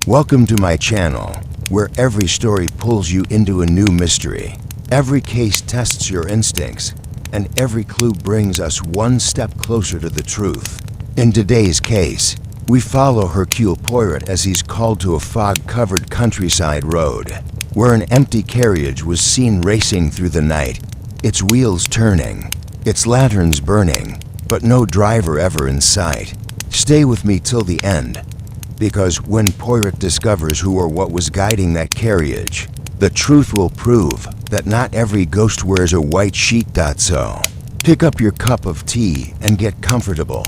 Welcome to my channel, where every story pulls you into a new mystery. Every case tests your instincts, and every clue brings us one step closer to the truth. In today's case, we follow Hercule Poirot as he's called to a fog-covered countryside road, where an empty carriage was seen racing through the night, its wheels turning, its lanterns burning, but no driver ever in sight. Stay with me till the end, because when Poirot discovers who or what was guiding that carriage, the truth will prove that not every ghost wears a white sheet. So, pick up your cup of tea and get comfortable,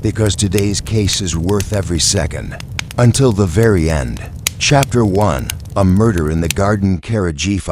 because today's case is worth every second. Until the very end. Chapter 1. A Murder in the Garden. Carriage.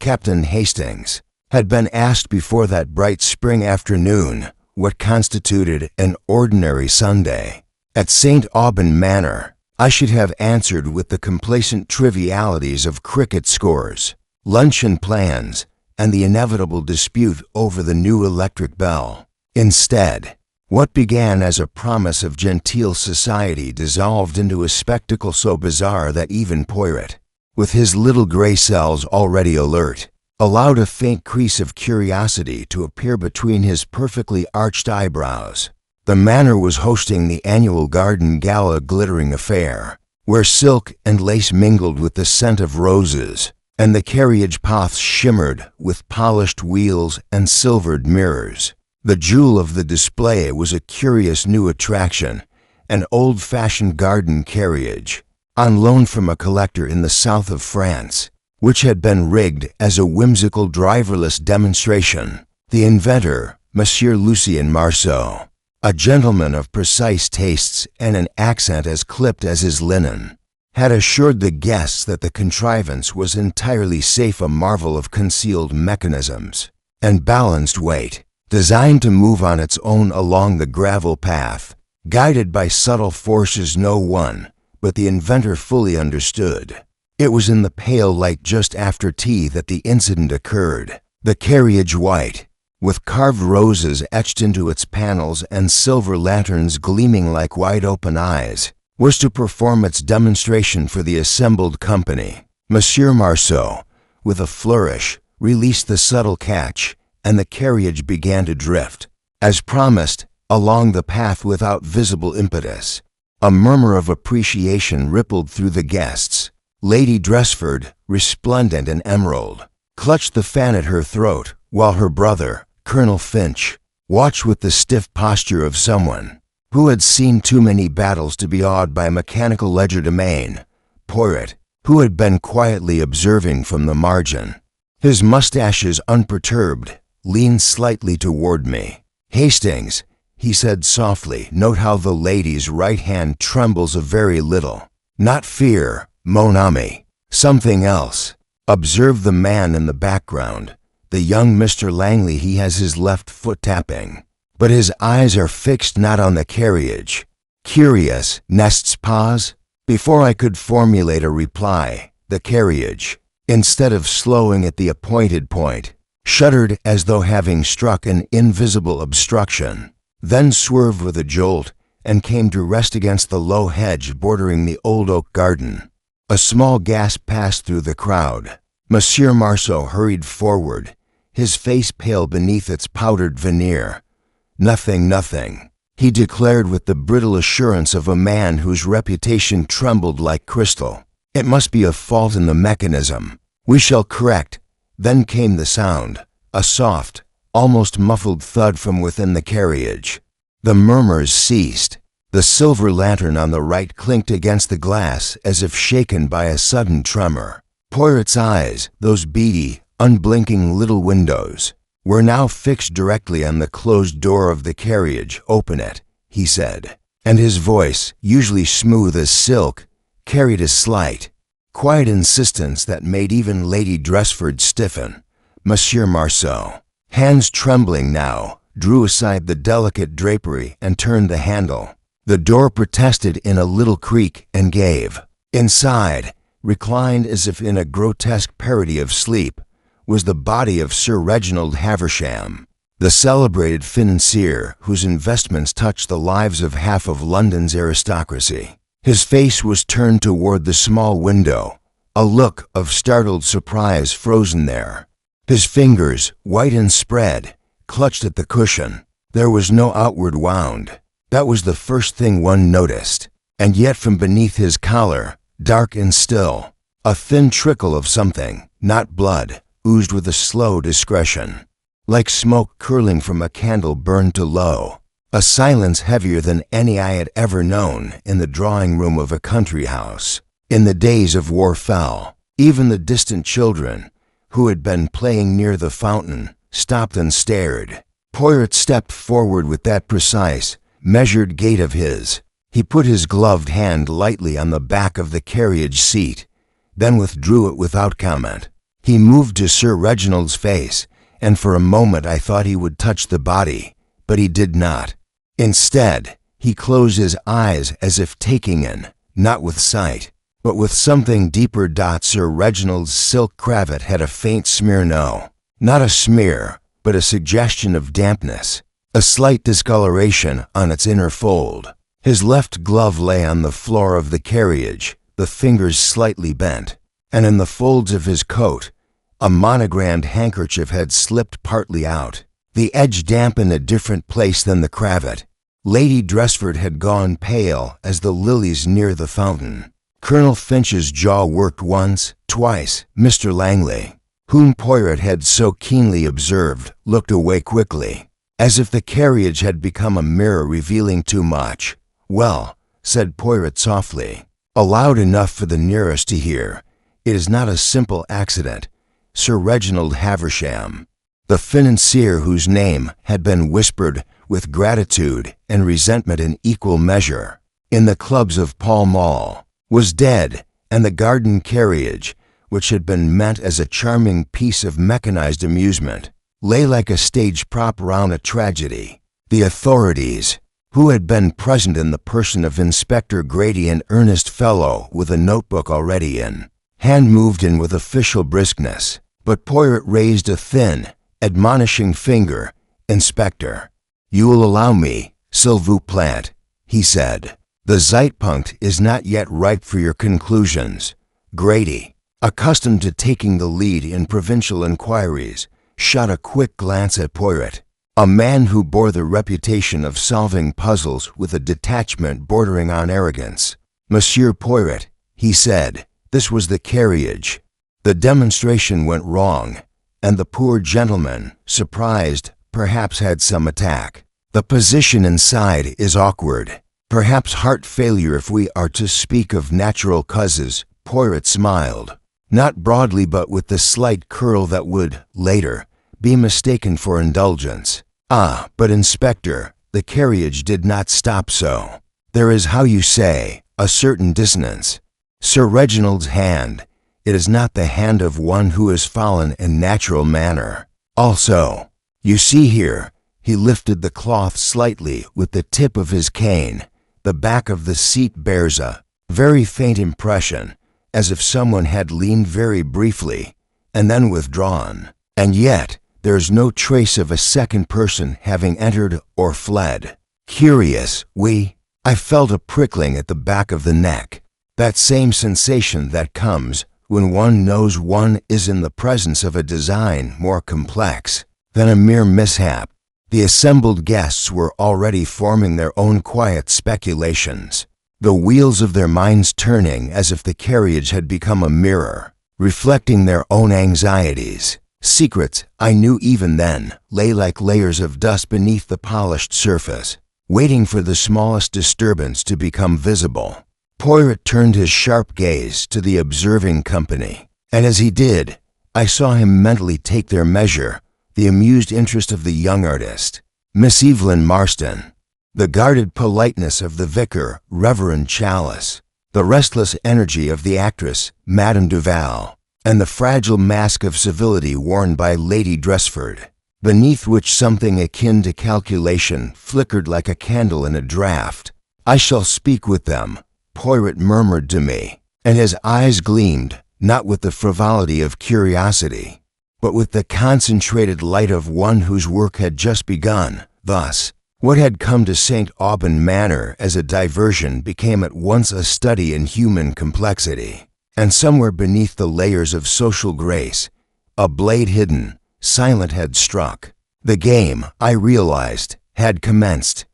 Captain Hastings had been asked before that bright spring afternoon what constituted an ordinary Sunday. At St. Aubin Manor, I should have answered with the complacent trivialities of cricket scores, luncheon plans, and the inevitable dispute over the new electric bell. Instead, what began as a promise of genteel society dissolved into a spectacle so bizarre that even Poirot, with his little gray cells already alert, allowed a faint crease of curiosity to appear between his perfectly arched eyebrows. The manor was hosting the annual garden gala glittering affair, where silk and lace mingled with the scent of roses, and the carriage paths shimmered with polished wheels and silvered mirrors. The jewel of the display was a curious new attraction, an old-fashioned garden carriage, on loan from a collector in the south of France, which had been rigged as a whimsical driverless demonstration. The inventor, Monsieur Lucien Marceau, a gentleman of precise tastes and an accent as clipped as his linen, had assured the guests that the contrivance was entirely safe, a marvel of concealed mechanisms and balanced weight, designed to move on its own along the gravel path, guided by subtle forces no one but the inventor fully understood. It was in the pale light just after tea that the incident occurred. The carriage, white, with carved roses etched into its panels and silver lanterns gleaming like wide-open eyes, was to perform its demonstration for the assembled company. Monsieur Marceau, with a flourish, released the subtle catch, and the carriage began to drift, as promised, along the path without visible impetus. A murmur of appreciation rippled through the guests. Lady Dressford, resplendent in emerald, clutched the fan at her throat, while her brother, Colonel Finch, watched with the stiff posture of someone who had seen too many battles to be awed by mechanical legerdemain. Poirot, who had been quietly observing from the margin, his mustaches unperturbed, leaned slightly toward me. "Hastings," he said softly, "note how the lady's right hand trembles a very little. Not fear, mon ami, something else. Observe the man in the background. The young Mr. Langley, he has his left foot tapping, but his eyes are fixed not on the carriage. Curious, n'est-ce pas?" Before I could formulate a reply, the carriage, instead of slowing at the appointed point, shuddered as though having struck an invisible obstruction, then swerved with a jolt and came to rest against the low hedge bordering the old oak garden. A small gasp passed through the crowd. Monsieur Marceau hurried forward, his face pale beneath its powdered veneer. Nothing," he declared with the brittle assurance of a man whose reputation trembled like crystal. "It must be a fault in the mechanism. We shall correct." Then came the sound, a soft, almost muffled thud from within the carriage. The murmurs ceased. The silver lantern on the right clinked against the glass as if shaken by a sudden tremor. Poirot's eyes, those beady, unblinking little windows, were now fixed directly on the closed door of the carriage. "Open it," he said, and his voice, usually smooth as silk, carried a slight, quiet insistence that made even Lady Dressford stiffen. Monsieur Marceau, hands trembling now, drew aside the delicate drapery and turned the handle. The door protested in a little creak and gave. Inside, reclined as if in a grotesque parody of sleep, was the body of Sir Reginald Haversham, the celebrated financier whose investments touched the lives of half of London's aristocracy. His face was turned toward the small window, a look of startled surprise frozen there. His fingers, white and spread, clutched at the cushion. There was no outward wound. That was the first thing one noticed. And yet from beneath his collar, dark and still, a thin trickle of something, not blood, oozed with a slow discretion, like smoke curling from a candle burned to low. A silence heavier than any I had ever known in the drawing room of a country house. In the days of war fell. Even the distant children, who had been playing near the fountain, stopped and stared. Poirot stepped forward with that precise, measured gait of his. He put his gloved hand lightly on the back of the carriage seat, then withdrew it without comment. He moved to Sir Reginald's face, and for a moment I thought he would touch the body, but he did not. Instead, he closed his eyes as if taking in, not with sight, but with something deeper. Sir Reginald's silk cravat had a faint smear, no, not a smear, but a suggestion of dampness, a slight discoloration on its inner fold. His left glove lay on the floor of the carriage, the fingers slightly bent, and in the folds of his coat, a monogrammed handkerchief had slipped partly out, the edge damp in a different place than the cravat. Lady Dressford had gone pale as the lilies near the fountain. Colonel Finch's jaw worked once, twice. Mr. Langley, whom Poirot had so keenly observed, looked away quickly, as if the carriage had become a mirror revealing too much. "Well," said Poirot softly, loud enough for the nearest to hear, "it is not a simple accident. Sir Reginald Haversham." The financier, whose name had been whispered with gratitude and resentment in equal measure in the clubs of Pall Mall, was dead, and the garden carriage, which had been meant as a charming piece of mechanized amusement, lay like a stage prop round a tragedy. The authorities, who had been present in the person of Inspector Grady, an earnest fellow with a notebook already in hand, moved in with official briskness, but Poirot raised a thin, admonishing finger. "Inspector, you will allow me, s'il vous plaît," he said. "The Zeitpunkt is not yet ripe for your conclusions." Grady, accustomed to taking the lead in provincial inquiries, shot a quick glance at Poirot, a man who bore the reputation of solving puzzles with a detachment bordering on arrogance. "Monsieur Poirot," he said, "this was the carriage. The demonstration went wrong, and the poor gentleman, surprised, perhaps had some attack. The position inside is awkward. Perhaps heart failure if we are to speak of natural causes." Poirot smiled, not broadly but with the slight curl that would, later, be mistaken for indulgence. "Ah, but Inspector, the carriage did not stop so. There is, how you say, a certain dissonance. Sir Reginald's hand, it is not the hand of one who has fallen in natural manner. Also, you see here," he lifted the cloth slightly with the tip of his cane, "the back of the seat bears a very faint impression, as if someone had leaned very briefly and then withdrawn. And yet, there is no trace of a second person having entered or fled. Curious, I felt a prickling at the back of the neck, that same sensation that comes when one knows one is in the presence of a design more complex than a mere mishap." The assembled guests were already forming their own quiet speculations, the wheels of their minds turning as if the carriage had become a mirror, reflecting their own anxieties. Secrets, I knew even then, lay like layers of dust beneath the polished surface, waiting for the smallest disturbance to become visible. Poirot turned his sharp gaze to the observing company, and as he did, I saw him mentally take their measure, the amused interest of the young artist, Miss Evelyn Marston, the guarded politeness of the vicar, Reverend Chalice, the restless energy of the actress, Madame Duval, and the fragile mask of civility worn by Lady Dressford, beneath which something akin to calculation flickered like a candle in a draught. "I shall speak with them," Poirot murmured to me, and his eyes gleamed, not with the frivolity of curiosity, but with the concentrated light of one whose work had just begun. "Thus, What had come to St. Aubin Manor as a diversion became at once a study in human complexity, and somewhere beneath the layers of social grace, a blade hidden, silent had struck. The game, I realized, had commenced.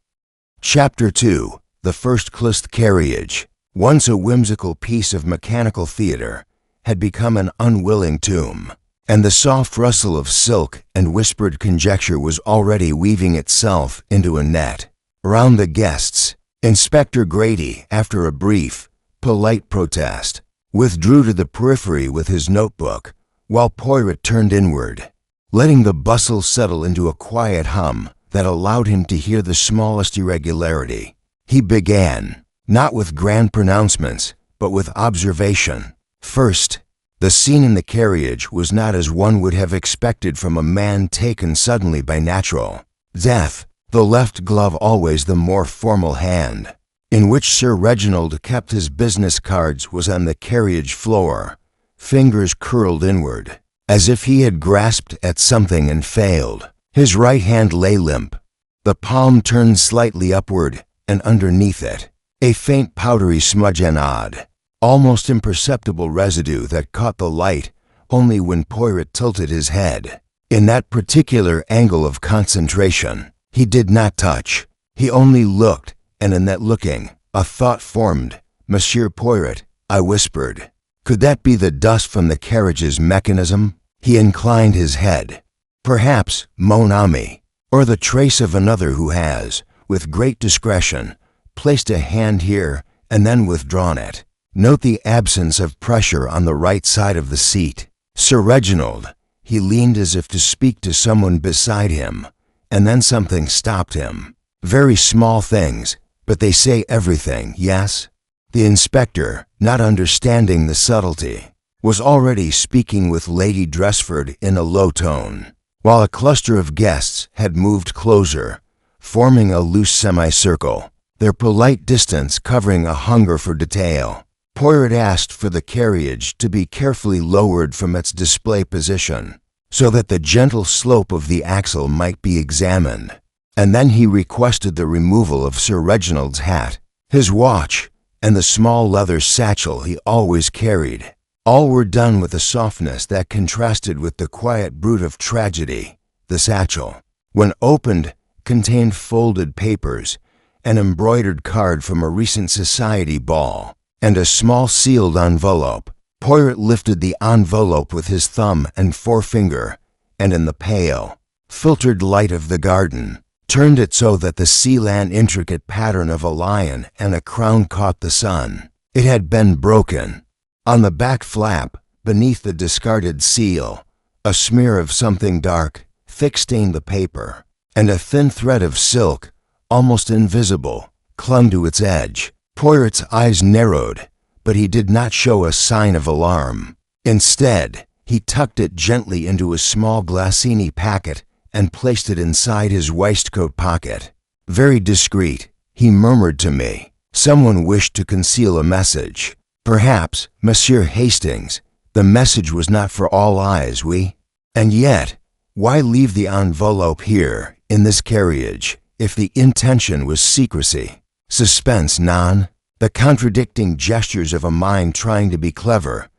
Chapter 2. The First Clust Carriage, once a whimsical piece of mechanical theater, had become an unwilling tomb, and the soft rustle of silk and whispered conjecture was already weaving itself into a net. Round the guests, Inspector Grady, after a brief, polite protest, withdrew to the periphery with his notebook, while Poirot turned inward, letting the bustle settle into a quiet hum that allowed him to hear the smallest irregularity. He began, not with grand pronouncements, but with observation. First, the scene in the carriage was not as one would have expected from a man taken suddenly by natural death, the left glove always the more formal hand, in which Sir Reginald kept his business cards, was on the carriage floor, fingers curled inward, as if he had grasped at something and failed. His right hand lay limp, the palm turned slightly upward, and underneath it, a faint powdery smudge, an odd, almost imperceptible residue that caught the light only when Poirot tilted his head. In that particular angle of concentration, he did not touch. He only looked, and in that looking, a thought formed. "Monsieur Poirot," I whispered. "Could that be the dust from the carriage's mechanism?" He inclined his head. "Perhaps, mon ami, or the trace of another who has, with great discretion, placed a hand here and then withdrawn it. Note the absence of pressure on the right side of the seat. Sir Reginald," he leaned as if to speak to someone beside him, and then something stopped him. "Very small things, but they say everything, yes?" The inspector, not understanding the subtlety, was already speaking with Lady Dressford in a low tone, while a cluster of guests had moved closer, forming a loose semicircle, their polite distance covering a hunger for detail. Poirot asked for the carriage to be carefully lowered from its display position, so that the gentle slope of the axle might be examined, and then he requested the removal of Sir Reginald's hat, his watch, and the small leather satchel he always carried. All were done with a softness that contrasted with the quiet brute of tragedy. The satchel, when opened, contained folded papers, an embroidered card from a recent society ball, and a small sealed envelope. Poirot lifted the envelope with his thumb and forefinger, and in the pale, filtered light of the garden, turned it so that the seal-an intricate pattern of a lion and a crown caught the sun. It had been broken. On the back flap, beneath the discarded seal, a smear of something dark, thick stained the paper, and a thin thread of silk, almost invisible, clung to its edge. Poirot's eyes narrowed, but he did not show a sign of alarm. Instead, he tucked it gently into a small glacini packet and placed it inside his waistcoat pocket. "Very discreet," he murmured to me. "Someone wished to conceal a message. Perhaps, Monsieur Hastings, the message was not for all eyes, oui? And yet, why leave the envelope here, in this carriage, if the intention was secrecy? Suspense, non? The contradicting gestures of a mind trying to be clever.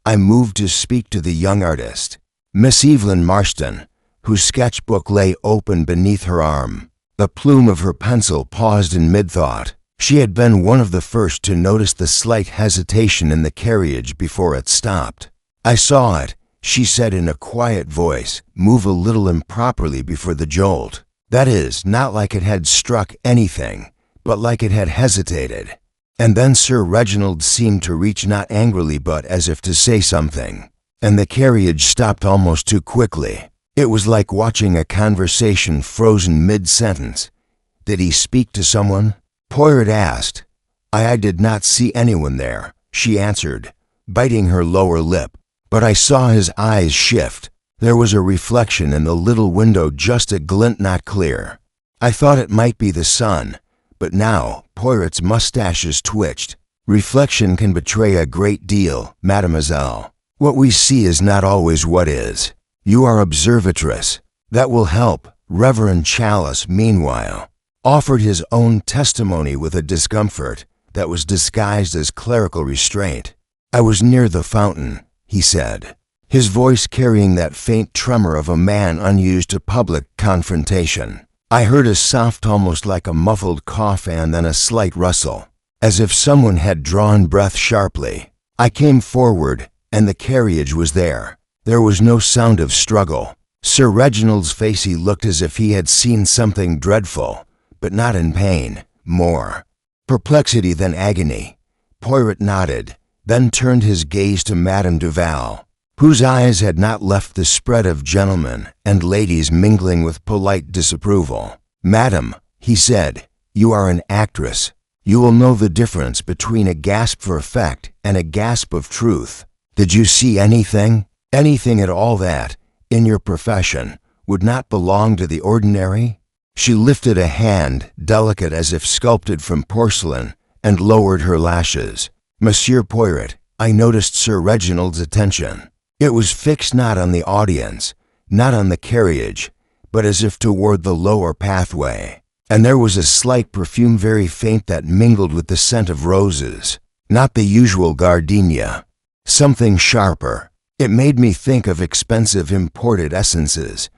I moved to speak to the young artist, Miss Evelyn Marston, whose sketchbook lay open beneath her arm. The plume of her pencil paused in mid-thought. She had been one of the first to notice the slight hesitation in the carriage before it stopped. "I saw it," she said in a quiet voice, "move a little improperly before the jolt. That is, not like it had struck anything, but like it had hesitated." And then Sir Reginald seemed to reach not angrily but as if to say something, and the carriage stopped almost too quickly. It was like watching a conversation frozen mid-sentence. Did he speak to someone? Poirot asked. I did not see anyone there, she answered, biting her lower lip, but I saw his eyes shift. There was a reflection in the little window, just a glint not clear. I thought it might be the sun, but now Poirot's mustaches twitched. Reflection can betray a great deal, mademoiselle. What we see is not always what is. You are observatress. That will help. Reverend Chalice, meanwhile. offered his own testimony with a discomfort that was disguised as clerical restraint. "I was near the fountain," he said, his voice carrying that faint tremor of a man unused to public confrontation. "I heard a soft, almost like a muffled cough, and then a slight rustle, as if someone had drawn breath sharply. I came forward, and the carriage was there. There was no sound of struggle. Sir Reginald's face, he looked as if he had seen something dreadful, but not in pain, more perplexity than agony." Poirot nodded, then turned his gaze to Madame Duval, whose eyes had not left the spread of gentlemen and ladies mingling with polite disapproval. "Madam," he said, "you are an actress. You will know the difference between a gasp for effect and a gasp of truth. Did you see anything at all that, in your profession, would not belong to the ordinary?" She lifted a hand, delicate as if sculpted from porcelain, and lowered her lashes. "Monsieur Poirot, I noticed Sir Reginald's attention. It was fixed not on the audience, not on the carriage, but as if toward the lower pathway. And there was a slight perfume, very faint, that mingled with the scent of roses, not the usual gardenia, something sharper. It made me think of expensive imported essences,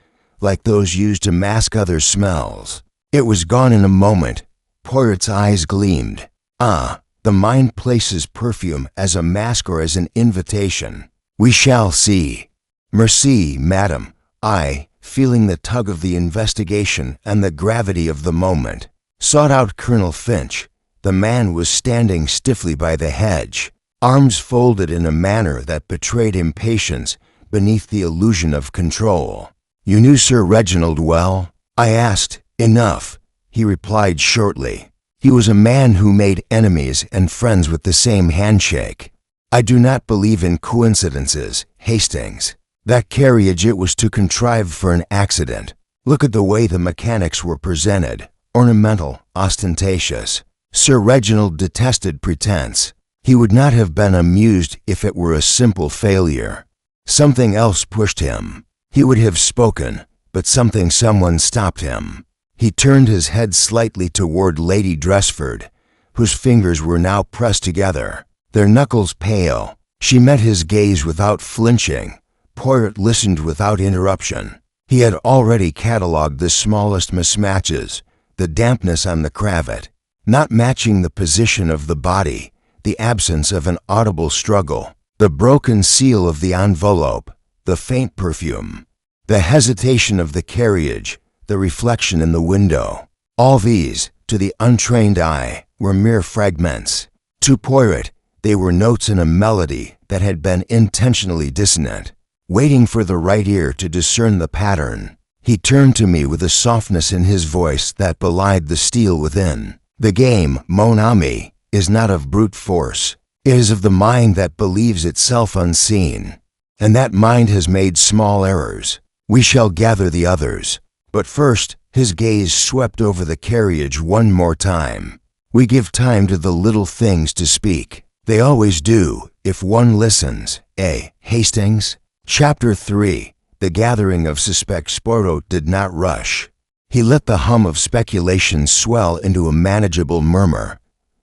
like those used to mask other smells." It was gone in a moment. Poirot's eyes gleamed. "Ah, the mind places perfume as a mask or as an invitation. We shall see." "Merci, madame." I, feeling the tug of the investigation and the gravity of the moment, sought out Colonel Finch. The man was standing stiffly by the hedge, arms folded in a manner that betrayed impatience beneath the illusion of control. "You knew Sir Reginald well?" I asked. "Enough," he replied shortly. "He was a man who made enemies and friends with the same handshake. I do not believe in coincidences, Hastings. That carriage, it was to contrive for an accident. Look at the way the mechanics were presented, ornamental, ostentatious. Sir Reginald detested pretense. He would not have been amused if it were a simple failure. Something else pushed him. He would have spoken, but someone stopped him." He turned his head slightly toward Lady Dressford, whose fingers were now pressed together, their knuckles pale. She met his gaze without flinching. Poirot listened without interruption. He had already catalogued the smallest mismatches, the dampness on the cravat, not matching the position of the body, the absence of an audible struggle, the broken seal of the envelope, the faint perfume, the hesitation of the carriage, the reflection in the window. All these, to the untrained eye, were mere fragments. To Poirot, they were notes in a melody that had been intentionally dissonant, waiting for the right ear to discern the pattern. He turned to me with a softness in his voice that belied the steel within. "The game, mon ami, is not of brute force. It is of the mind that believes itself unseen. And that mind has made small errors. We shall gather the others. But first," his gaze swept over the carriage one more time, "we give time to the little things to speak. They always do, if one listens, eh, Hastings?" Chapter 3. The gathering of suspects. Poirot did not rush. He let the hum of speculation swell into a manageable murmur,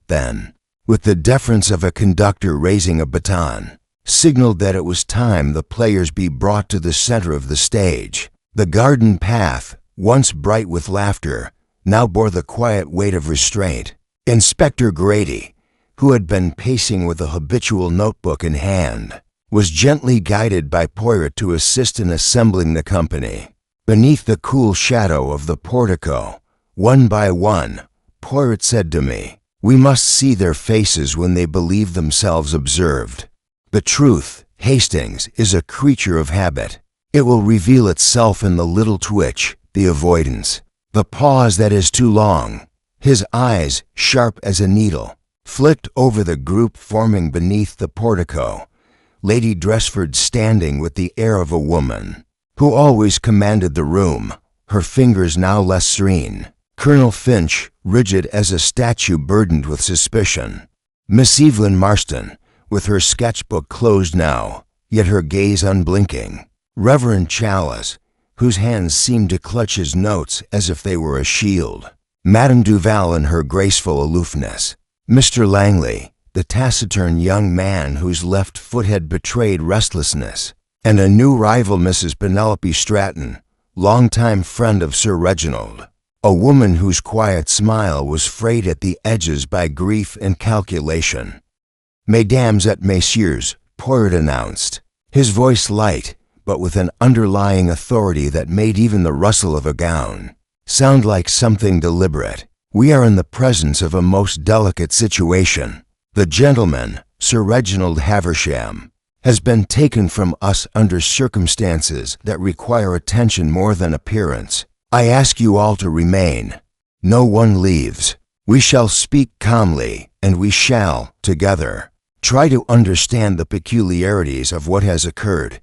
then, with the deference of a conductor raising a baton, signaled that it was time the players be brought to the center of the stage. The garden path, once bright with laughter, now bore the quiet weight of restraint. Inspector Grady, who had been pacing with a habitual notebook in hand, was gently guided by Poirot to assist in assembling the company. Beneath the cool shadow of the portico, one by one, Poirot said to me, "We must see their faces when they believe themselves observed. The truth, Hastings, is a creature of habit. It will reveal itself in the little twitch, the avoidance, the pause that is too long." His eyes, sharp as a needle, flicked over the group forming beneath the portico, Lady Dressford standing with the air of a woman who always commanded the room, her fingers now less serene. Colonel Finch, rigid as a statue burdened with suspicion. Miss Evelyn Marston, with her sketchbook closed now, yet her gaze unblinking. Reverend Chalice, whose hands seemed to clutch his notes as if they were a shield. Madame Duval in her graceful aloofness, Mr. Langley, the taciturn young man whose left foot had betrayed restlessness, and a new rival, Mrs. Penelope Stratton, longtime friend of Sir Reginald, a woman whose quiet smile was frayed at the edges by grief and calculation. Mesdames et messieurs, Poirot announced, his voice light, but with an underlying authority that made even the rustle of a gown sound like something deliberate. We are in the presence of a most delicate situation. The gentleman, Sir Reginald Haversham, has been taken from us under circumstances that require attention more than appearance. I ask you all to remain. No one leaves. We shall speak calmly, and we shall, together, try to understand the peculiarities of what has occurred.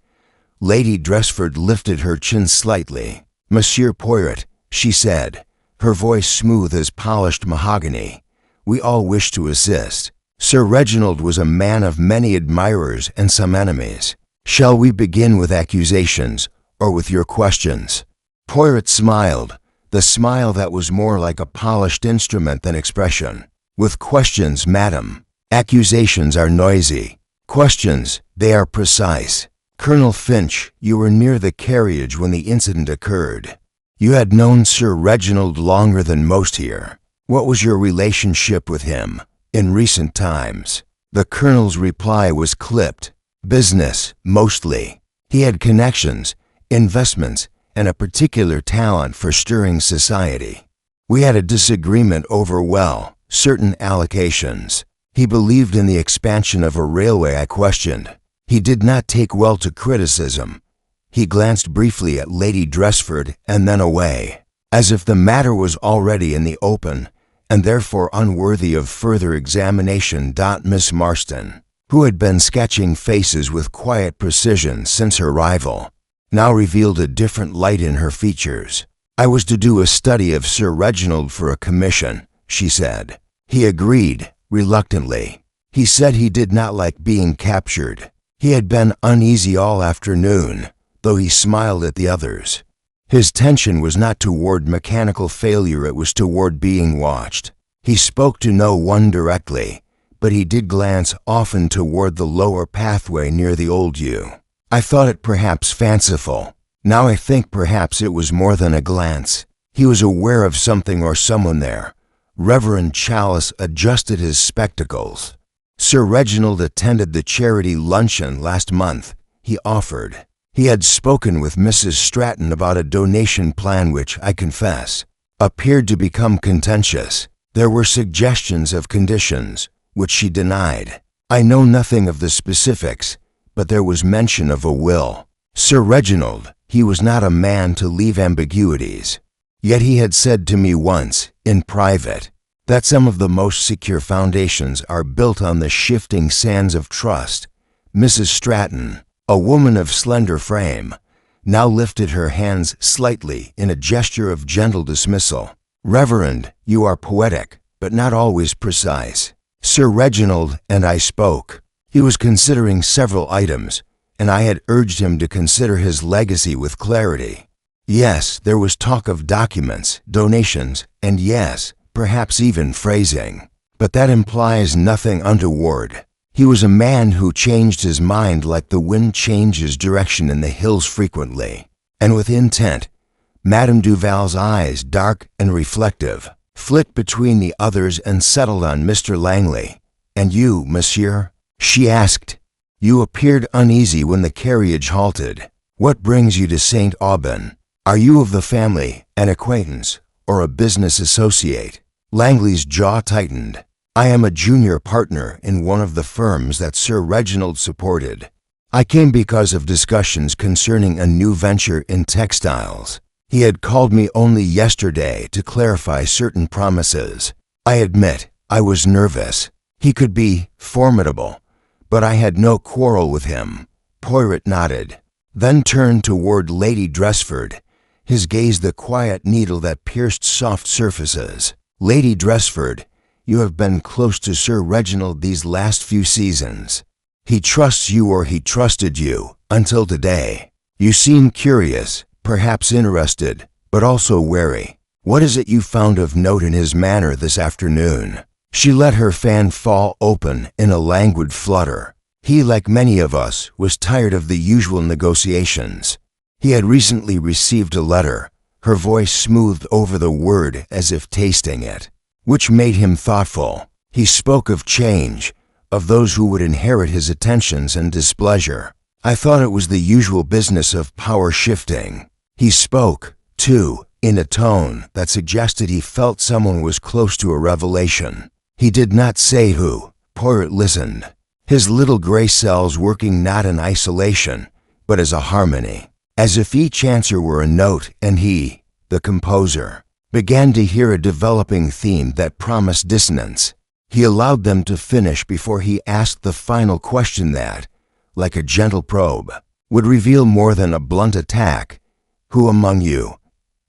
Lady Dresford lifted her chin slightly. Monsieur Poirot, she said, her voice smooth as polished mahogany, we all wish to assist. Sir Reginald was a man of many admirers and some enemies. Shall we begin with accusations or with your questions? Poirot smiled, the smile that was more like a polished instrument than expression. With questions, madam. Accusations are noisy. Questions, they are precise. Colonel Finch, you were near the carriage when the incident occurred. You had known Sir Reginald longer than most here. What was your relationship with him in recent times? The colonel's reply was clipped. Business, mostly. He had connections, investments, and a particular talent for stirring society. We had a disagreement over, well, certain allocations. He believed in the expansion of a railway I questioned. He did not take well to criticism. He glanced briefly at Lady Dresford and then away, as if the matter was already in the open and therefore unworthy of further examination. Miss Marston, who had been sketching faces with quiet precision since her arrival, now revealed a different light in her features. I was to do a study of Sir Reginald for a commission, she said. He agreed, reluctantly. He said he did not like being captured. He had been uneasy all afternoon, though he smiled at the others. His tension was not toward mechanical failure, it was toward being watched. He spoke to no one directly, but he did glance often toward the lower pathway near the old yew. I thought it perhaps fanciful. Now I think perhaps it was more than a glance. He was aware of something or someone there. Reverend Chalice adjusted his spectacles. Sir Reginald attended the charity luncheon last month, he offered. He had spoken with Mrs. Stratton about a donation plan which, I confess, appeared to become contentious. There were suggestions of conditions, which she denied. I know nothing of the specifics, but there was mention of a will. Sir Reginald, he was not a man to leave ambiguities. Yet he had said to me once, in private, that some of the most secure foundations are built on the shifting sands of trust. Mrs. Stratton, a woman of slender frame, now lifted her hands slightly in a gesture of gentle dismissal. Reverend, you are poetic, but not always precise. Sir Reginald and I spoke. He was considering several items, and I had urged him to consider his legacy with clarity. Yes, there was talk of documents, donations, and yes, perhaps even phrasing. But that implies nothing untoward. He was a man who changed his mind like the wind changes direction in the hills frequently, and with intent. Madame Duval's eyes, dark and reflective, flit between the others and settled on Mr. Langley. And you, monsieur? She asked. You appeared uneasy when the carriage halted. What brings you to St. Aubin? Are you of the family, an acquaintance, or a business associate? Langley's jaw tightened. I am a junior partner in one of the firms that Sir Reginald supported. I came because of discussions concerning a new venture in textiles. He had called me only yesterday to clarify certain promises. I admit, I was nervous. He could be formidable, but I had no quarrel with him. Poirot nodded, then turned toward Lady Dresford, his gaze the quiet needle that pierced soft surfaces. Lady Dresford, you have been close to Sir Reginald these last few seasons. He trusts you, or he trusted you, until today. You seem curious, perhaps interested, but also wary. What is it you found of note in his manner this afternoon?" She let her fan fall open in a languid flutter. He, like many of us, was tired of the usual negotiations. He had recently received a letter, her voice smoothed over the word as if tasting it, which made him thoughtful. He spoke of change, of those who would inherit his attentions and displeasure. I thought it was the usual business of power shifting. He spoke, too, in a tone that suggested he felt someone was close to a revelation. He did not say who. Poirot listened, his little gray cells working not in isolation, but as a harmony, as if each answer were a note and he, the composer, began to hear a developing theme that promised dissonance. He allowed them to finish before he asked the final question that, like a gentle probe, would reveal more than a blunt attack. "Who among you,"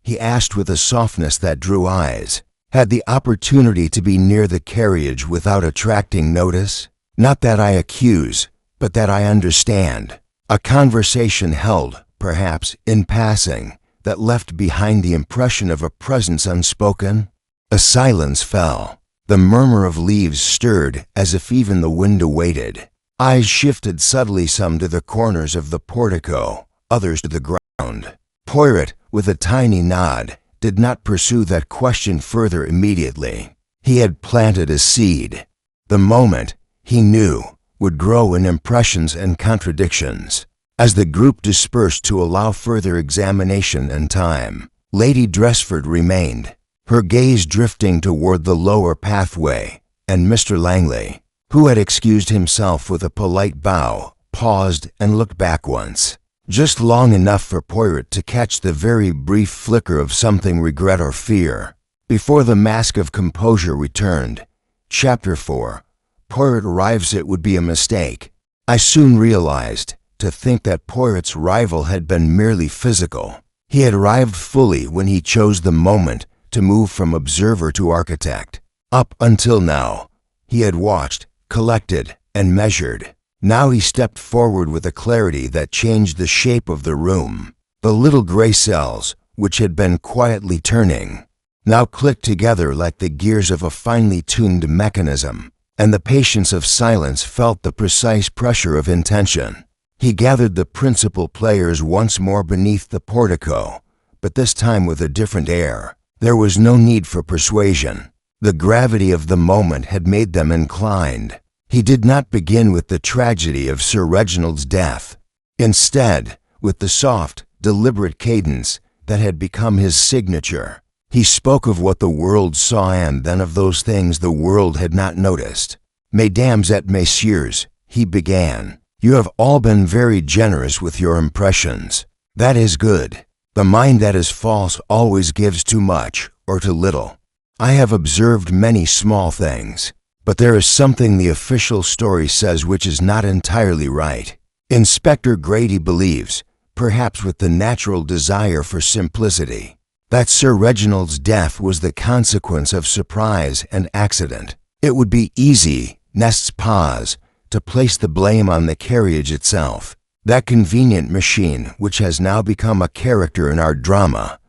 he asked with a softness that drew eyes, "had the opportunity to be near the carriage without attracting notice? Not that I accuse, but that I understand." A conversation held, perhaps, in passing, that left behind the impression of a presence unspoken. A silence fell. The murmur of leaves stirred as if even the wind awaited. Eyes shifted subtly, some to the corners of the portico, others to the ground. Poirot, with a tiny nod, did not pursue that question further immediately. He had planted a seed. The moment, he knew, would grow in impressions and contradictions. As the group dispersed to allow further examination and time, Lady Dresford remained, her gaze drifting toward the lower pathway, and Mr. Langley, who had excused himself with a polite bow, paused and looked back once, just long enough for Poirot to catch the very brief flicker of something regret or fear, before the mask of composure returned. Chapter 4. Poirot arrives. It would be a mistake. I soon realized, to think that Poirot's rival had been merely physical. He had arrived fully when he chose the moment to move from observer to architect. Up until now, he had watched, collected, and measured. Now he stepped forward with a clarity that changed the shape of the room. The little gray cells, which had been quietly turning, now clicked together like the gears of a finely tuned mechanism, and the patience of silence felt the precise pressure of intention. He gathered the principal players once more beneath the portico, but this time with a different air. There was no need for persuasion. The gravity of the moment had made them inclined. He did not begin with the tragedy of Sir Reginald's death. Instead, with the soft, deliberate cadence that had become his signature, he spoke of what the world saw and then of those things the world had not noticed. "Mesdames et messieurs," he began, "you have all been very generous with your impressions. That is good. The mind that is false always gives too much or too little. I have observed many small things, but there is something the official story says which is not entirely right. Inspector Grady believes, perhaps with the natural desire for simplicity, that Sir Reginald's death was the consequence of surprise and accident. It would be easy, n'est-ce pas, to place the blame on the carriage itself, that convenient machine which has now become a character in our drama."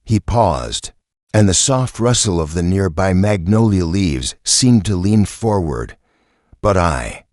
He paused, and the soft rustle of the nearby magnolia leaves seemed to lean forward. "But I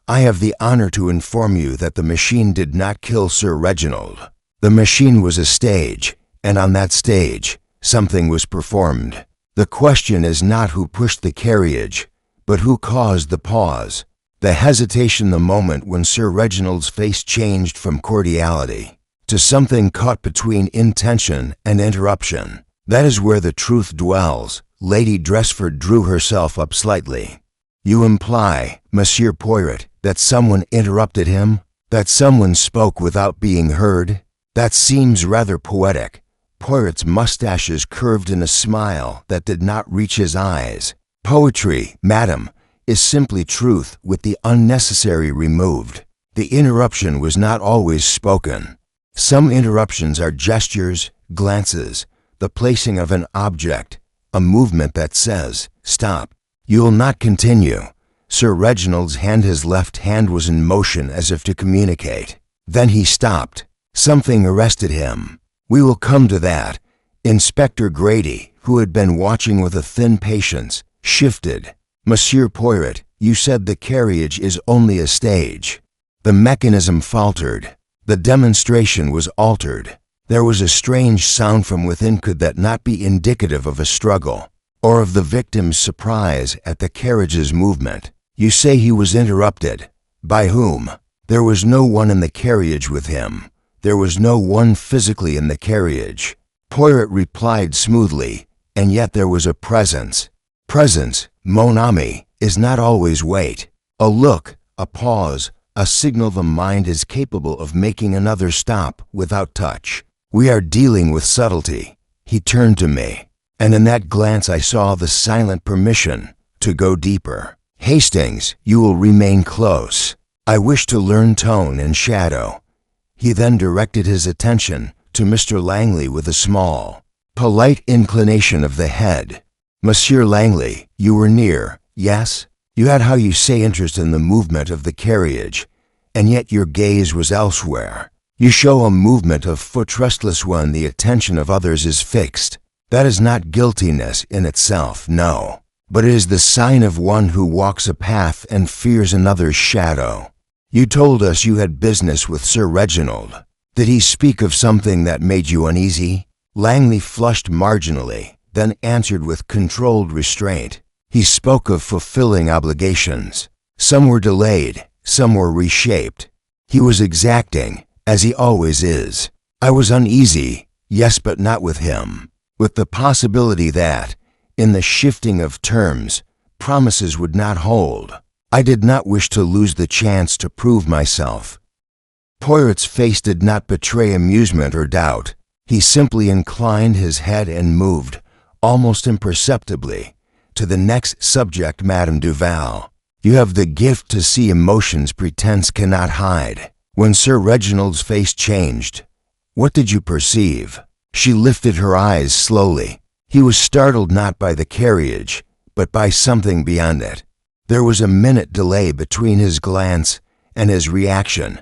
have the honor to inform you that the machine did not kill Sir Reginald. The machine was a stage, and on that stage, something was performed. The question is not who pushed the carriage, but who caused the pause, the hesitation, the moment when Sir Reginald's face changed from cordiality to something caught between intention and interruption. That is where the truth dwells." Lady Dresford drew herself up slightly. "You imply, Monsieur Poirot, that someone interrupted him? That someone spoke without being heard? That seems rather poetic." Poirot's mustaches curved in a smile that did not reach his eyes. "Poetry, madam, is simply truth with the unnecessary removed. The interruption was not always spoken. Some interruptions are gestures, glances, the placing of an object, a movement that says, 'Stop. You will not continue.'" Sir Reginald's hand, his left hand, was in motion as if to communicate. Then he stopped. Something arrested him. "We will come to that. Inspector Grady, who had been watching with a thin patience, shifted. "Monsieur Poirot, you said the carriage is only a stage." The mechanism faltered. The demonstration was altered. There was a strange sound from within. Could that not be indicative of a struggle, or of the victim's surprise at the carriage's movement? "You say he was interrupted. By whom?" "There was no one in the carriage with him. There was no one physically in the carriage," Poirot replied smoothly, "and yet there was a presence. Presence, mon ami, is not always weight. A look, a pause, a signal the mind is capable of making another stop without touch. We are dealing with subtlety." He turned to me, and in that glance I saw the silent permission to go deeper. "Hastings, you will remain close. I wish to learn tone and shadow." He then directed his attention to Mr. Langley with a small, polite inclination of the head. "Monsieur Langley, you were near, yes? You had, how you say, interest in the movement of the carriage, and yet your gaze was elsewhere. You show a movement of foot restless when the attention of others is fixed. That is not guiltiness in itself, no, but it is the sign of one who walks a path and fears another's shadow. You told us you had business with Sir Reginald. Did he speak of something that made you uneasy?" Langley flushed marginally, then answered with controlled restraint. "He spoke of fulfilling obligations. Some were delayed, some were reshaped. He was exacting, as he always is. I was uneasy, yes, but not with him. With the possibility that, in the shifting of terms, promises would not hold. I did not wish to lose the chance to prove myself." Poirot's face did not betray amusement or doubt. He simply inclined his head and moved, almost imperceptibly, to the next subject. "Madame Duval, you have the gift to see emotions pretense cannot hide. When Sir Reginald's face changed, what did you perceive?" She lifted her eyes slowly. "He was startled not by the carriage, but by something beyond it. There was a minute delay between his glance and his reaction,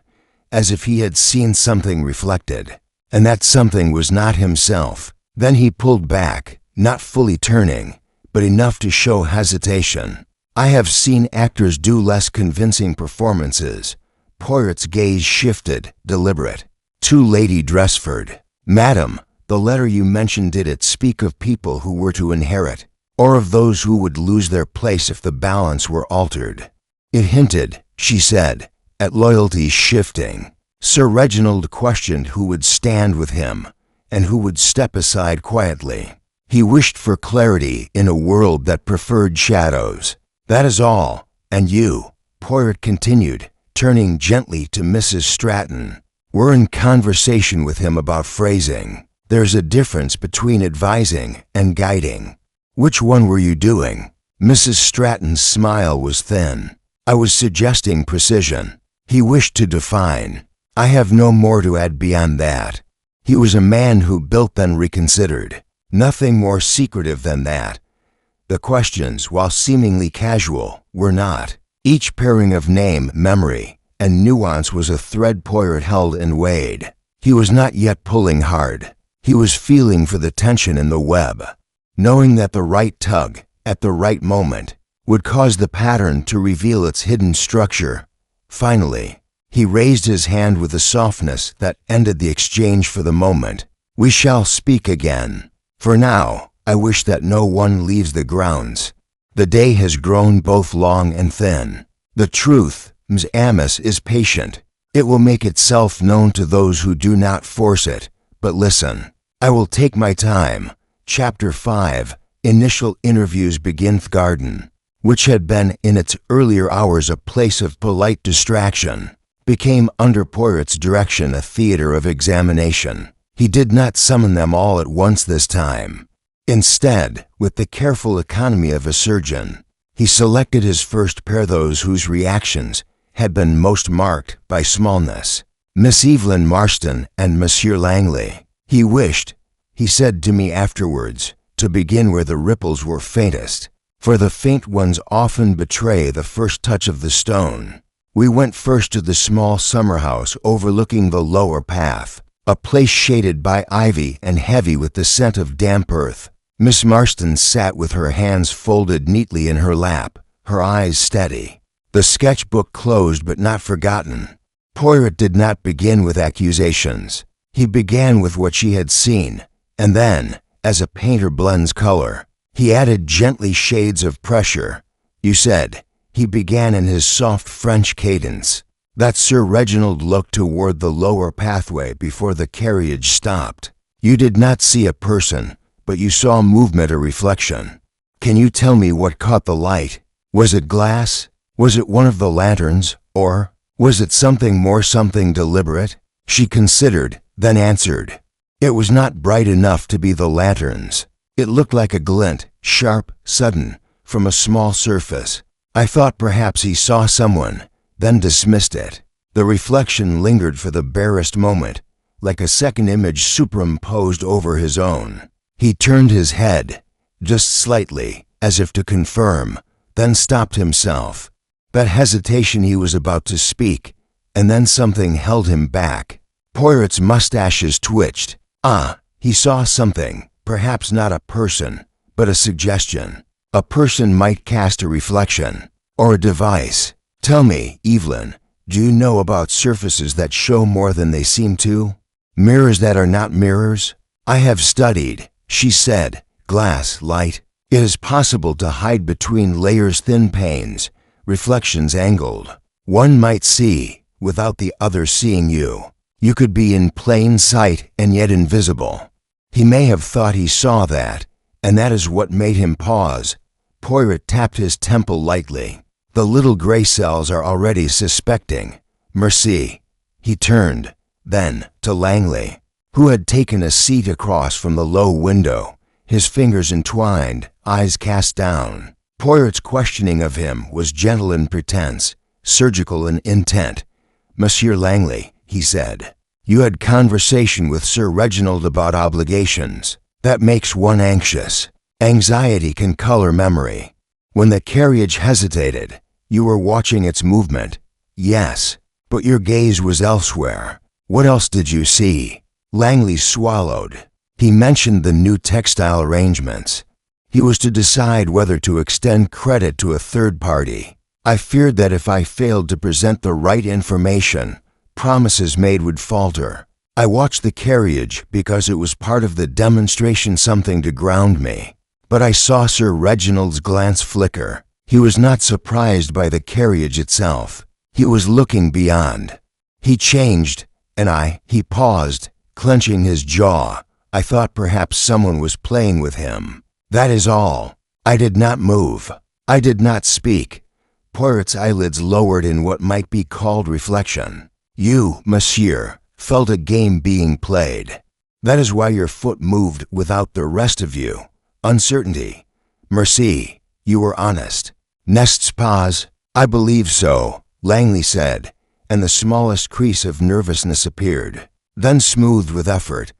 as if he had seen something reflected, and that something was not himself. Then he pulled back, not fully turning, but enough to show hesitation. I have seen actors do less convincing performances." Poirot's gaze shifted, deliberate. "To Lady Dresford. Madam, the letter you mentioned, did it speak of people who were to inherit, or of those who would lose their place if the balance were altered?" "It hinted," she said, "at loyalty shifting. Sir Reginald questioned who would stand with him, and who would step aside quietly. He wished for clarity in a world that preferred shadows. That is all. And you," Poirot continued, turning gently to Mrs. Stratton, "were in conversation with him about phrasing. There's a difference between advising and guiding. Which one were you doing?" Mrs. Stratton's smile was thin. "I was suggesting precision. He wished to define. I have no more to add beyond that. He was a man who built then reconsidered. Nothing more secretive than that. The questions, while seemingly casual, were not. Each pairing of name, memory, and nuance was a thread Poirot held and weighed. He was not yet pulling hard. He was feeling for the tension in the web, knowing that the right tug, at the right moment, would cause the pattern to reveal its hidden structure. Finally, he raised his hand with a softness that ended the exchange for the moment. "We shall speak again. For now, I wish that no one leaves the grounds. The day has grown both long and thin. The truth, Ms. Amos, is patient. It will make itself known to those who do not force it. But listen, I will take my time." Chapter 5. Initial interviews begin. Garden, which had been in its earlier hours a place of polite distraction, became under Poirot's direction a theater of examination. He did not summon them all at once this time. Instead, with the careful economy of a surgeon, he selected his first pair, those whose reactions had been most marked by smallness. Miss Evelyn Marston and Monsieur Langley. He wished, he said to me afterwards, to begin where the ripples were faintest, for the faint ones often betray the first touch of the stone. We went first to the small summer house overlooking the lower path. A place shaded by ivy and heavy with the scent of damp earth. Miss Marston sat with her hands folded neatly in her lap, her eyes steady. The sketchbook closed but not forgotten. Poirot did not begin with accusations. He began with what she had seen, and then, as a painter blends color, he added gently shades of pressure. "You said," he began in his soft French cadence, "that Sir Reginald looked toward the lower pathway before the carriage stopped. You did not see a person, but you saw movement or reflection. Can you tell me what caught the light? Was it glass? Was it one of the lanterns? Or was it something more, something deliberate?" She considered, then answered, "It was not bright enough to be the lanterns. It looked like a glint, sharp, sudden, from a small surface. I thought perhaps he saw someone, then dismissed it. The reflection lingered for the barest moment, like a second image superimposed over his own. He turned his head, just slightly, as if to confirm, then stopped himself. That hesitation, he was about to speak, and then something held him back. Poirot's mustaches twitched. He saw something, perhaps not a person, but a suggestion. A person might cast a reflection, or a device. Tell me, Evelyn, do you know about surfaces that show more than they seem to? Mirrors that are not mirrors? I have studied," she said, "glass, light. It is possible to hide between layers thin panes, reflections angled. One might see, without the other seeing you. You could be in plain sight and yet invisible." He may have thought he saw that, and that is what made him pause. Poirot tapped his temple lightly. "The little gray cells are already suspecting. Merci." He turned, then, to Langley, who had taken a seat across from the low window, his fingers entwined, eyes cast down. Poirot's questioning of him was gentle in pretense, surgical in intent. "Monsieur Langley," he said, "you had conversation with Sir Reginald about obligations. That makes one anxious. Anxiety can color memory. When the carriage hesitated, you were watching its movement." "Yes, but your gaze was elsewhere. What else did you see?" Langley swallowed. He mentioned the new textile arrangements. He was to decide whether to extend credit to a third party. "I feared that if I failed to present the right information, promises made would falter. I watched the carriage because it was part of the demonstration, something to ground me. But I saw Sir Reginald's glance flicker. He was not surprised by the carriage itself. He was looking beyond. He changed, and he paused, clenching his jaw. I thought perhaps someone was playing with him. That is all. I did not move. I did not speak." Poirot's eyelids lowered in what might be called reflection. "You, monsieur, felt a game being played. That is why your foot moved without the rest of you. Uncertainty. Merci, you were honest." Nest's pause. "I believe so," Langley said, and the smallest crease of nervousness appeared. Then smoothed with effort.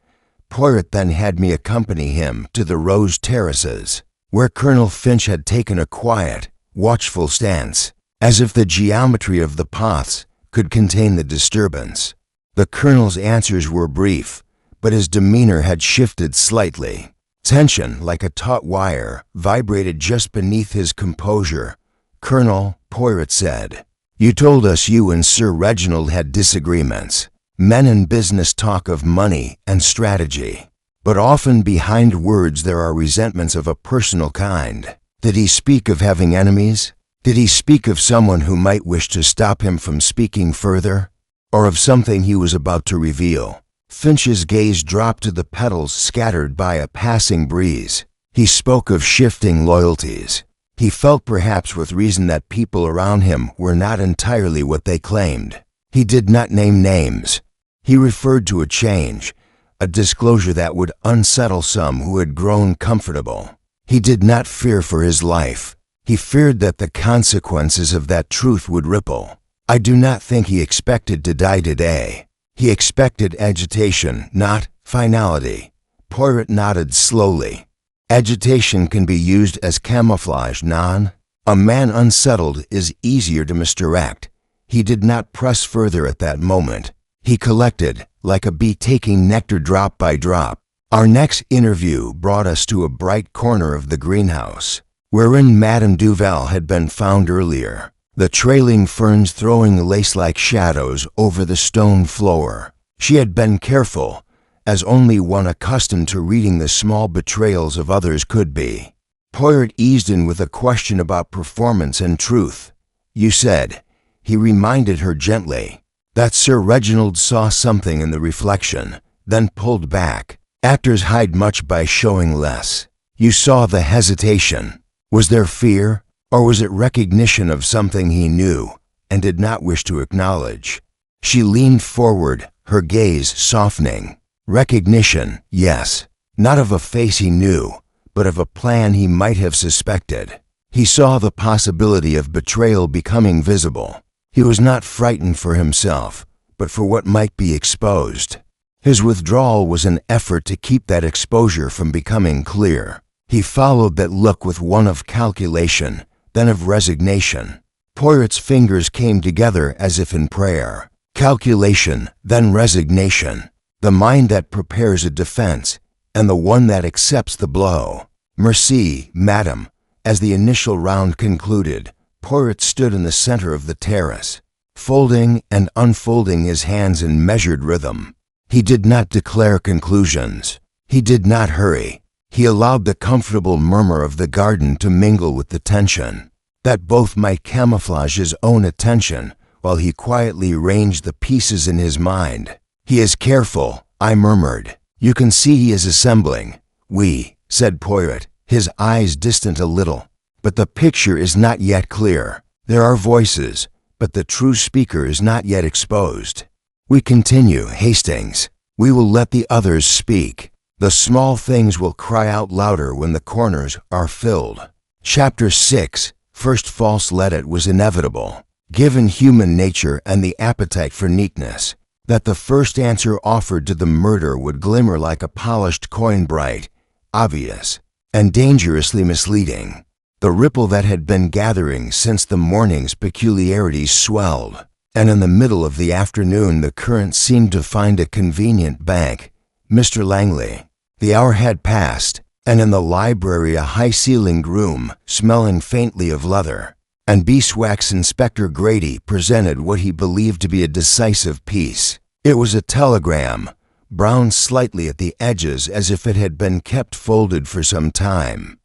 Poirot then had me accompany him to the Rose Terraces, where Colonel Finch had taken a quiet, watchful stance, as if the geometry of the paths could contain the disturbance. The Colonel's answers were brief, but his demeanor had shifted slightly. Tension, like a taut wire, vibrated just beneath his composure. "Colonel," Poirot said, "you told us you and Sir Reginald had disagreements. Men in business talk of money and strategy, but often behind words there are resentments of a personal kind. Did he speak of having enemies? Did he speak of someone who might wish to stop him from speaking further? Or of something he was about to reveal?" Finch's gaze dropped to the petals scattered by a passing breeze. He spoke of shifting loyalties. He felt, perhaps with reason, that people around him were not entirely what they claimed. He did not name names. He referred to a change, a disclosure that would unsettle some who had grown comfortable. He did not fear for his life. He feared that the consequences of that truth would ripple. I do not think he expected to die today. He expected agitation, not finality. Poirot nodded slowly. Agitation can be used as camouflage, non? A man unsettled is easier to misdirect. He did not press further at that moment. He collected, like a bee taking nectar drop by drop. Our next interview brought us to a bright corner of the greenhouse, wherein Madame Duval had been found earlier, the trailing ferns throwing lace-like shadows over the stone floor. She had been careful, as only one accustomed to reading the small betrayals of others could be. Poirot eased in with a question about performance and truth. "You said," he reminded her gently, "that Sir Reginald saw something in the reflection, then pulled back. Actors hide much by showing less. You saw the hesitation. Was there fear, or was it recognition of something he knew and did not wish to acknowledge?" She leaned forward, her gaze softening. Recognition, yes, not of a face he knew, but of a plan he might have suspected. He saw the possibility of betrayal becoming visible. He was not frightened for himself, but for what might be exposed. His withdrawal was an effort to keep that exposure from becoming clear. He followed that look with one of calculation, then of resignation. Poirot's fingers came together as if in prayer. Calculation, then resignation. The mind that prepares a defense, and the one that accepts the blow. "Merci, madame." As the initial round concluded, Poirot stood in the center of the terrace, folding and unfolding his hands in measured rhythm. He did not declare conclusions. He did not hurry. He allowed the comfortable murmur of the garden to mingle with the tension, that both might camouflage his own attention while he quietly arranged the pieces in his mind. "He is careful," I murmured. "You can see he is assembling." "Oui," said Poirot, his eyes distant a little. "But the picture is not yet clear. There are voices, but the true speaker is not yet exposed." We continue, Hastings. We will let the others speak. The small things will cry out louder when the corners are filled. Chapter 6. First false let it was inevitable, given human nature and the appetite for neatness, that the first answer offered to the murder would glimmer like a polished coin, bright, obvious, and dangerously misleading. The ripple that had been gathering since the morning's peculiarities swelled, and in the middle of the afternoon the current seemed to find a convenient bank. Mr. Langley. The hour had passed, and in the library a high-ceilinged room, smelling faintly of leather, and beeswax Inspector Grady presented what he believed to be a decisive piece. It was a telegram, brown slightly at the edges as if it had been kept folded for some time,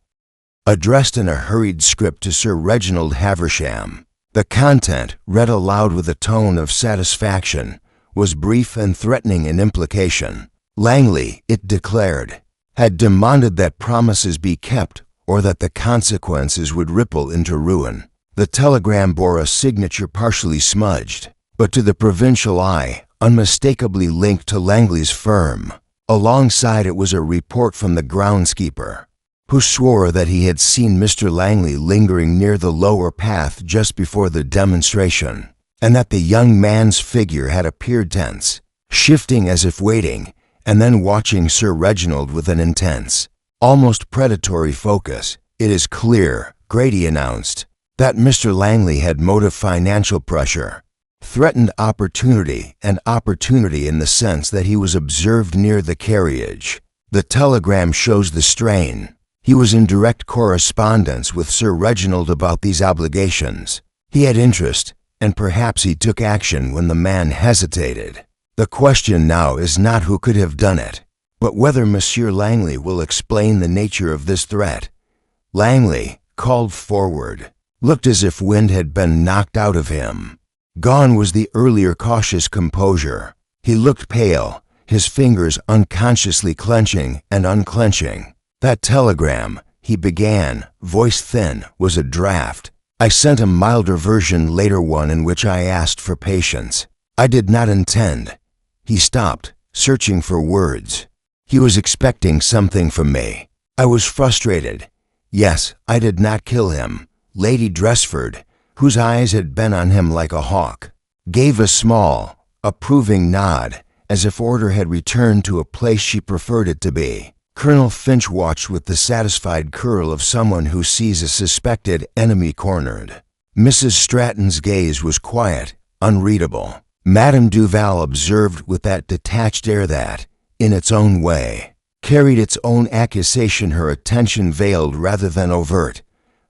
addressed in a hurried script to Sir Reginald Haversham. The content, read aloud with a tone of satisfaction, was brief and threatening in implication. Langley, it declared, had demanded that promises be kept or that the consequences would ripple into ruin. The telegram bore a signature partially smudged, but to the provincial eye, unmistakably linked to Langley's firm. Alongside it was a report from the groundskeeper, who swore that he had seen Mr. Langley lingering near the lower path just before the demonstration, and that the young man's figure had appeared tense, shifting as if waiting, and then watching Sir Reginald with an intense, almost predatory focus. "It is clear," Grady announced, "that Mr. Langley had motive financial pressure, threatened opportunity, and opportunity in the sense that he was observed near the carriage. The telegram shows the strain. He was in direct correspondence with Sir Reginald about these obligations. He had interest, and perhaps he took action when the man hesitated. The question now is not who could have done it, but whether Monsieur Langley will explain the nature of this threat." Langley, called forward, looked as if wind had been knocked out of him. Gone was the earlier cautious composure. He looked pale, his fingers unconsciously clenching and unclenching. "That telegram," he began, voice thin, "was a draft. I sent a milder version later, one in which I asked for patience. I did not intend—" He stopped, searching for words. He was expecting something from me. I was frustrated. Yes, I did not kill him. Lady Dressford, whose eyes had been on him like a hawk, gave a small, approving nod, as if order had returned to a place she preferred it to be. Colonel Finch watched with the satisfied curl of someone who sees a suspected enemy cornered. Mrs. Stratton's gaze was quiet, unreadable. Madame Duval observed with that detached air that, in its own way, carried its own accusation. Her attention veiled rather than overt.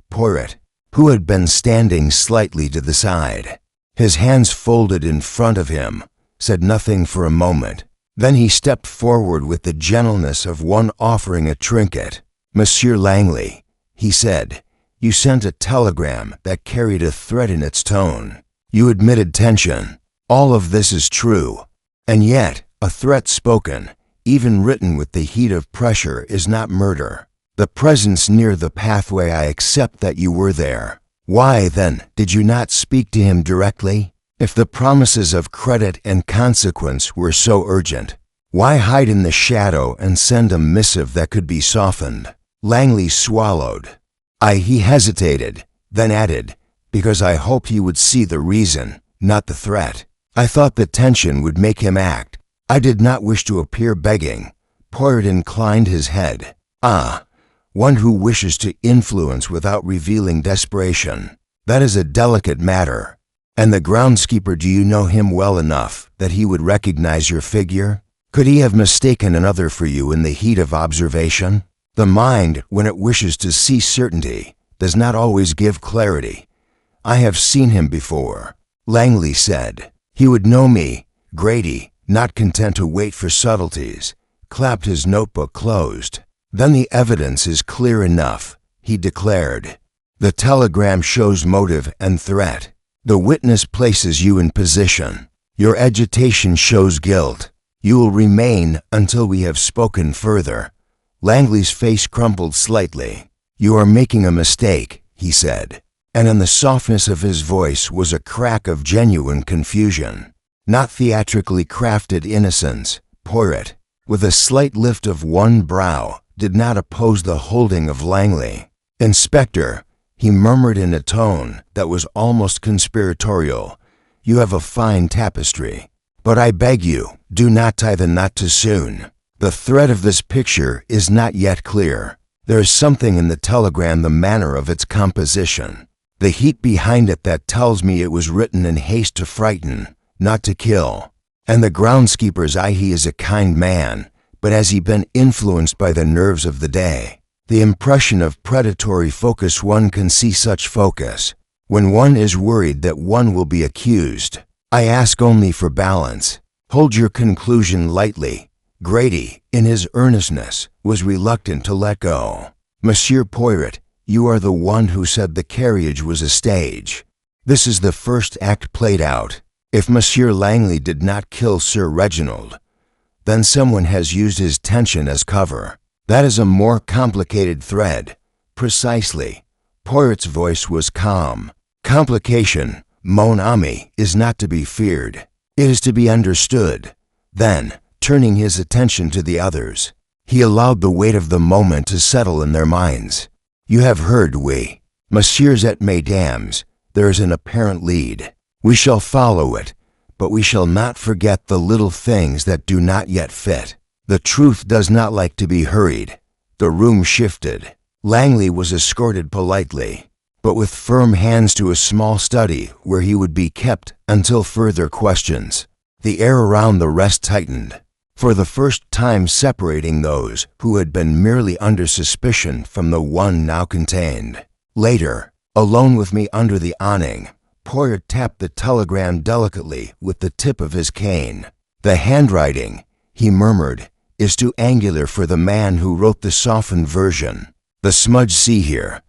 Poirot, who had been standing slightly to the side, his hands folded in front of him, said nothing for a moment. Then he stepped forward with the gentleness of one offering a trinket. "Monsieur Langley," he said, "you sent a telegram that carried a threat in its tone. You admitted tension. All of this is true. And yet, a threat spoken, even written with the heat of pressure, is not murder. The presence near the pathway, I accept that you were there. Why, then, did you not speak to him directly? If the promises of credit and consequence were so urgent, why hide in the shadow and send a missive that could be softened?" Langley swallowed. He hesitated, then added, "Because I hoped he would see the reason, not the threat. I thought the tension would make him act. I did not wish to appear begging." Poirot inclined his head. One who wishes to influence without revealing desperation. That is a delicate matter. And the groundskeeper, do you know him well enough that he would recognize your figure? Could he have mistaken another for you in the heat of observation? The mind, when it wishes to see certainty, does not always give clarity. I have seen him before, Langley said. He would know me. Grady, not content to wait for subtleties, clapped his notebook closed. "Then the evidence is clear enough," he declared. "The telegram shows motive and threat. The witness places you in position. Your agitation shows guilt. You will remain until we have spoken further." Langley's face crumpled slightly. "You are making a mistake," he said, and in the softness of his voice was a crack of genuine confusion. Not theatrically crafted innocence. Poirot, with a slight lift of one brow, did not oppose the holding of Langley. "Inspector," he murmured in a tone that was almost conspiratorial, "you have a fine tapestry. But I beg you, do not tie the knot too soon. The thread of this picture is not yet clear. There is something in the telegram, the manner of its composition, the heat behind it, that tells me it was written in haste to frighten, not to kill. And the groundskeeper's he is a kind man, but has he been influenced by the nerves of the day? The impression of predatory focus, one can see such focus when one is worried that one will be accused. I ask only for balance. Hold your conclusion lightly." Grady, in his earnestness, was reluctant to let go. "Monsieur Poirot, you are the one who said the carriage was a stage. This is the first act played out. If Monsieur Langley did not kill Sir Reginald, then someone has used his tension as cover. That is a more complicated thread." "Precisely." Poirot's voice was calm. "Complication, mon ami, is not to be feared. It is to be understood." Then, turning his attention to the others, he allowed the weight of the moment to settle in their minds. "You have heard, oui, messieurs et mesdames, there is an apparent lead. We shall follow it, but we shall not forget the little things that do not yet fit. The truth does not like to be hurried." The room shifted. Langley was escorted politely, but with firm hands, to a small study where he would be kept until further questions. The air around the rest tightened, for the first time separating those who had been merely under suspicion from the one now contained. Later, alone with me under the awning, Poirot tapped the telegram delicately with the tip of his cane. "The handwriting," he murmured, "is too angular for the man who wrote the softened version. The smudge, see here,"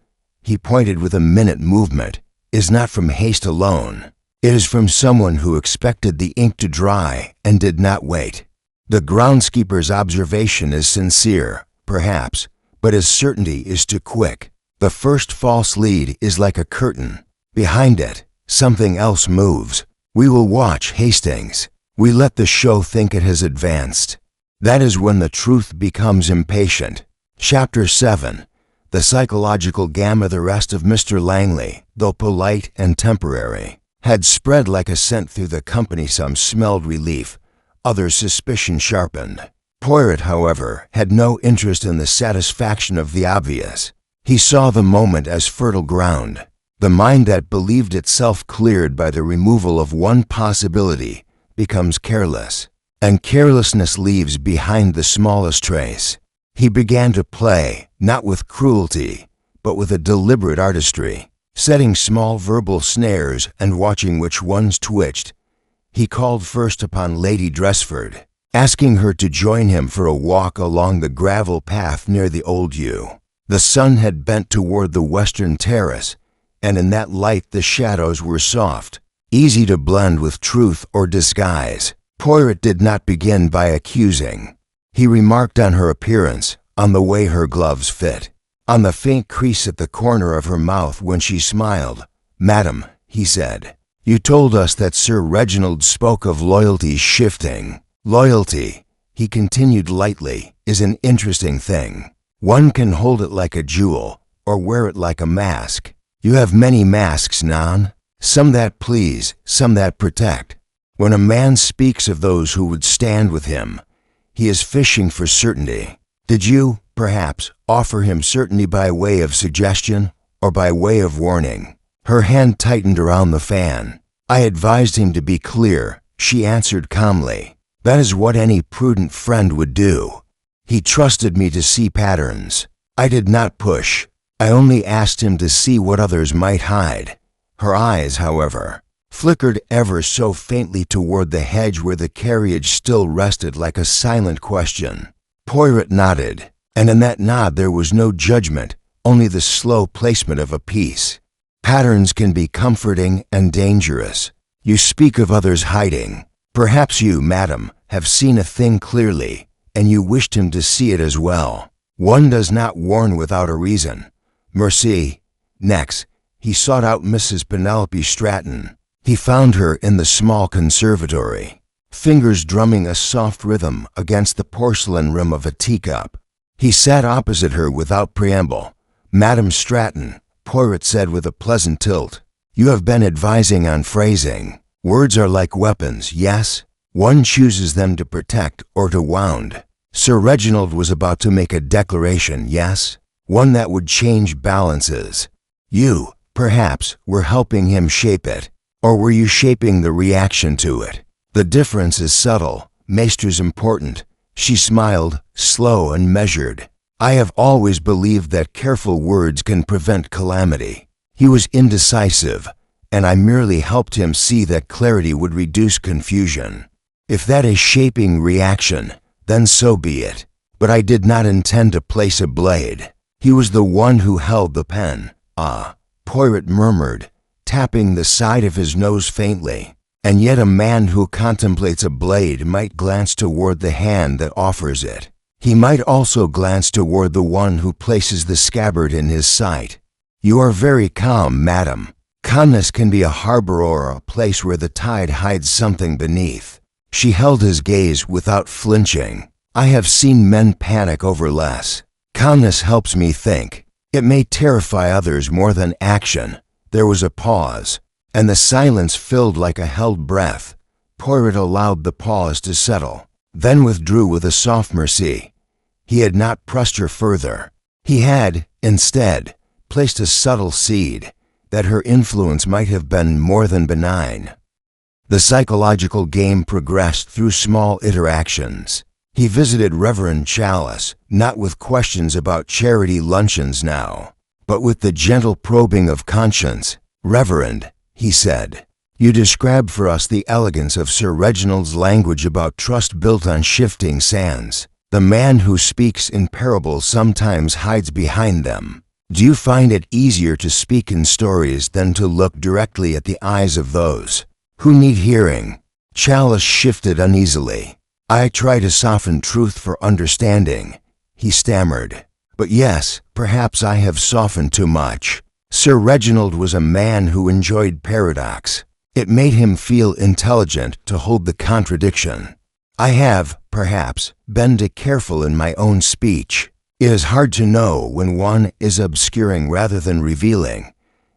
he pointed with a minute movement, "is not from haste alone. It is from someone who expected the ink to dry and did not wait. The groundskeeper's observation is sincere, perhaps, but his certainty is too quick. The first false lead is like a curtain. Behind it, something else moves. We will watch Hastings. We let the show think it has advanced. That is when the truth becomes impatient." Chapter 7. The psychological gamma. The rest of Mr. Langley, though polite and temporary, had spread like a scent through the company. Some smelled relief, others suspicion sharpened. Poirot, however, had no interest in the satisfaction of the obvious. He saw the moment as fertile ground. The mind that believed itself cleared by the removal of one possibility becomes careless, and carelessness leaves behind the smallest trace. He began to play, not with cruelty, but with a deliberate artistry, setting small verbal snares and watching which ones twitched. He called first upon Lady Dressford, asking her to join him for a walk along the gravel path near the old yew. The sun had bent toward the western terrace, and in that light the shadows were soft, easy to blend with truth or disguise. Poirot did not begin by accusing. He remarked on her appearance, on the way her gloves fit, on the faint crease at the corner of her mouth when she smiled. "Madam," he said, "you told us that Sir Reginald spoke of loyalty shifting. Loyalty," he continued lightly, "is an interesting thing. One can hold it like a jewel, or wear it like a mask. You have many masks, Nan, some that please, some that protect. When a man speaks of those who would stand with him, he is fishing for certainty. Did you, perhaps, offer him certainty by way of suggestion or by way of warning?" Her hand tightened around the fan. "I advised him to be clear," she answered calmly. "That is what any prudent friend would do. He trusted me to see patterns. I did not push. I only asked him to see what others might hide." Her eyes, however, flickered ever so faintly toward the hedge where the carriage still rested like a silent question. Poirot nodded, and in that nod there was no judgment, only the slow placement of a piece. "Patterns can be comforting and dangerous. You speak of others hiding. Perhaps you, madam, have seen a thing clearly, and you wished him to see it as well. One does not warn without a reason. Merci." Next, he sought out Mrs. Penelope Stratton. He found her in the small conservatory, fingers drumming a soft rhythm against the porcelain rim of a teacup. He sat opposite her without preamble. "Madam Stratton," Poirot said with a pleasant tilt, "you have been advising on phrasing. Words are like weapons, yes? One chooses them to protect or to wound. Sir Reginald was about to make a declaration, yes? One that would change balances. You, perhaps, were helping him shape it. Or were you shaping the reaction to it? The difference is subtle, master's important." She smiled, slow and measured. "I have always believed that careful words can prevent calamity." He was indecisive, and I merely helped him see that clarity would reduce confusion. "If that is shaping reaction, then so be it. But I did not intend to place a blade." He was the one who held the pen. "Ah," Poirot murmured, tapping the side of his nose faintly. "And yet a man who contemplates a blade might glance toward the hand that offers it. He might also glance toward the one who places the scabbard in his sight. You are very calm, madam. Calmness can be a harbor or a place where the tide hides something beneath." She held his gaze without flinching. "I have seen men panic over less. Calmness helps me think. It may terrify others more than action." There was a pause, and the silence filled like a held breath. Poirot allowed the pause to settle, then withdrew with a soft merci. He had not pressed her further. He had, instead, placed a subtle seed, that her influence might have been more than benign. The psychological game progressed through small interactions. He visited Reverend Chalice, not with questions about charity luncheons now, but with the gentle probing of conscience. "Reverend," he said, "you describe for us the elegance of Sir Reginald's language about trust built on shifting sands. The man who speaks in parables sometimes hides behind them. Do you find it easier to speak in stories than to look directly at the eyes of those who need hearing?" Chalice shifted uneasily. "I try to soften truth for understanding," he stammered. "But yes, perhaps I have softened too much." Sir Reginald was a man who enjoyed paradox. It made him feel intelligent to hold the contradiction. "I have, perhaps, been too careful in my own speech. It is hard to know when one is obscuring rather than revealing,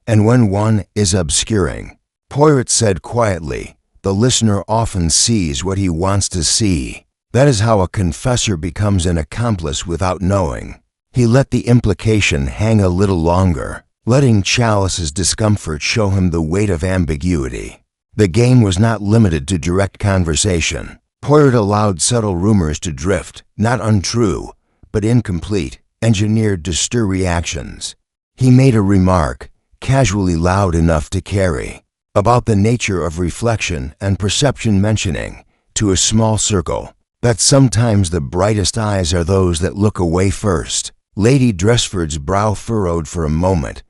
and when one is obscuring." Poirot said quietly, "The listener often sees what he wants to see. That is how a confessor becomes an accomplice without knowing." He let the implication hang a little longer, letting Chalice's discomfort show him the weight of ambiguity. The game was not limited to direct conversation. Poirot allowed subtle rumors to drift, not untrue, but incomplete, engineered to stir reactions. He made a remark, casually loud enough to carry, about the nature of reflection and perception, mentioning, to a small circle, that sometimes the brightest eyes are those that look away first. Lady Dressford's brow furrowed for a moment.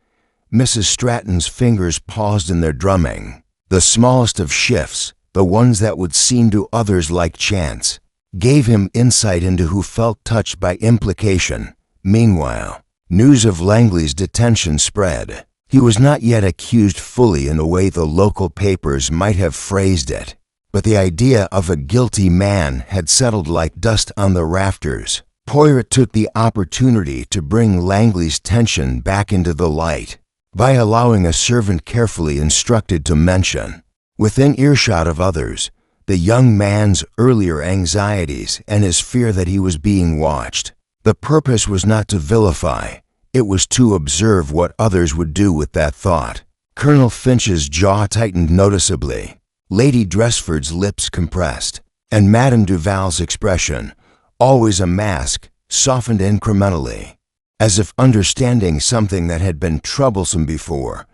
Mrs. Stratton's fingers paused in their drumming. The smallest of shifts, the ones that would seem to others like chance, gave him insight into who felt touched by implication. Meanwhile, news of Langley's detention spread. He was not yet accused fully in the way the local papers might have phrased it, but the idea of a guilty man had settled like dust on the rafters. Poirot took the opportunity to bring Langley's tension back into the light by allowing a servant carefully instructed to mention, within earshot of others, the young man's earlier anxieties and his fear that he was being watched. The purpose was not to vilify, it was to observe what others would do with that thought. Colonel Finch's jaw tightened noticeably, Lady Dressford's lips compressed, and Madame Duval's expression, always a mask, softened incrementally, as if understanding something that had been troublesome before.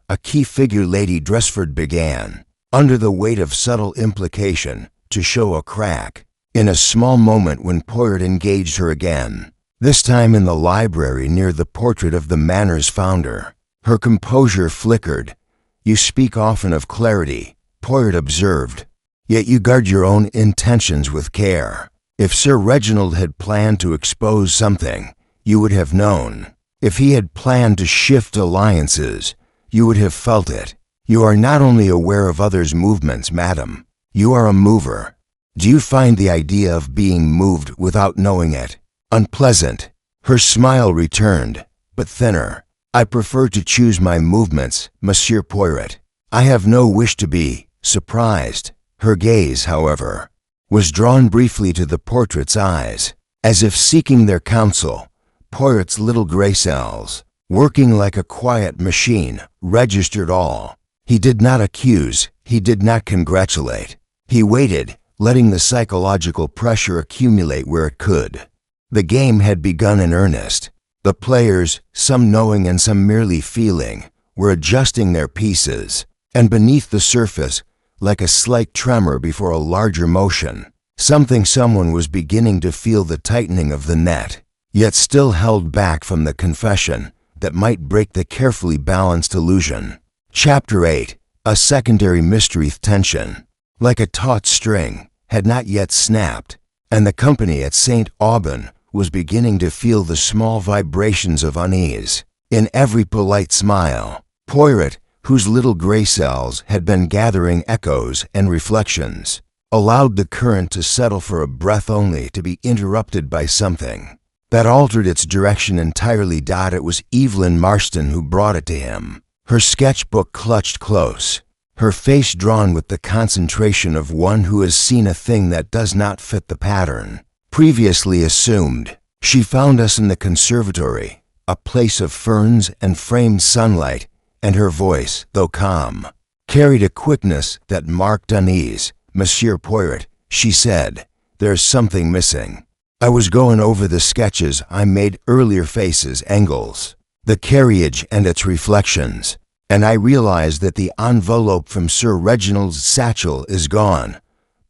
A key figure, Lady Dressford began, under the weight of subtle implication, to show a crack, in a small moment when Poirot engaged her again, this time in the library near the portrait of the Manor's founder. Her composure flickered. "You speak often of clarity," Poirot observed, "yet you guard your own intentions with care. If Sir Reginald had planned to expose something, you would have known. If he had planned to shift alliances, you would have felt it. You are not only aware of others' movements, madam, you are a mover. Do you find the idea of being moved without knowing it unpleasant?" Her smile returned, but thinner. "I prefer to choose my movements, Monsieur Poirot. I have no wish to be surprised." Her gaze, however, was drawn briefly to the portrait's eyes, as if seeking their counsel. Poirot's little gray cells, working like a quiet machine, registered all. He did not accuse, he did not congratulate. He waited, letting the psychological pressure accumulate where it could. The game had begun in earnest. The players, some knowing and some merely feeling, were adjusting their pieces, and beneath the surface, like a slight tremor before a larger motion, someone was beginning to feel the tightening of the net, yet still held back from the confession that might break the carefully balanced illusion. Chapter 8. A secondary mystery. Tension, like a taut string, had not yet snapped, and the company at St. Aubin was beginning to feel the small vibrations of unease. In every polite smile, Poirot, whose little gray cells had been gathering echoes and reflections, allowed the current to settle for a breath only to be interrupted by something that altered its direction entirely. It was Evelyn Marston who brought it to him, her sketchbook clutched close, her face drawn with the concentration of one who has seen a thing that does not fit the pattern previously assumed. She found us in the conservatory, a place of ferns and framed sunlight, and her voice, though calm, carried a quickness that marked unease. "Monsieur Poirot," she said, "there's something missing. I was going over the sketches I made earlier, faces, angles, the carriage and its reflections, and I realized that the envelope from Sir Reginald's satchel is gone."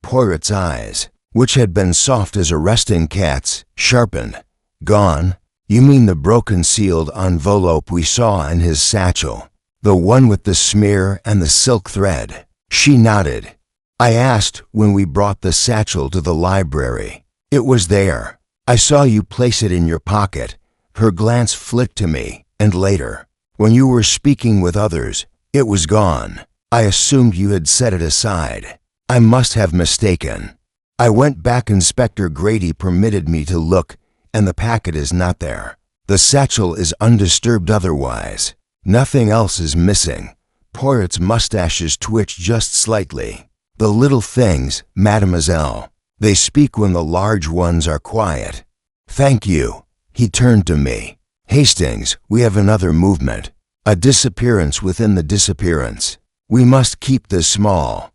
Poirot's eyes, which had been soft as a resting cat's, sharpened. "Gone? You mean the broken sealed envelope we saw in his satchel? The one with the smear and the silk thread?" She nodded. "I asked when we brought the satchel to the library. It was there. I saw you place it in your pocket." Her glance flicked to me, and later, when you were speaking with others, it was gone. I assumed you had set it aside. I must have mistaken. I went back. Inspector Grady permitted me to look, and the packet is not there. The satchel is undisturbed otherwise. Nothing else is missing." Poirot's mustaches twitched just slightly. "The little things, mademoiselle. They speak when the large ones are quiet." "Thank you." He turned to me. "Hastings, we have another movement. A disappearance within the disappearance. We must keep this small,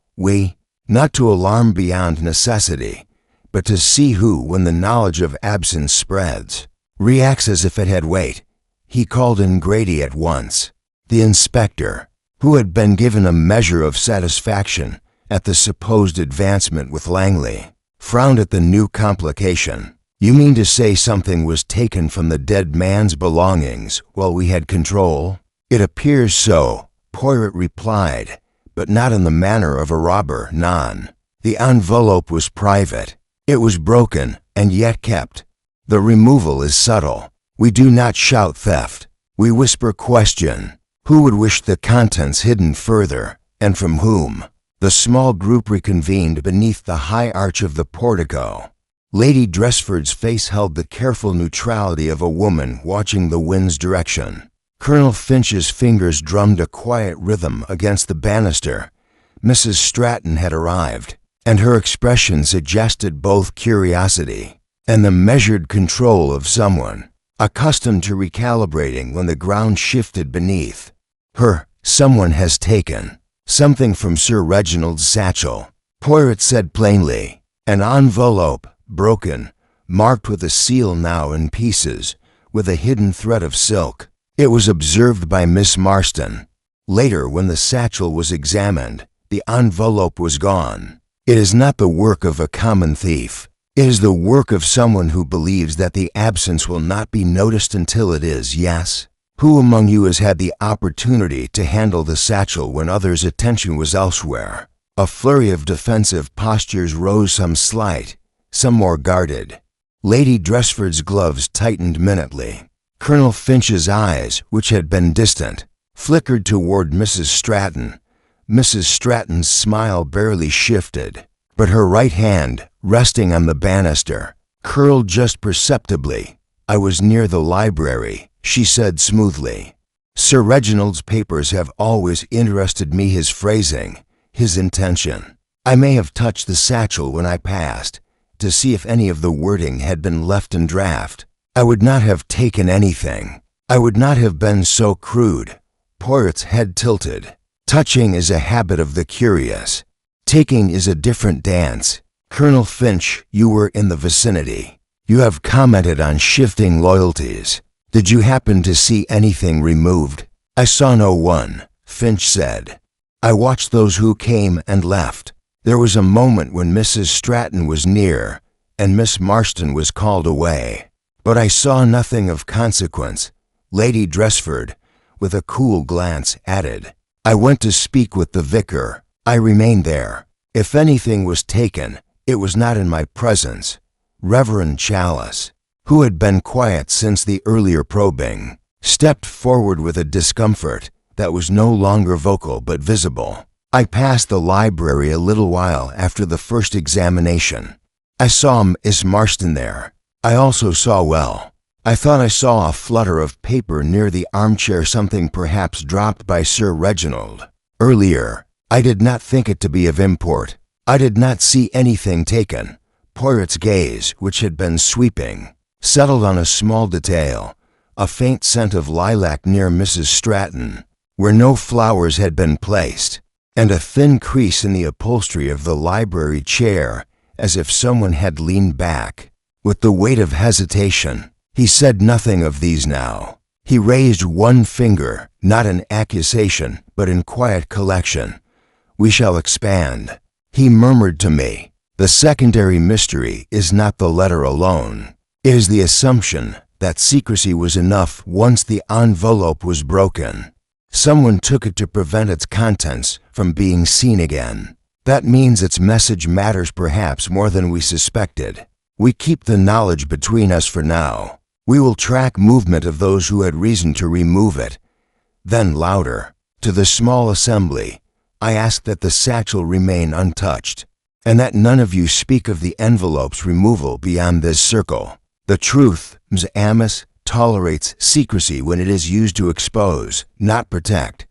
not to alarm beyond necessity, but to see who, when the knowledge of absence spreads, reacts as if it had weight. He called in Grady at once. The inspector, who had been given a measure of satisfaction at the supposed advancement with Langley, frowned at the new complication. You mean to say something was taken from the dead man's belongings while we had control? It appears so, Poirot replied, but not in the manner of a robber, non. The envelope was private. It was broken and yet kept. The removal is subtle. We do not shout theft. We whisper question. Who would wish the contents hidden further, and from whom? The small group reconvened beneath the high arch of the portico. Lady Dressford's face held the careful neutrality of a woman watching the wind's direction. Colonel Finch's fingers drummed a quiet rhythm against the banister. Mrs. Stratton had arrived, and her expression suggested both curiosity and the measured control of someone accustomed to recalibrating when the ground shifted beneath. Someone has taken something from Sir Reginald's satchel, Poirot said plainly. An envelope, broken, marked with a seal now in pieces, with a hidden thread of silk. It was observed by Miss Marston. Later, when the satchel was examined, the envelope was gone. It is not the work of a common thief. It is the work of someone who believes that the absence will not be noticed until it is, yes? Who among you has had the opportunity to handle the satchel when others' attention was elsewhere? A flurry of defensive postures rose, some slight, some more guarded. Lady Dressford's gloves tightened minutely. Colonel Finch's eyes, which had been distant, flickered toward Mrs. Stratton. Mrs. Stratton's smile barely shifted, but her right hand, resting on the banister, curled just perceptibly. I was near the library, she said smoothly. Sir Reginald's papers have always interested me, his phrasing, his intention. I may have touched the satchel when I passed, to see if any of the wording had been left in draft. I would not have taken anything. I would not have been so crude. Poirot's head tilted. Touching is a habit of the curious. Taking is a different dance. Colonel Finch, you were in the vicinity. You have commented on shifting loyalties. Did you happen to see anything removed? I saw no one, Finch said. I watched those who came and left. There was a moment when Mrs. Stratton was near, and Miss Marston was called away. But I saw nothing of consequence. Lady Dressford, with a cool glance, added, I went to speak with the vicar. I remained there. If anything was taken, it was not in my presence. Reverend Chalice, who had been quiet since the earlier probing, stepped forward with a discomfort that was no longer vocal but visible. I passed the library a little while after the first examination. I saw Miss Marston there. I also saw I thought I saw a flutter of paper near the armchair, something perhaps dropped by Sir Reginald. Earlier, I did not think it to be of import. I did not see anything taken. Poirot's gaze, which had been sweeping, settled on a small detail, a faint scent of lilac near Mrs. Stratton, where no flowers had been placed, and a thin crease in the upholstery of the library chair, as if someone had leaned back. With the weight of hesitation, he said nothing of these now. He raised one finger, not in accusation, but in quiet collection. We shall expand. He murmured to me, the secondary mystery is not the letter alone. It is the assumption that secrecy was enough once the envelope was broken. Someone took it to prevent its contents from being seen again. That means its message matters perhaps more than we suspected. We keep the knowledge between us for now. We will track movement of those who had reason to remove it. Then louder, to the small assembly, I ask that the satchel remain untouched, and that none of you speak of the envelope's removal beyond this circle. The truth, Ms. Amos, tolerates secrecy when it is used to expose, not protect.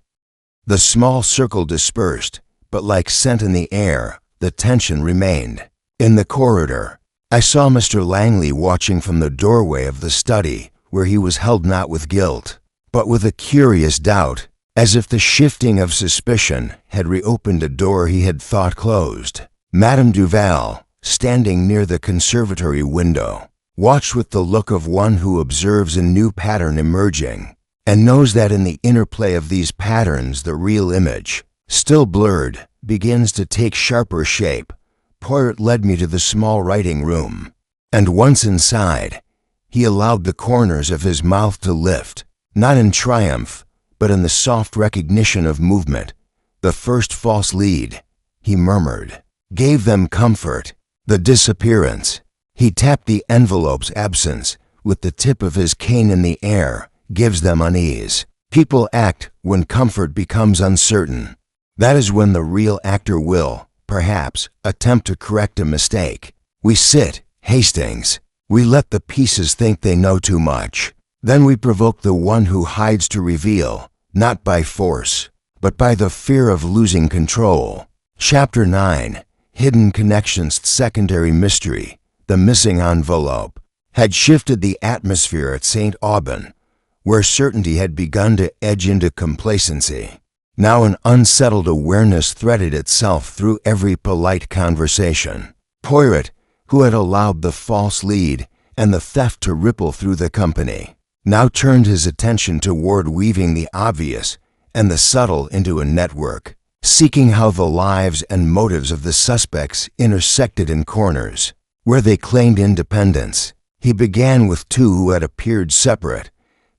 The small circle dispersed, but like scent in the air, the tension remained. In the corridor, I saw Mr. Langley watching from the doorway of the study, where he was held not with guilt, but with a curious doubt. as if the shifting of suspicion had reopened a door he had thought closed. Madame Duval, standing near the conservatory window, watched with the look of one who observes a new pattern emerging, and knows that in the interplay of these patterns the real image, still blurred, begins to take sharper shape. Poirot led me to the small writing room, and once inside, he allowed the corners of his mouth to lift, not in triumph, but in the soft recognition of movement. "The first false lead," he murmured, "gave them comfort. The disappearance." He tapped the envelope's absence with the tip of his cane in the air, "gives them unease." People act when comfort becomes uncertain. That is when the real actor will, perhaps, attempt to correct a mistake. We sit, Hastings. We let the pieces think they know too much. Then we provoke the one who hides to reveal, not by force, but by the fear of losing control. Chapter 9. Hidden Connections. Secondary mystery. The missing envelope had shifted the atmosphere at St. Aubin, where certainty had begun to edge into complacency. Now an unsettled awareness threaded itself through every polite conversation. Poirot, who had allowed the false lead and the theft to ripple through the company, now turned his attention toward weaving the obvious and the subtle into a network, seeking how the lives and motives of the suspects intersected in corners where they claimed independence. He began with two who had appeared separate,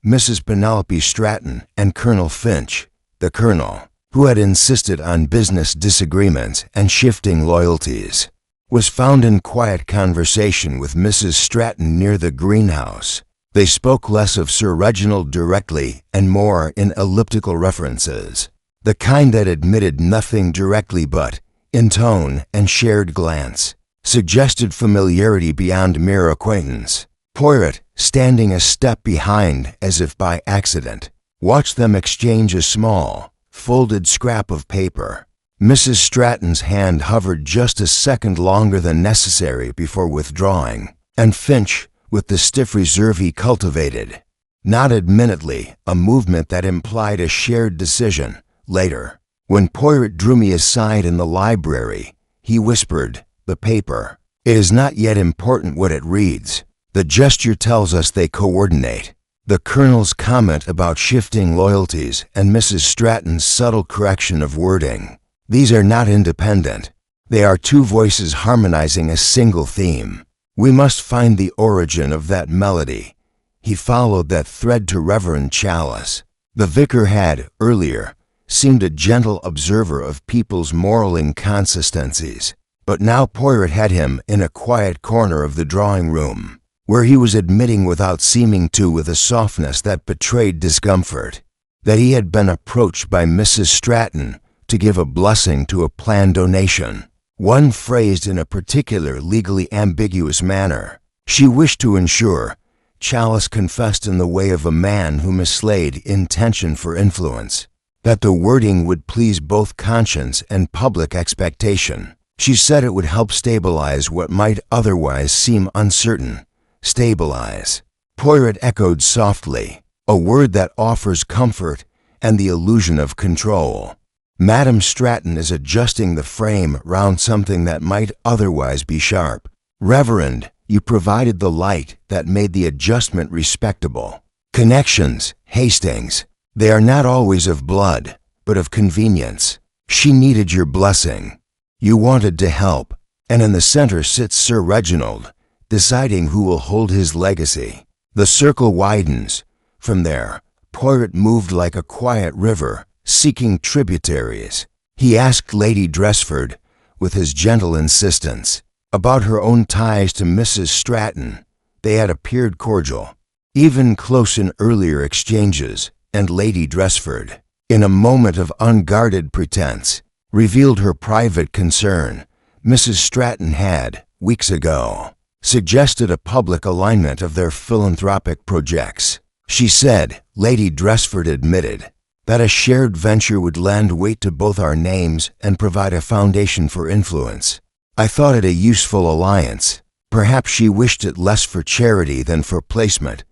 Mrs. Penelope Stratton and Colonel Finch. The Colonel, who had insisted on business disagreements and shifting loyalties, was found in quiet conversation with Mrs. Stratton near the greenhouse. They spoke less of Sir Reginald directly and more in elliptical references, the kind that admitted nothing directly but, in tone and shared glance, suggested familiarity beyond mere acquaintance. Poirot, standing a step behind as if by accident, watched them exchange a small, folded scrap of paper. Mrs. Stratton's hand hovered just a second longer than necessary before withdrawing, and Finch, with the stiff reserve he cultivated, nodded minutely, a movement that implied a shared decision. Later, when Poirot drew me aside in the library, he whispered, "The paper. It is not yet important what it reads. The gesture tells us they coordinate." The Colonel's comment about shifting loyalties and Mrs. Stratton's subtle correction of wording. These are not independent. They are two voices harmonizing a single theme. We must find the origin of that melody. He followed that thread to Reverend Chalice. The vicar had, earlier, seemed a gentle observer of people's moral inconsistencies, but now Poirot had him in a quiet corner of the drawing room, where he was admitting without seeming to, with a softness that betrayed discomfort, that he had been approached by Mrs. Stratton to give a blessing to a planned donation, one phrased in a particular legally ambiguous manner. She wished to ensure, Chalice confessed in the way of a man who mislaid intention for influence, that the wording would please both conscience and public expectation. She said it would help stabilize what might otherwise seem uncertain. Stabilize. Poirot echoed softly, a word that offers comfort and the illusion of control. Madame Stratton is adjusting the frame round something that might otherwise be sharp. Reverend, you provided the light that made the adjustment respectable. Connections, Hastings. They are not always of blood, but of convenience. She needed your blessing. You wanted to help, and in the center sits Sir Reginald, deciding who will hold his legacy. The circle widens. From there, Poirot moved like a quiet river, seeking tributaries. He asked Lady Dresford, with his gentle insistence, about her own ties to Mrs. Stratton. They had appeared cordial, even close in earlier exchanges, and Lady Dresford, in a moment of unguarded pretense, revealed her private concern. Mrs. Stratton had, weeks ago, suggested a public alignment of their philanthropic projects. She said, Lady Dresford admitted, that a shared venture would lend weight to both our names and provide a foundation for influence. I thought it a useful alliance. Perhaps she wished it less for charity than for placement.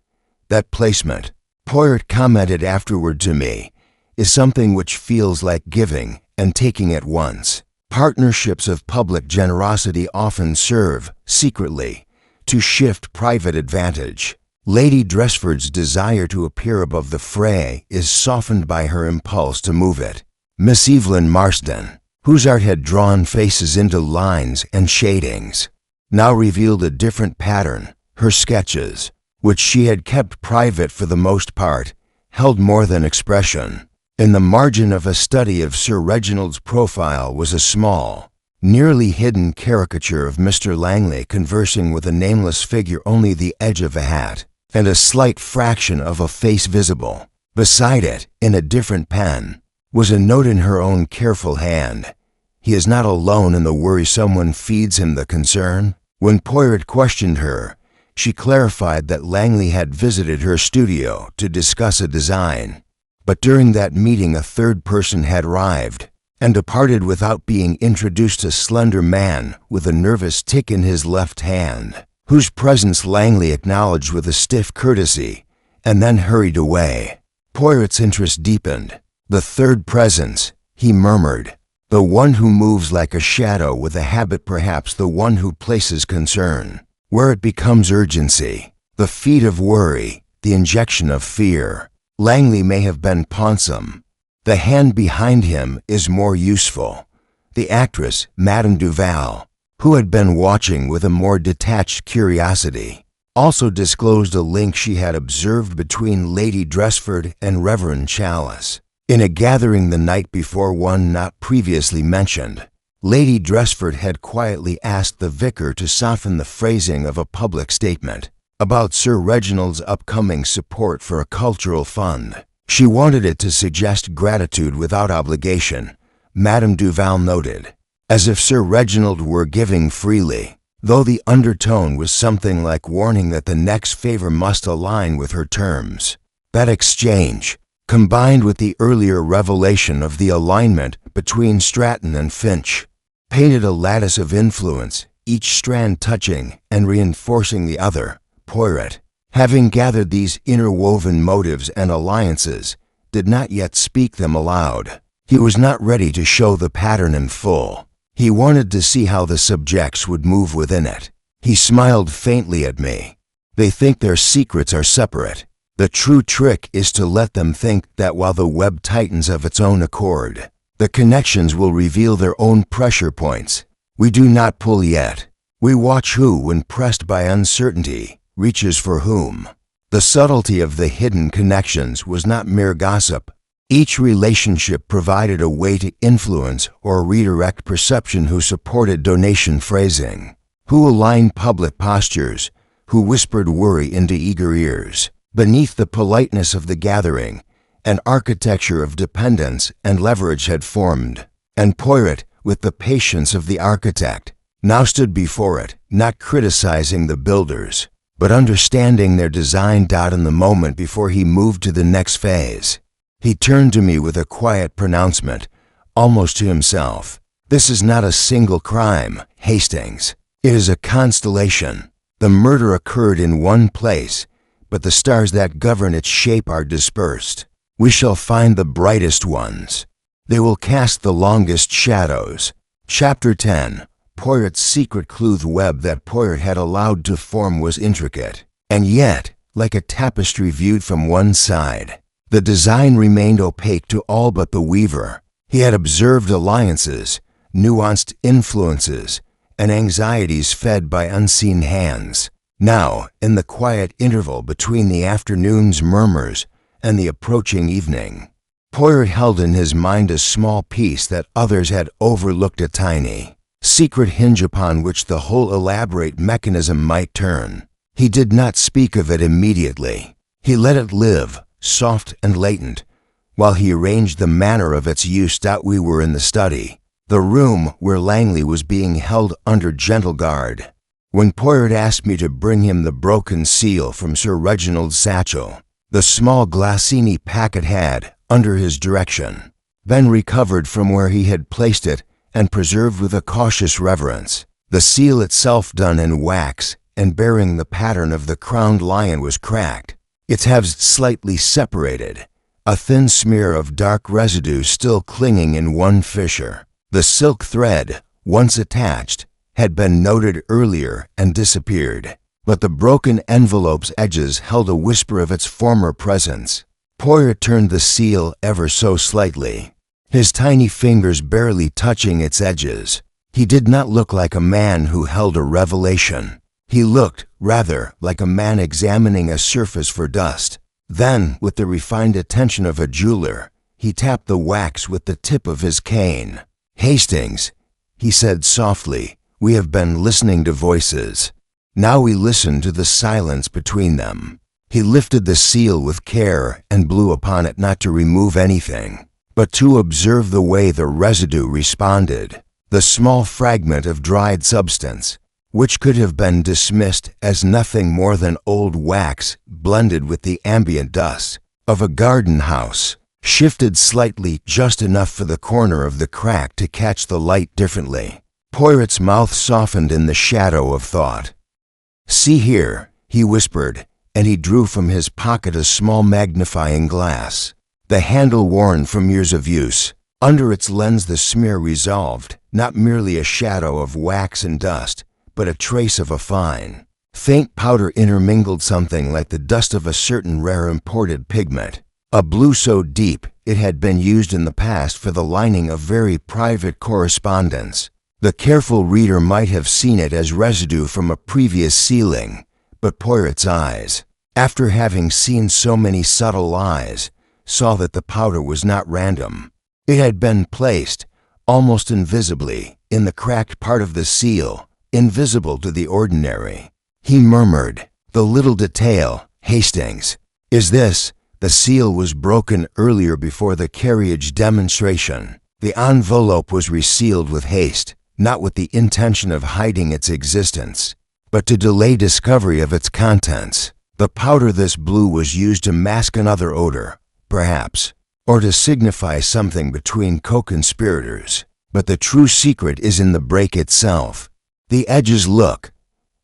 That placement, Poirot commented afterward to me, is something which feels like giving and taking at once. Partnerships of public generosity often serve, secretly, to shift private advantage. Lady Dressford's desire to appear above the fray is softened by her impulse to move it. Miss Evelyn Marsden, whose art had drawn faces into lines and shadings, now revealed a different pattern. Her sketches, which she had kept private for the most part, held more than expression. In the margin of a study of Sir Reginald's profile was a small, nearly hidden caricature of Mr. Langley conversing with a nameless figure, only the edge of a hat, and a slight fraction of a face visible. Beside it, in a different pen, was a note in her own careful hand. He is not alone in the worry someone feeds him the concern. When Poirot questioned her, she clarified that Langley had visited her studio to discuss a design. But during that meeting a third person had arrived and departed without being introduced, a slender man with a nervous tic in his left hand, whose presence Langley acknowledged with a stiff courtesy and then hurried away. Poirot's interest deepened. "The third presence," he murmured. "The one who moves like a shadow with a habit, perhaps the one who places concern where it becomes urgency, the feed of worry, the injection of fear. Langley may have been Ponsum. The hand behind him is more useful." The actress, Madame Duval, who had been watching with a more detached curiosity, also disclosed a link she had observed between Lady Dressford and Reverend Chalice. In a gathering the night before, one not previously mentioned, Lady Dressford had quietly asked the vicar to soften the phrasing of a public statement about Sir Reginald's upcoming support for a cultural fund. She wanted it to suggest gratitude without obligation, Madame Duval noted, as if Sir Reginald were giving freely, though the undertone was something like warning that the next favor must align with her terms. That exchange, combined with the earlier revelation of the alignment between Stratton and Finch, painted a lattice of influence, each strand touching and reinforcing the other. Poirot, having gathered these interwoven motives and alliances, did not yet speak them aloud. He was not ready to show the pattern in full. He wanted to see how the subjects would move within it. He smiled faintly at me. "They think their secrets are separate. The true trick is to let them think that while the web tightens of its own accord, the connections will reveal their own pressure points. We do not pull yet. We watch who, when pressed by uncertainty, reaches for whom." The subtlety of the hidden connections was not mere gossip. Each relationship provided a way to influence or redirect perception, who supported donation phrasing, who aligned public postures, who whispered worry into eager ears. Beneath the politeness of the gathering, an architecture of dependence and leverage had formed, and Poirot, with the patience of the architect, now stood before it, not criticizing the builders, but understanding their design. In the moment before he moved to the next phase, he turned to me with a quiet pronouncement, almost to himself. "This is not a single crime, Hastings. It is a constellation. The murder occurred in one place, but the stars that govern its shape are dispersed. We shall find the brightest ones. They will cast the longest shadows." Chapter 10. Poirot's secret clue. The web that Poirot had allowed to form was intricate, and yet, like a tapestry viewed from one side, the design remained opaque to all but the weaver. He had observed alliances, nuanced influences, and anxieties fed by unseen hands. Now, in the quiet interval between the afternoon's murmurs and the approaching evening, Poirot held in his mind a small piece that others had overlooked, a tiny, secret hinge upon which the whole elaborate mechanism might turn. He did not speak of it immediately. He let it live, soft and latent, while he arranged the manner of its use. We were in the study, the room where Langley was being held under gentle guard, when Poirot asked me to bring him the broken seal from Sir Reginald's satchel. The small Glassini packet had, under his direction, been recovered from where he had placed it and preserved with a cautious reverence. The seal itself, done in wax and bearing the pattern of the crowned lion, was cracked, its halves slightly separated, a thin smear of dark residue still clinging in one fissure. The silk thread, once attached, had been noted earlier and disappeared, but the broken envelope's edges held a whisper of its former presence. Poirot turned the seal ever so slightly, his tiny fingers barely touching its edges. He did not look like a man who held a revelation. He looked, rather, like a man examining a surface for dust. Then, with the refined attention of a jeweler, he tapped the wax with the tip of his cane. "Hastings," he said softly, "we have been listening to voices. Now we listen to the silence between them." He lifted the seal with care and blew upon it, not to remove anything, but to observe the way the residue responded. The small fragment of dried substance, which could have been dismissed as nothing more than old wax blended with the ambient dust of a garden house, shifted slightly, just enough for the corner of the crack to catch the light differently. Poirot's mouth softened in the shadow of thought. "See here," he whispered, and he drew from his pocket a small magnifying glass, the handle worn from years of use. Under its lens the smear resolved, not merely a shadow of wax and dust, but a trace of a fine, faint powder intermingled, something like the dust of a certain rare imported pigment, a blue so deep it had been used in the past for the lining of very private correspondence. The careful reader might have seen it as residue from a previous sealing, but Poirot's eyes, after having seen so many subtle lies, saw that the powder was not random. It had been placed, almost invisibly, in the cracked part of the seal, invisible to the ordinary. He murmured, "The little detail, Hastings, is this: the seal was broken earlier before the Carriage demonstration. The envelope was resealed with haste, not with the intention of hiding its existence, but to delay discovery of its contents. The powder this blue was used to mask another odor, perhaps, or to signify something between co-conspirators. But the true secret is in the break itself. The edges look."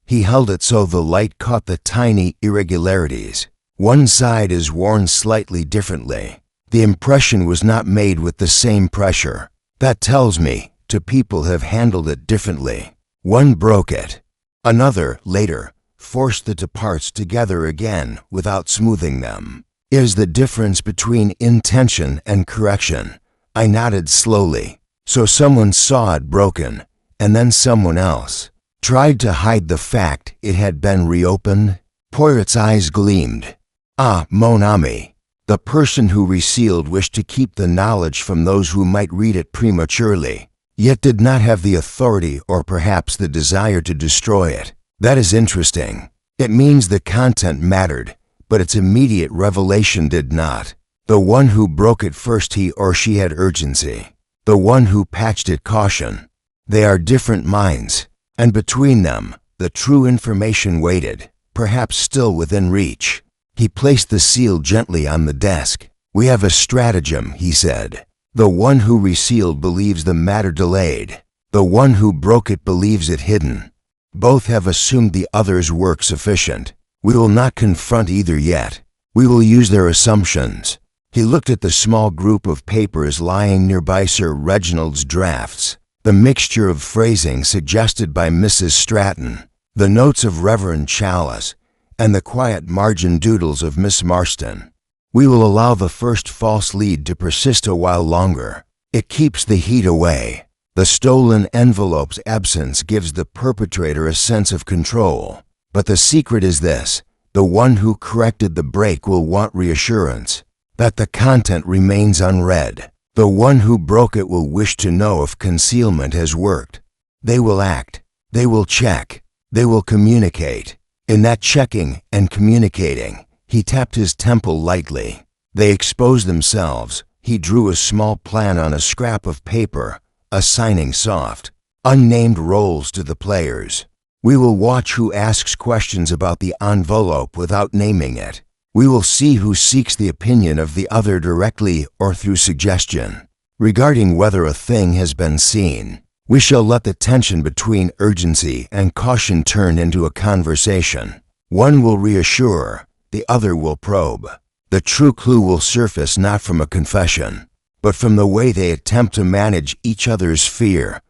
He held it so the light caught the tiny irregularities. "One side is worn slightly differently. The impression was not made with the same pressure. That tells me two people have handled it differently. One broke it. Another, later, forced the two parts together again without smoothing them. Is the difference between intention and correction." I nodded slowly. "So someone saw it broken, and then someone else tried to hide the fact it had been reopened?" Poirot's eyes gleamed. "Ah, mon ami. The person who resealed wished to keep the knowledge from those who might read it prematurely, yet did not have the authority or perhaps the desire to destroy it. That is interesting. It means the content mattered, but its immediate revelation did not. The one who broke it first, he or she had urgency. The one who patched it, caution. They are different minds, and between them, the true information waited, perhaps still within reach." He placed the seal gently on the desk. "We have a stratagem," he said. "The one who resealed believes the matter delayed. The one who broke it believes it hidden. Both have assumed the other's work sufficient. We will not confront either yet. We will use their assumptions." He looked at the small group of papers lying nearby Sir Reginald's drafts, the mixture of phrasing suggested by Mrs. Stratton, the notes of Reverend Chalice, and the quiet margin doodles of Miss Marston. "We will allow the first false lead to persist a while longer. It keeps the heat away. The stolen envelope's absence gives the perpetrator a sense of control. But the secret is this: the one who corrected the break will want reassurance that the content remains unread. The one who broke it will wish to know if concealment has worked. They will act. They will check. They will communicate. In that checking and communicating," he tapped his temple lightly, "they expose themselves." He drew a small plan on a scrap of paper, assigning soft, unnamed roles to the players. "We will watch who asks questions about the envelope without naming it. We will see who seeks the opinion of the other directly or through suggestion, regarding whether a thing has been seen. We shall let the tension between urgency and caution turn into a conversation. One will reassure, the other will probe. The true clue will surface not from a confession, but from the way they attempt to manage each other's fear.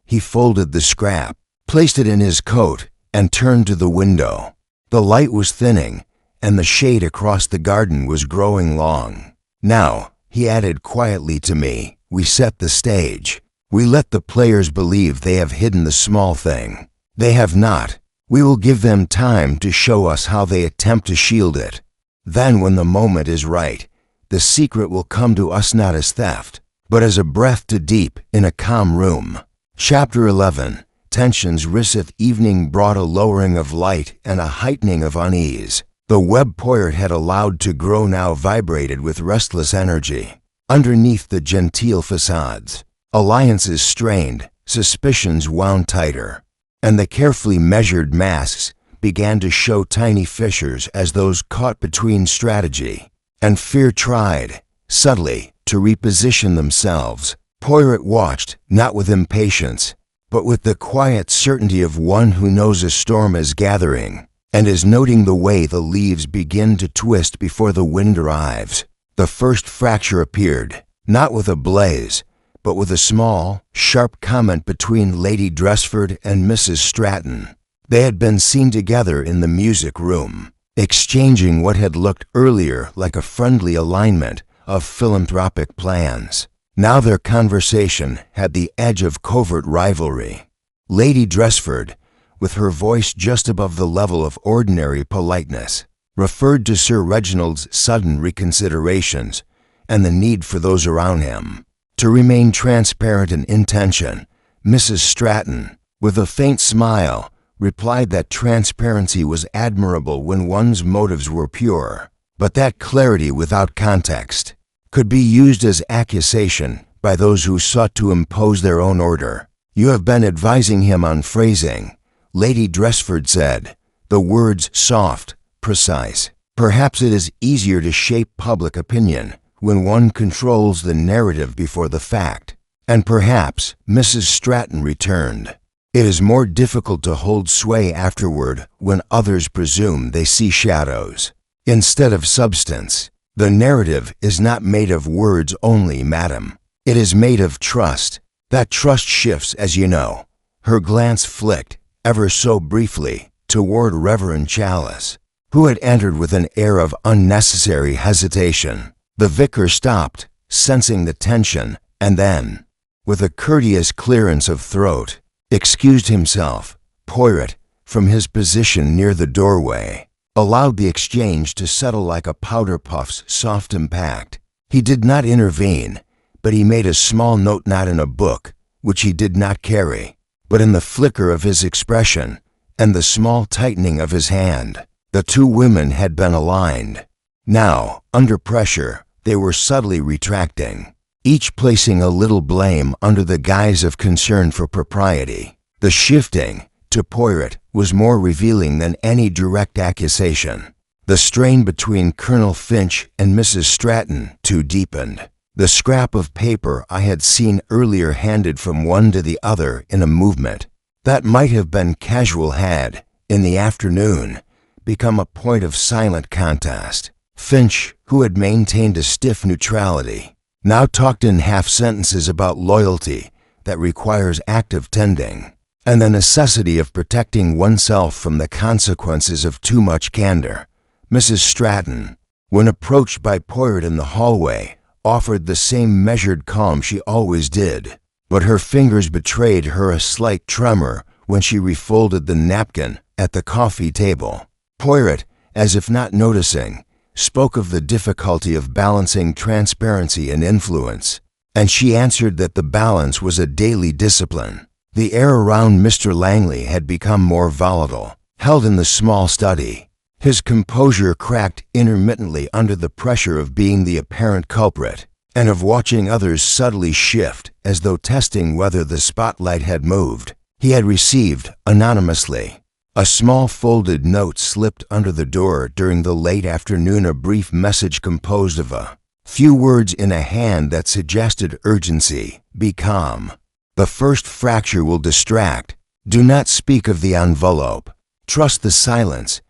He folded the scrap, placed it in his coat, and turned to the window. The light was thinning, and the shade across the garden was growing long. Now, he added quietly to me, we set the stage. We let the players believe they have hidden the small thing. They have not. We will give them time to show us how they attempt to shield it. Then when the moment is right, the secret will come to us not as theft, but as a breath too deep in a calm room. Chapter 11. Tensions riseth evening brought a lowering of light and a heightening of unease. The web Poirot had allowed to grow now vibrated with restless energy. Underneath the genteel facades, alliances strained, suspicions wound tighter, and the carefully measured masks began to show tiny fissures as those caught between strategy and fear tried, subtly, to reposition themselves. Poirot watched, not with impatience, but with the quiet certainty of one who knows a storm is gathering and is noting the way the leaves begin to twist before the wind arrives. The first fracture appeared, not with a blaze, but with a small, sharp comment between Lady Dressford and Mrs. Stratton. They had been seen together in the music room, exchanging what had looked earlier like a friendly alignment of philanthropic plans. Now their conversation had the edge of covert rivalry. Lady Dressford, with her voice just above the level of ordinary politeness, referred to Sir Reginald's sudden reconsiderations and the need for those around him to remain transparent in intention. Mrs. Stratton, with a faint smile, replied that transparency was admirable when one's motives were pure, but that clarity without context could be used as accusation by those who sought to impose their own order. You have been advising him on phrasing, Lady Dressford said, the words soft, precise. Perhaps it is easier to shape public opinion when one controls the narrative before the fact. And perhaps, Mrs. Stratton returned, it is more difficult to hold sway afterward when others presume they see shadows instead of substance. The narrative is not made of words only, madam. It is made of trust. That trust shifts, as you know. Her glance flicked, ever so briefly, toward Reverend Chalice, who had entered with an air of unnecessary hesitation. The vicar stopped, sensing the tension, and then, with a courteous clearance of throat, excused himself. Poirot, from his position near the doorway, allowed the exchange to settle like a powder puff's soft impact. He did not intervene, but he made a small note not in a book, which he did not carry, but in the flicker of his expression and the small tightening of his hand. The two women had been aligned. Now, under pressure, they were subtly retracting, each placing a little blame under the guise of concern for propriety. The shifting, to Poirot, was more revealing than any direct accusation. The strain between Colonel Finch and Mrs. Stratton too deepened. The scrap of paper I had seen earlier handed from one to the other in a movement that might have been casual had, in the afternoon, become a point of silent contest. Finch, who had maintained a stiff neutrality, now talked in half-sentences about loyalty that requires active tending, and the necessity of protecting oneself from the consequences of too much candor. Mrs. Stratton, when approached by Poirot in the hallway, offered the same measured calm she always did, but her fingers betrayed her a slight tremor when she refolded the napkin at the coffee table. Poirot, as if not noticing, spoke of the difficulty of balancing transparency and influence, and she answered that the balance was a daily discipline. The air around Mr. Langley had become more volatile, held in the small study. His composure cracked intermittently under the pressure of being the apparent culprit, and of watching others subtly shift as though testing whether the spotlight had moved. He had received, anonymously, a small folded note slipped under the door during the late afternoon, a brief message composed of a few words in a hand that suggested urgency. Be calm. The first fracture will distract. Do not speak of the envelope. Trust the silence.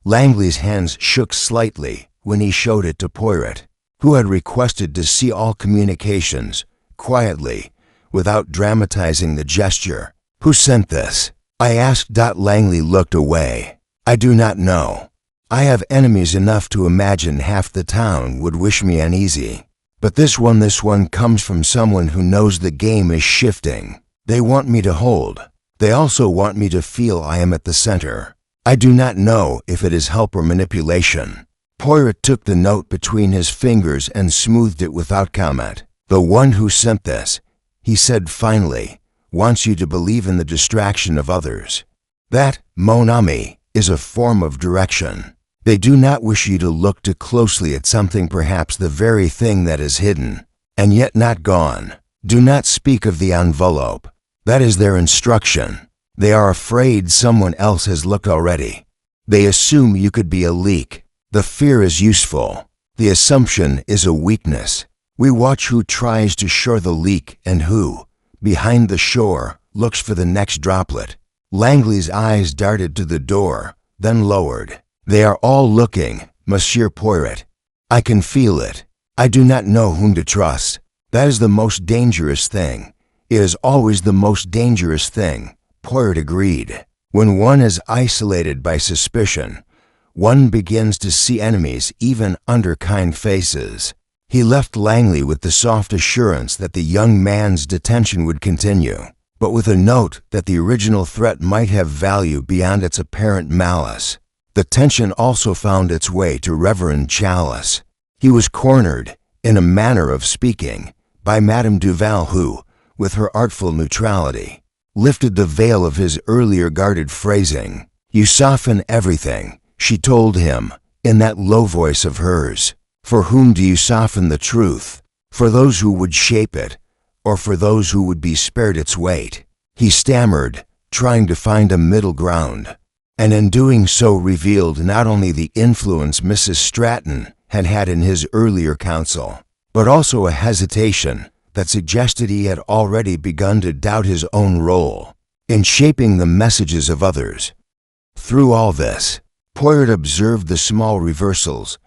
Langley's hands shook slightly when he showed it to Poirot, who had requested to see all communications, quietly, without dramatizing the gesture. "Who sent this?" I asked. Langley looked away. "I do not know. I have enemies enough to imagine half the town would wish me uneasy. But this one comes from someone who knows the game is shifting. They want me to hold. They also want me to feel I am at the center. I do not know if it is help or manipulation." Poirot took the note between his fingers and smoothed it without comment. "The one who sent this," he said finally, "wants you to believe in the distraction of others. That, mon ami, is a form of direction. They do not wish you to look too closely at something, perhaps the very thing that is hidden, and yet not gone. Do not speak of the envelope. That is their instruction. They are afraid someone else has looked already. They assume you could be a leak. The fear is useful. The assumption is a weakness. We watch who tries to shore the leak and who, behind the shore, looks for the next droplet." Langley's eyes darted to the door, then lowered. "They are all looking, Monsieur Poirot. I can feel it. I do not know whom to trust. That is the most dangerous thing. It is always the most dangerous thing," Poirot agreed. "When one is isolated by suspicion, one begins to see enemies even under kind faces." He left Langley with the soft assurance that the young man's detention would continue, but with a note that the original threat might have value beyond its apparent malice. The tension also found its way to Reverend Chalice. He was cornered, in a manner of speaking, by Madame Duval, who, with her artful neutrality, lifted the veil of his earlier guarded phrasing. "You soften everything," she told him, in that low voice of hers. "For whom do you soften the truth? For those who would shape it, or for those who would be spared its weight?" He stammered, trying to find a middle ground, and in doing so revealed not only the influence Mrs. Stratton had had in his earlier counsel, but also a hesitation that suggested he had already begun to doubt his own role in shaping the messages of others. Through all this, Poirot observed the small reversals,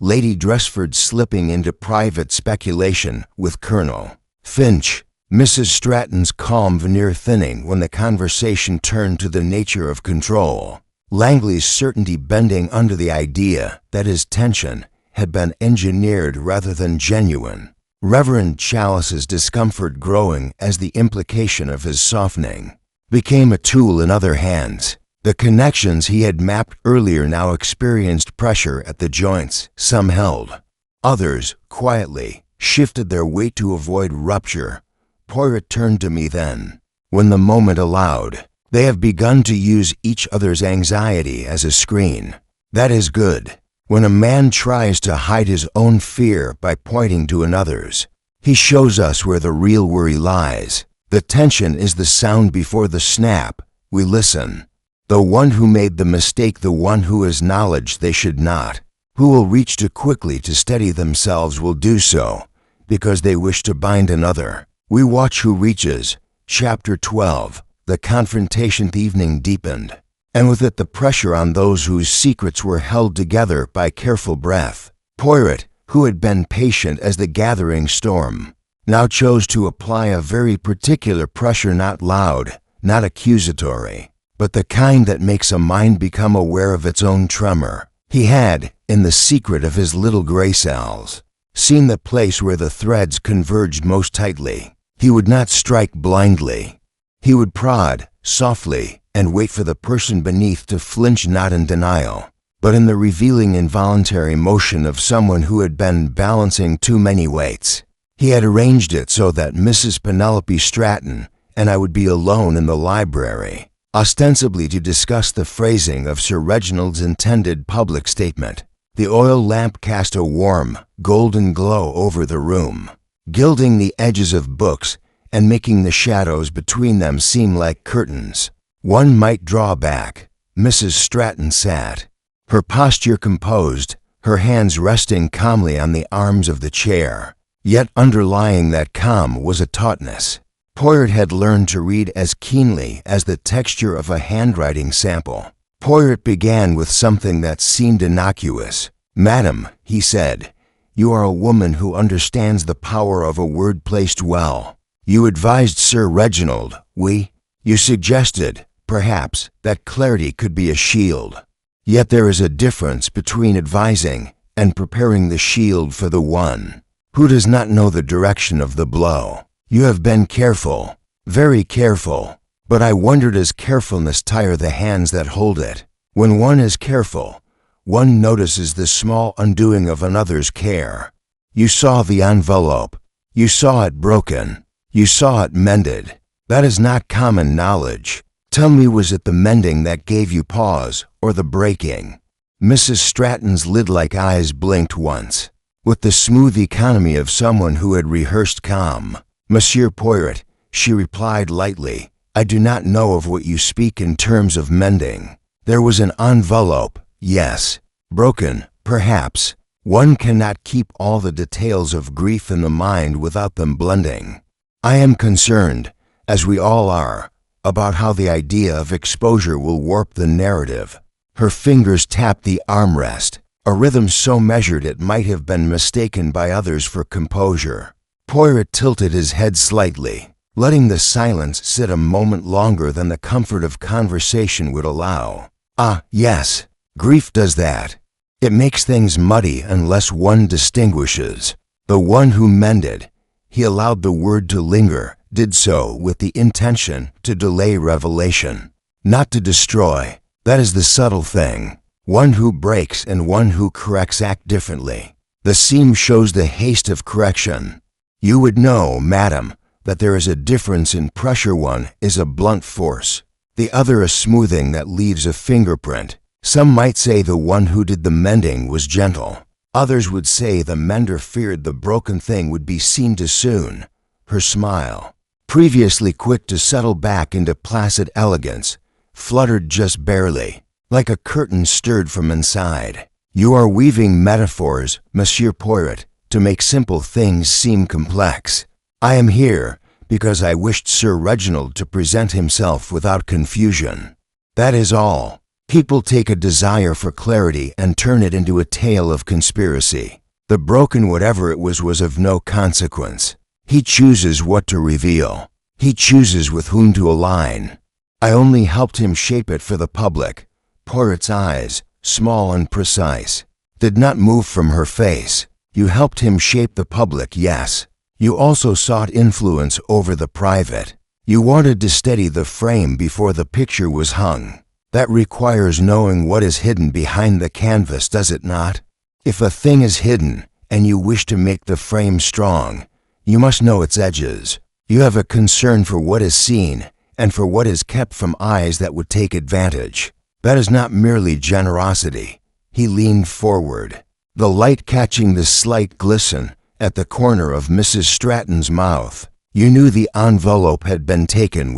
Lady Dressford slipping into private speculation with Colonel Finch, Mrs. Stratton's calm veneer thinning when the conversation turned to the nature of control, Langley's certainty bending under the idea that his tension had been engineered rather than genuine, Reverend Chalice's discomfort growing as the implication of his softening became a tool in other hands. The connections he had mapped earlier now experienced pressure at the joints. Some held. Others, quietly, shifted their weight to avoid rupture. Poirot turned to me then. "When the moment allowed, they have begun to use each other's anxiety as a screen. That is good. When a man tries to hide his own fear by pointing to another's, he shows us where the real worry lies. The tension is the sound before the snap. We listen. The one who made the mistake, the one who has knowledge they should not, who will reach too quickly to steady themselves will do so, because they wish to bind another. We watch who reaches." Chapter 12. The confrontation. The evening deepened, and with it the pressure on those whose secrets were held together by careful breath. Poirot, who had been patient as the gathering storm, now chose to apply a very particular pressure, not loud, not accusatory, but the kind that makes a mind become aware of its own tremor. He had, in the secret of his little gray cells, seen the place where the threads converged most tightly. He would not strike blindly. He would prod, softly, and wait for the person beneath to flinch, not in denial, but in the revealing involuntary motion of someone who had been balancing too many weights. He had arranged it so that Mrs. Penelope Stratton and I would be alone in the library, ostensibly to discuss the phrasing of Sir Reginald's intended public statement. The oil lamp cast a warm, golden glow over the room, gilding the edges of books and making the shadows between them seem like curtains. One might draw back. Mrs. Stratton sat, her posture composed, her hands resting calmly on the arms of the chair. Yet underlying that calm was a tautness. Poirot had learned to read as keenly as the texture of a handwriting sample. Poirot began with something that seemed innocuous. "Madam," he said, "you are a woman who understands the power of a word placed well. You advised Sir Reginald, you suggested, perhaps, that clarity could be a shield. Yet there is a difference between advising and preparing the shield for the one who does not know the direction of the blow. You have been careful, very careful, but I wonder does carefulness tire the hands that hold it? When one is careful, one notices the small undoing of another's care. You saw the envelope. You saw it broken. You saw it mended. That is not common knowledge. Tell me, was it the mending that gave you pause, or the breaking?" Mrs. Stratton's lid-like eyes blinked once. With the smooth economy of someone who had rehearsed calm, "Monsieur Poirot," she replied lightly, "I do not know of what you speak in terms of mending. There was an envelope, yes. Broken, perhaps. One cannot keep all the details of grief in the mind without them blending. I am concerned, as we all are, about how the idea of exposure will warp the narrative." Her fingers tapped the armrest, a rhythm so measured it might have been mistaken by others for composure. Poirot tilted his head slightly, letting the silence sit a moment longer than the comfort of conversation would allow. "Ah, yes, grief does that. It makes things muddy unless one distinguishes. The one who mended," he allowed the word to linger, "did so with the intention to delay revelation, not to destroy. That is the subtle thing. One who breaks and one who corrects act differently. The seam shows the haste of correction. You would know, madam, that there is a difference in pressure. One is a blunt force, the other a smoothing that leaves a fingerprint. Some might say the one who did the mending was gentle. Others would say the mender feared the broken thing would be seen too soon." Her smile, previously quick to settle back into placid elegance, fluttered just barely, like a curtain stirred from inside. "You are weaving metaphors, Monsieur Poirot, to make simple things seem complex. I am here because I wished Sir Reginald to present himself without confusion. That is all. People take a desire for clarity and turn it into a tale of conspiracy. The broken whatever it was of no consequence. He chooses what to reveal. He chooses with whom to align. I only helped him shape it for the public." Poirot's eyes, small and precise, did not move from her face. "You helped him shape the public, yes. You also sought influence over the private. You wanted to steady the frame before the picture was hung. That requires knowing what is hidden behind the canvas, does it not? If a thing is hidden and you wish to make the frame strong, you must know its edges. You have a concern for what is seen and for what is kept from eyes that would take advantage. That is not merely generosity." He leaned forward, the light catching the slight glisten at the corner of Mrs. Stratton's mouth. "You knew the envelope had been taken,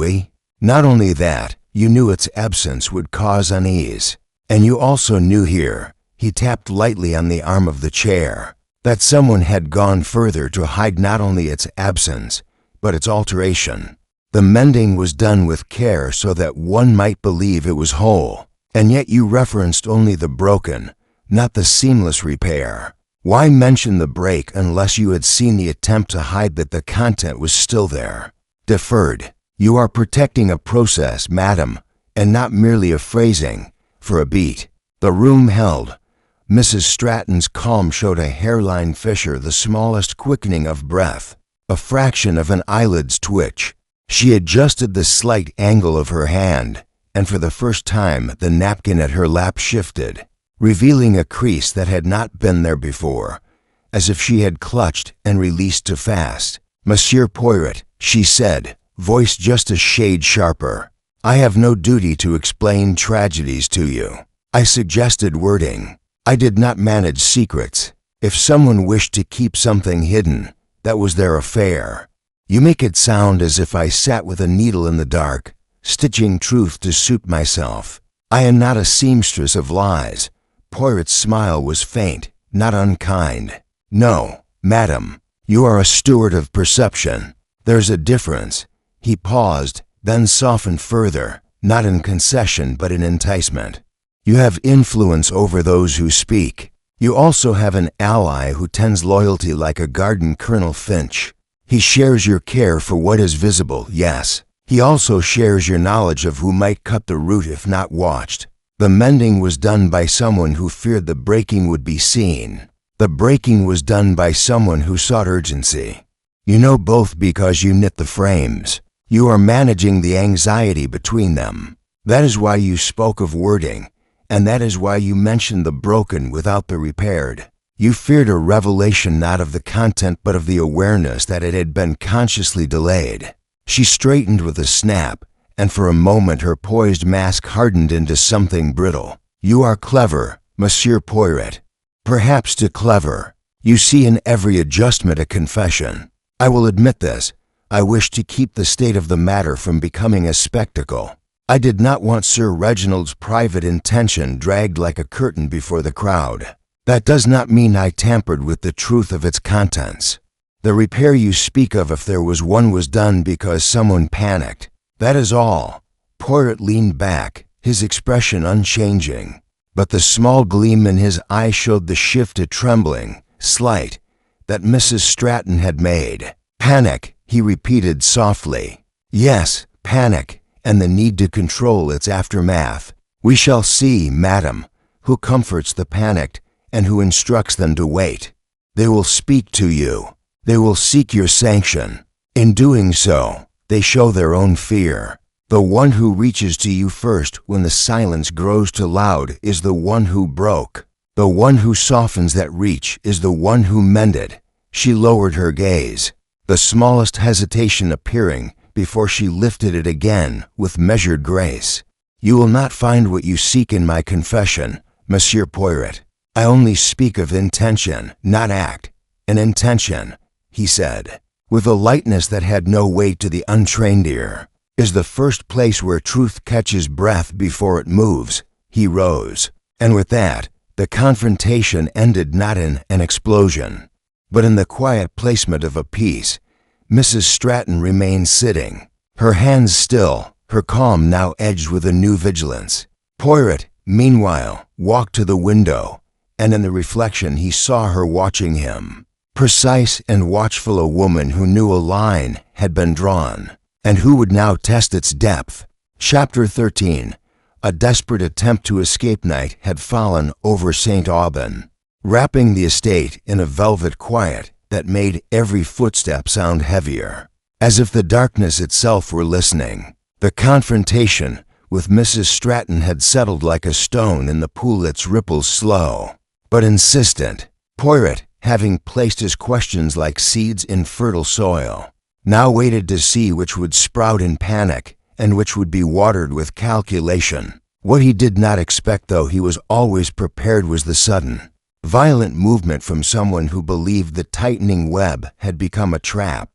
Not only that, you knew its absence would cause unease. And you also knew here," he tapped lightly on the arm of the chair, "that someone had gone further to hide not only its absence, but its alteration. The mending was done with care so that one might believe it was whole, and yet you referenced only the broken, not the seamless repair. Why mention the break unless you had seen the attempt to hide that the content was still there? Deferred. You are protecting a process, madam, and not merely a phrasing, for a beat." The room held. Mrs. Stratton's calm showed a hairline fissure, the smallest quickening of breath, a fraction of an eyelid's twitch. She adjusted the slight angle of her hand, and for the first time the napkin at her lap shifted, revealing a crease that had not been there before, as if she had clutched and released too fast. "Monsieur Poirot," she said, voice just a shade sharper, "I have no duty to explain tragedies to you. I suggested wording. I did not manage secrets. If someone wished to keep something hidden, that was their affair. You make it sound as if I sat with a needle in the dark, stitching truth to suit myself. I am not a seamstress of lies." Poirot's smile was faint, not unkind. "No, madam, you are a steward of perception. There's a difference." He paused, then softened further, not in concession but in enticement. "You have influence over those who speak. You also have an ally who tends loyalty like a garden Colonel Finch. He shares your care for what is visible, yes. He also shares your knowledge of who might cut the root if not watched. The mending was done by someone who feared the breaking would be seen. The breaking was done by someone who sought urgency. You know both because you knit the frames. You are managing the anxiety between them. That is why you spoke of wording, and that is why you mentioned the broken without the repaired. You feared a revelation not of the content but of the awareness that it had been consciously delayed. She straightened with a snap, and for a moment her poised mask hardened into something brittle. You are clever, Monsieur Poirot. Perhaps too clever. You see in every adjustment a confession. I will admit this. I wish to keep the state of the matter from becoming a spectacle. I did not want Sir Reginald's private intention dragged like a curtain before the crowd. That does not mean I tampered with the truth of its contents. The repair you speak of, if there was one, was done because someone panicked. That is all. Poirot leaned back, his expression unchanging. But the small gleam in his eye showed the shift to trembling, slight, that Mrs. Stratton had made. Panic, he repeated softly. Yes, panic, and the need to control its aftermath. We shall see, madam, who comforts the panicked and who instructs them to wait. They will speak to you. They will seek your sanction. In doing so, they show their own fear. The one who reaches to you first when the silence grows too loud is the one who broke. The one who softens that reach is the one who mended. She lowered her gaze, the smallest hesitation appearing before she lifted it again with measured grace. You will not find what you seek in my confession, Monsieur Poirot. I only speak of intention, not act. An intention, he said, with a lightness that had no weight to the untrained ear, is the first place where truth catches breath before it moves. He rose, and with that, the confrontation ended not in an explosion, but in the quiet placement of a piece. Mrs. Stratton remained sitting, her hands still, her calm now edged with a new vigilance. Poirot, meanwhile, walked to the window, and in the reflection he saw her watching him. Precise and watchful, a woman who knew a line had been drawn, and who would now test its depth. Chapter 13. A desperate attempt to escape night had fallen over St. Aubin, wrapping the estate in a velvet quiet that made every footstep sound heavier, as if the darkness itself were listening. The confrontation with Mrs. Stratton had settled like a stone in the pool, its ripples slow, but insistent. Poirot, having placed his questions like seeds in fertile soil, now waited to see which would sprout in panic and which would be watered with calculation. What he did not expect, though he was always prepared, was the sudden, violent movement from someone who believed the tightening web had become a trap.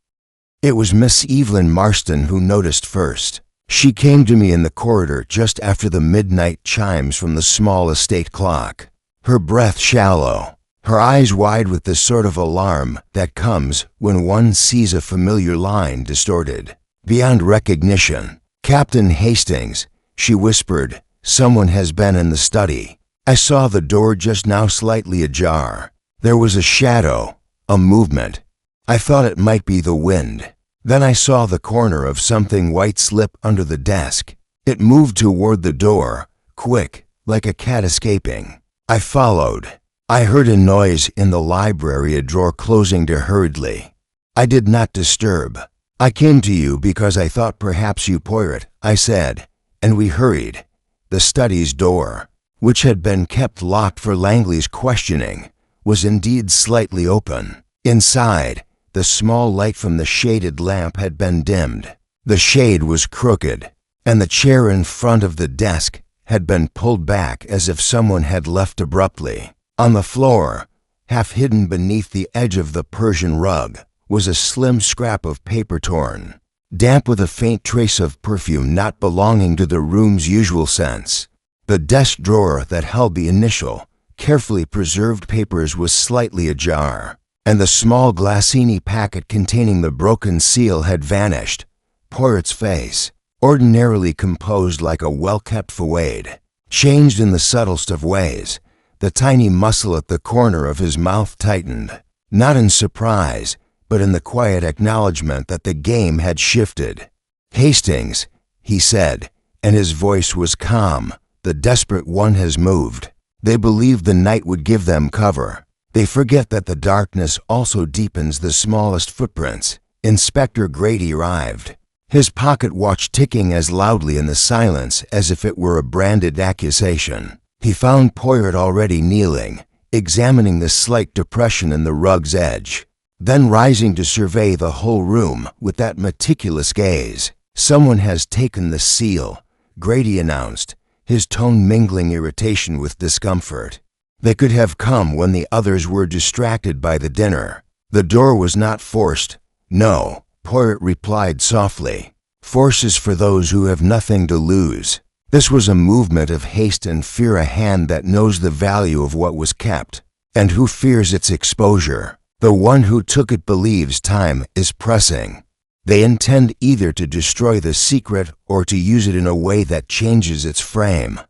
It was Miss Evelyn Marston who noticed first. She came to me in the corridor just after the midnight chimes from the small estate clock, her breath shallow, her eyes wide with the sort of alarm that comes when one sees a familiar line distorted beyond recognition. "Captain Hastings," she whispered, "someone has been in the study. I saw the door just now slightly ajar. There was a shadow, a movement. I thought it might be the wind. Then I saw the corner of something white slip under the desk. It moved toward the door, quick, like a cat escaping. I followed. I heard a noise in the library, a drawer closing to hurriedly. I did not disturb. I came to you because I thought perhaps you, Poirot," I said, and we hurried. The study's door, which had been kept locked for Langley's questioning, was indeed slightly open. Inside, the small light from the shaded lamp had been dimmed. The shade was crooked, and the chair in front of the desk had been pulled back as if someone had left abruptly. On the floor, half hidden beneath the edge of the Persian rug, was a slim scrap of paper torn, damp with a faint trace of perfume not belonging to the room's usual scents. The desk drawer that held the initial, carefully preserved papers was slightly ajar, and the small glassini packet containing the broken seal had vanished. Poirot's face, ordinarily composed like a well-kept fouade, changed in the subtlest of ways, The tiny muscle at the corner of his mouth tightened, not in surprise, but in the quiet acknowledgement that the game had shifted. "Hastings," he said, and his voice was calm, "the desperate one has moved. They believe the night would give them cover. They forget that the darkness also deepens the smallest footprints." Inspector Grady arrived, his pocket watch ticking as loudly in the silence as if it were a branded accusation. He found Poirot already kneeling, examining the slight depression in the rug's edge, then rising to survey the whole room with that meticulous gaze. "Someone has taken the seal," Grady announced, his tone mingling irritation with discomfort. "They could have come when the others were distracted by the dinner. The door was not forced." "No," Poirot replied softly. "Force is for those who have nothing to lose." This was a movement of haste and fear, a hand that knows the value of what was kept, and who fears its exposure. The one who took it believes time is pressing. They intend either to destroy the secret or to use it in a way that changes its frame.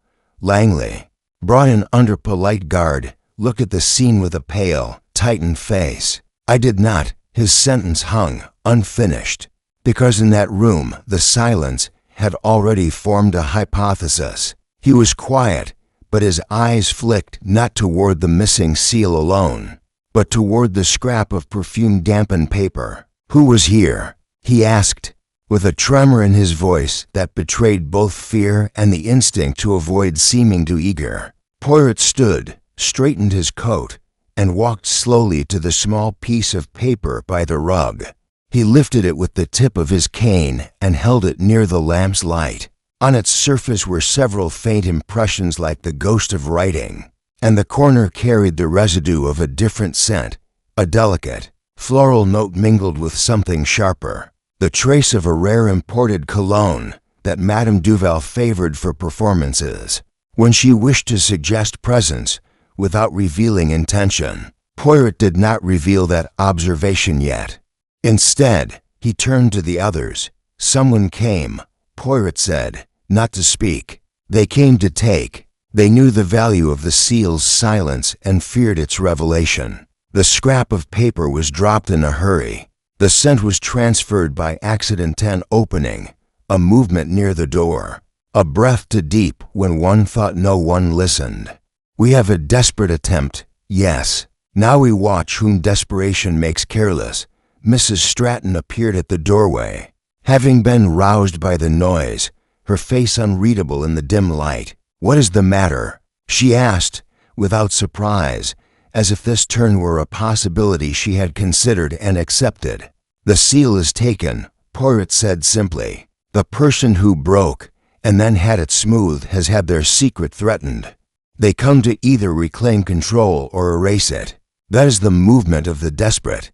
Langley, brought in under polite guard, looked at the scene with a pale, tightened face. "I did not." His sentence hung, unfinished, because in that room the silence had already formed a hypothesis. He was quiet, but his eyes flicked not toward the missing seal alone, but toward the scrap of perfume-dampened paper. "Who was here?" he asked, with a tremor in his voice that betrayed both fear and the instinct to avoid seeming too eager. Poirot stood, straightened his coat, and walked slowly to the small piece of paper by the rug. He lifted it with the tip of his cane and held it near the lamp's light. On its surface were several faint impressions like the ghost of writing, and the corner carried the residue of a different scent, a delicate, floral note mingled with something sharper, the trace of a rare imported cologne that Madame Duval favored for performances, when she wished to suggest presence without revealing intention. Poirot did not reveal that observation yet. Instead, he turned to the others. "Someone came," Poirot said, "not to speak. They came to take." They knew the value of the seal's silence and feared its revelation. The scrap of paper was dropped in a hurry. The scent was transferred by accident, an opening, a movement near the door, a breath too deep when one thought no one listened. "We have a desperate attempt, yes. Now we watch whom desperation makes careless." Mrs. Stratton appeared at the doorway, having been roused by the noise, her face unreadable in the dim light. "What is the matter?" she asked, without surprise, as if this turn were a possibility she had considered and accepted. "The seal is taken," Poirot said simply. "The person who broke and then had it smoothed has had their secret threatened. They come to either reclaim control or erase it. That is the movement of the desperate."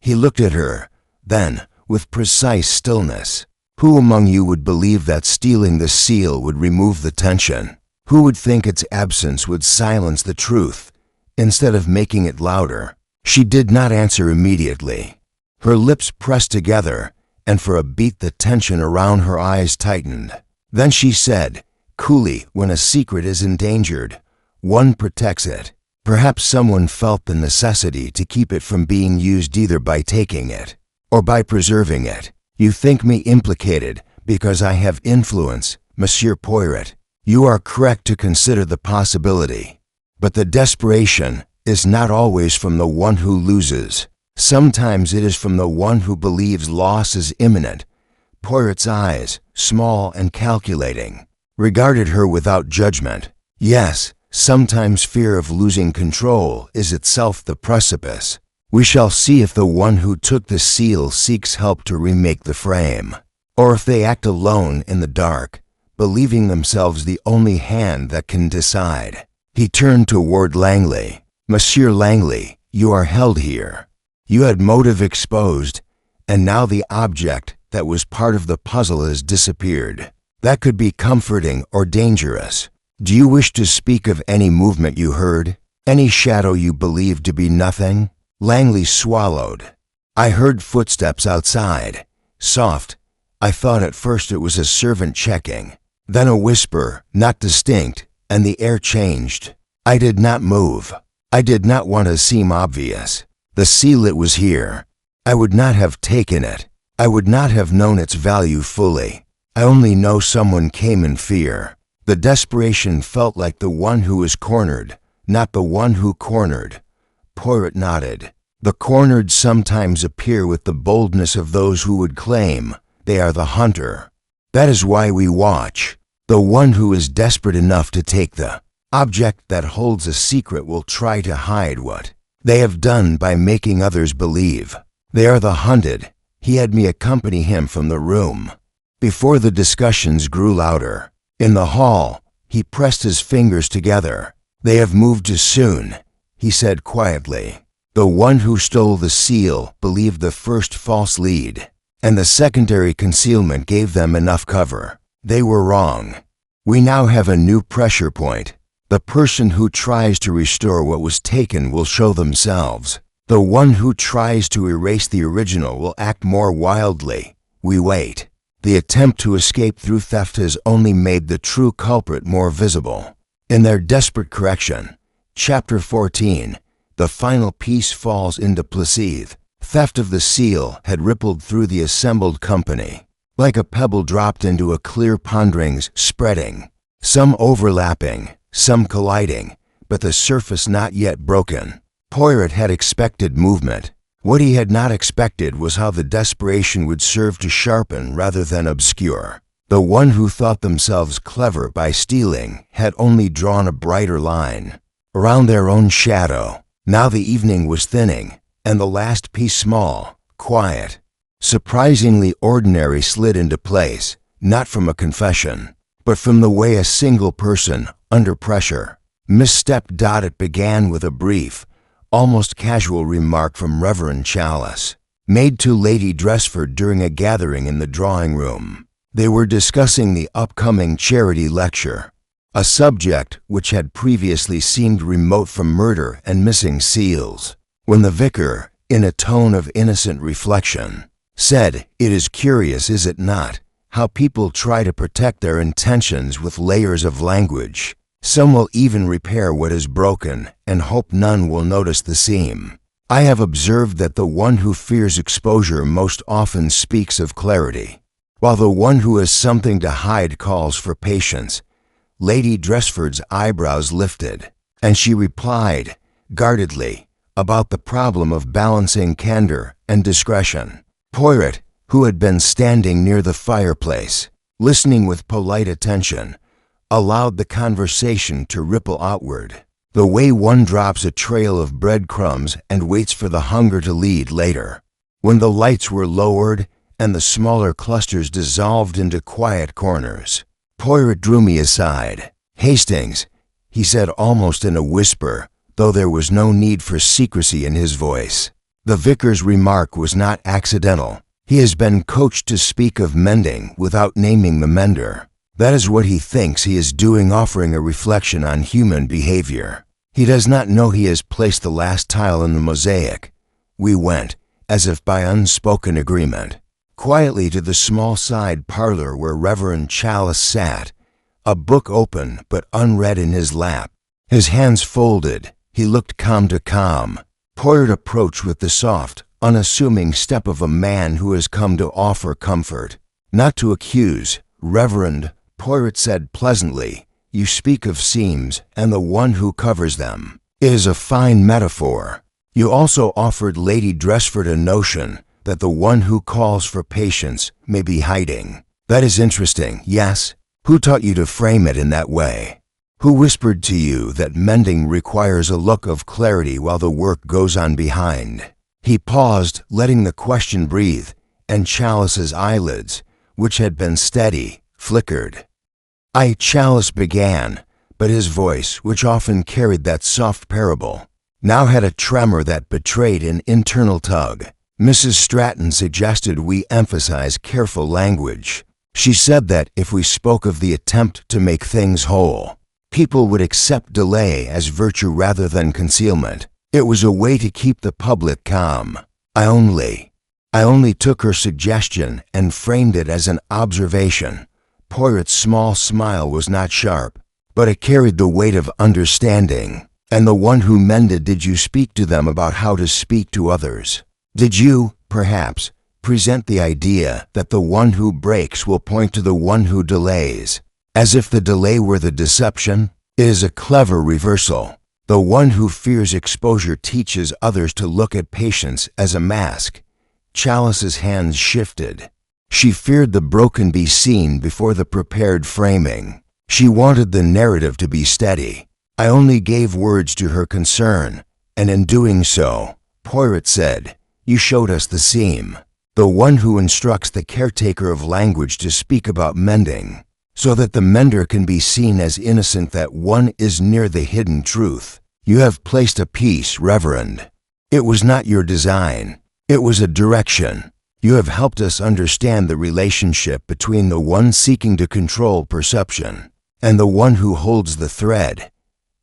He looked at her, then, with precise stillness. "Who among you would believe that stealing the seal would remove the tension? Who would think its absence would silence the truth, instead of making it louder?" She did not answer immediately. Her lips pressed together, and for a beat the tension around her eyes tightened. Then she said, coolly, "When a secret is endangered, one protects it. Perhaps someone felt the necessity to keep it from being used either by taking it or by preserving it. You think me implicated because I have influence, Monsieur Poirot. You are correct to consider the possibility. But the desperation is not always from the one who loses. Sometimes it is from the one who believes loss is imminent." Poirot's eyes, small and calculating, regarded her without judgment. "Yes, sometimes fear of losing control is itself the precipice. We shall see if the one who took the seal seeks help to remake the frame, or if they act alone in the dark, believing themselves the only hand that can decide." He turned toward Langley. "Monsieur Langley, you are held here. You had motive exposed, and now the object that was part of the puzzle has disappeared. That could be comforting or dangerous. Do you wish to speak of any movement you heard? Any shadow you believed to be nothing?" Langley swallowed. "I heard footsteps outside. Soft. I thought at first it was a servant checking. Then a whisper, not distinct, and the air changed. I did not move. I did not want to seem obvious. The seal, it was here. I would not have taken it. I would not have known its value fully. I only know someone came in fear. The desperation felt like the one who was cornered, not the one who cornered. Poirot nodded. The cornered sometimes appear with the boldness of those who would claim they are the hunter. That is why we watch. The one who is desperate enough to take the object that holds a secret will try to hide what they have done by making others believe they are the hunted. He had me accompany him from the room. Before the discussions grew louder, in the hall, he pressed his fingers together. They have moved too soon, he said quietly. The one who stole the seal believed the first false lead, and the secondary concealment gave them enough cover. They were wrong. We now have a new pressure point. The person who tries to restore what was taken will show themselves. The one who tries to erase the original will act more wildly. We wait. The attempt to escape through theft has only made the true culprit more visible. In their desperate correction, Chapter 14, the final piece falls into place. Theft of the seal had rippled through the assembled company, like a pebble dropped into a clear ponderings, spreading, some overlapping, some colliding, but the surface not yet broken. Poirot had expected movement. What he had not expected was how the desperation would serve to sharpen rather than obscure. The one who thought themselves clever by stealing had only drawn a brighter line around their own shadow. Now the evening was thinning, and the last piece, small, quiet, surprisingly ordinary, slid into place, not from a confession, but from the way a single person, under pressure, misstepped. It began with a brief, almost casual remark from Reverend Chalice, made to Lady Dressford during a gathering in the drawing room. They were discussing the upcoming charity lecture, a subject which had previously seemed remote from murder and missing seals, when the vicar, in a tone of innocent reflection, said, "It is curious, is it not, how people try to protect their intentions with layers of language. Some will even repair what is broken and hope none will notice the seam. I have observed that the one who fears exposure most often speaks of clarity, while the one who has something to hide calls for patience." Lady Dressford's eyebrows lifted, and she replied, guardedly, about the problem of balancing candor and discretion. Poirot, who had been standing near the fireplace, listening with polite attention, allowed the conversation to ripple outward, the way one drops a trail of breadcrumbs and waits for the hunger to lead later. When the lights were lowered and the smaller clusters dissolved into quiet corners, Poirot drew me aside. "Hastings," he said almost in a whisper, though there was no need for secrecy in his voice. The vicar's remark was not accidental. He has been coached to speak of mending without naming the mender. That is what he thinks he is doing, offering a reflection on human behavior. He does not know he has placed the last tile in the mosaic. We went, as if by unspoken agreement, quietly to the small side parlor where Reverend Chalice sat, a book open but unread in his lap. His hands folded, he looked calm to calm. Poirot approached with the soft, unassuming step of a man who has come to offer comfort, not to accuse. "Reverend," Poirot said pleasantly, "you speak of seams and the one who covers them. It is a fine metaphor. You also offered Lady Dressford a notion that the one who calls for patience may be hiding. That is interesting, yes? Who taught you to frame it in that way? Who whispered to you that mending requires a look of clarity while the work goes on behind?" He paused, letting the question breathe, and Chalice's eyelids, which had been steady, flickered. Chalice began, but his voice, which often carried that soft parable, now had a tremor that betrayed an internal tug. "Mrs. Stratton suggested we emphasize careful language. She said that if we spoke of the attempt to make things whole, people would accept delay as virtue rather than concealment. It was a way to keep the public calm. I only took her suggestion and framed it as an observation." Poirot's small smile was not sharp. but it carried the weight of understanding. And the one who mended, did you speak to them about how to speak to others? Did you, perhaps, present the idea that the one who breaks will point to the one who delays, as if the delay were the deception? It is a clever reversal. The one who fears exposure teaches others to look at patience as a mask. Chalice's hands shifted. She feared the broken be seen before the prepared framing. She wanted the narrative to be steady. I only gave words to her concern, and in doing so, Poirot said, you showed us the seam. The one who instructs the caretaker of language to speak about mending, so that the mender can be seen as innocent, that one is near the hidden truth. You have placed a piece, Reverend. It was not your design. It was a direction. You have helped us understand the relationship between the one seeking to control perception and the one who holds the thread.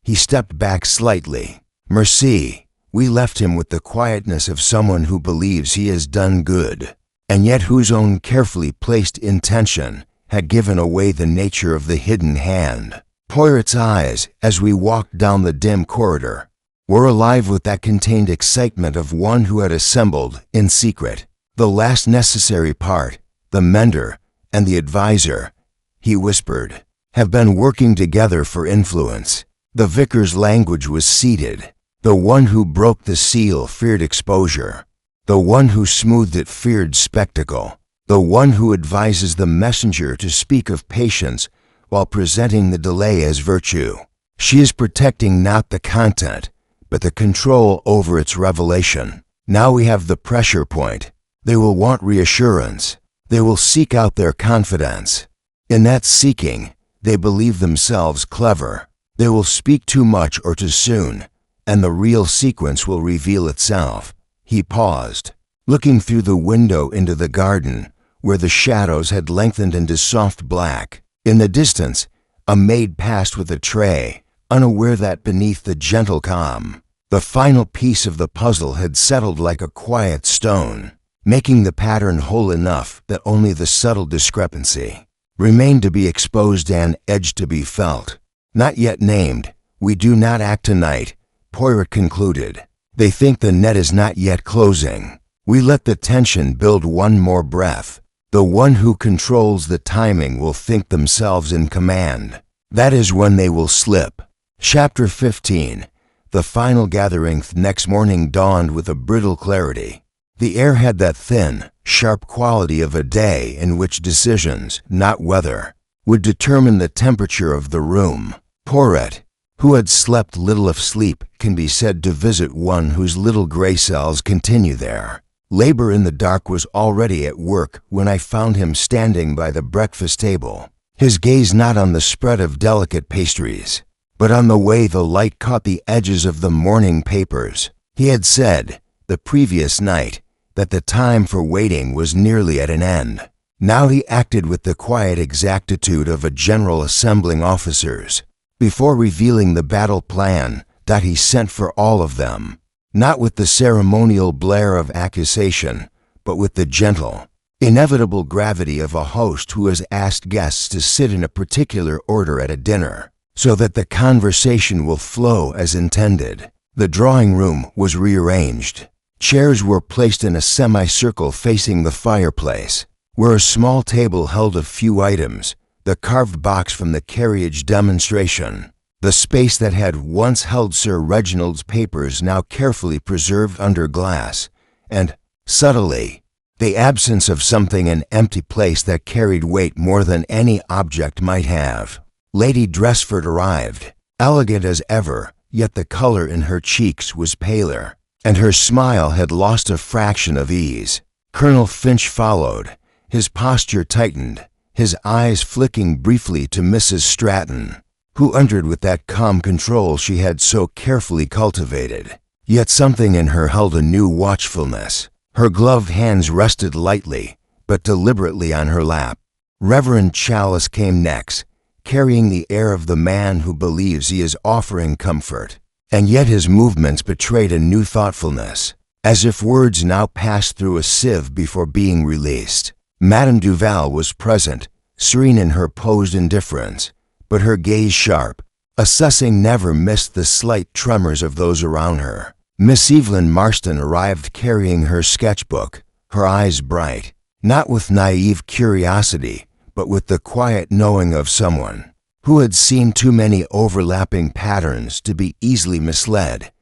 He stepped back slightly. Merci. We left him with the quietness of someone who believes he has done good, and yet whose own carefully placed intention had given away the nature of the hidden hand. Poirot's eyes, as we walked down the dim corridor, were alive with that contained excitement of one who had assembled in secret the last necessary part. The mender and the advisor, he whispered, have been working together for influence. The vicar's language was seated. The one who broke the seal feared exposure. The one who smoothed it feared spectacle. The one who advises the messenger to speak of patience while presenting the delay as virtue. She is protecting not the content, but the control over its revelation. Now we have the pressure point. They will want reassurance. They will seek out their confidence. In that seeking, they believe themselves clever. They will speak too much or too soon, and the real sequence will reveal itself. He paused, looking through the window into the garden, where the shadows had lengthened into soft black. In the distance, a maid passed with a tray, unaware that beneath the gentle calm, the final piece of the puzzle had settled like a quiet stone, making the pattern whole enough that only the subtle discrepancy remained to be exposed and edge to be felt. Not yet named, we do not act tonight, Poirot concluded. They think the net is not yet closing. We let the tension build one more breath. The one who controls the timing will think themselves in command. That is when they will slip. Chapter 15. The final gathering next morning dawned with a brittle clarity. The air had that thin, sharp quality of a day in which decisions, not weather, would determine the temperature of the room. Poirot, who had slept little of sleep, can be said to visit one whose little gray cells continue there. Labor in the dark was already at work when I found him standing by the breakfast table, his gaze not on the spread of delicate pastries, but on the way the light caught the edges of the morning papers. He had said, the previous night, that the time for waiting was nearly at an end. Now he acted with the quiet exactitude of a general assembling officers. Before revealing the battle plan, that he sent for all of them, not with the ceremonial blare of accusation, but with the gentle, inevitable gravity of a host who has asked guests to sit in a particular order at a dinner, so that the conversation will flow as intended. The drawing room was rearranged. Chairs were placed in a semicircle facing the fireplace, where a small table held a few items, the carved box from the Carriage demonstration, the space that had once held Sir Reginald's papers now carefully preserved under glass, and, subtly, the absence of something, an empty place that carried weight more than any object might have. Lady Dressford arrived, elegant as ever, yet the color in her cheeks was paler, and her smile had lost a fraction of ease. Colonel Finch followed, his posture tightened, his eyes flicking briefly to Mrs. Stratton, who entered with that calm control she had so carefully cultivated. Yet something in her held a new watchfulness. Her gloved hands rested lightly, but deliberately on her lap. Reverend Chalice came next, carrying the air of the man who believes he is offering comfort, and yet his movements betrayed a new thoughtfulness, as if words now passed through a sieve before being released. Madame Duval was present, serene in her posed indifference, but her gaze sharp, assessing never missed the slight tremors of those around her. Miss Evelyn Marston arrived carrying her sketchbook, her eyes bright, not with naive curiosity, but with the quiet knowing of someone who had seen too many overlapping patterns to be easily misled.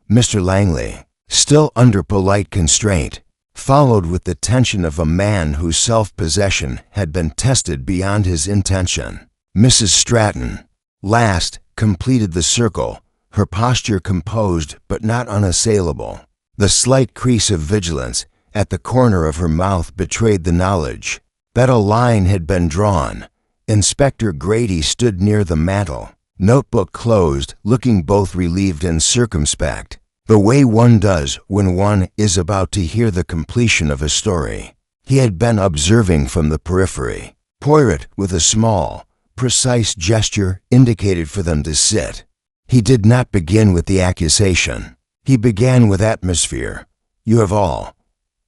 Mr. Langley, still under polite constraint, followed with the tension of a man whose self-possession had been tested beyond his intention. Mrs. Stratton, last, completed the circle, her posture composed but not unassailable. The slight crease of vigilance at the corner of her mouth betrayed the knowledge that a line had been drawn. Inspector Grady stood near the mantel, notebook closed, looking both relieved and circumspect, the way one does when one is about to hear the completion of a story. He had been observing from the periphery. Poirot, with a small, precise gesture, indicated for them to sit. He did not begin with the accusation. He began with atmosphere. "You have all,"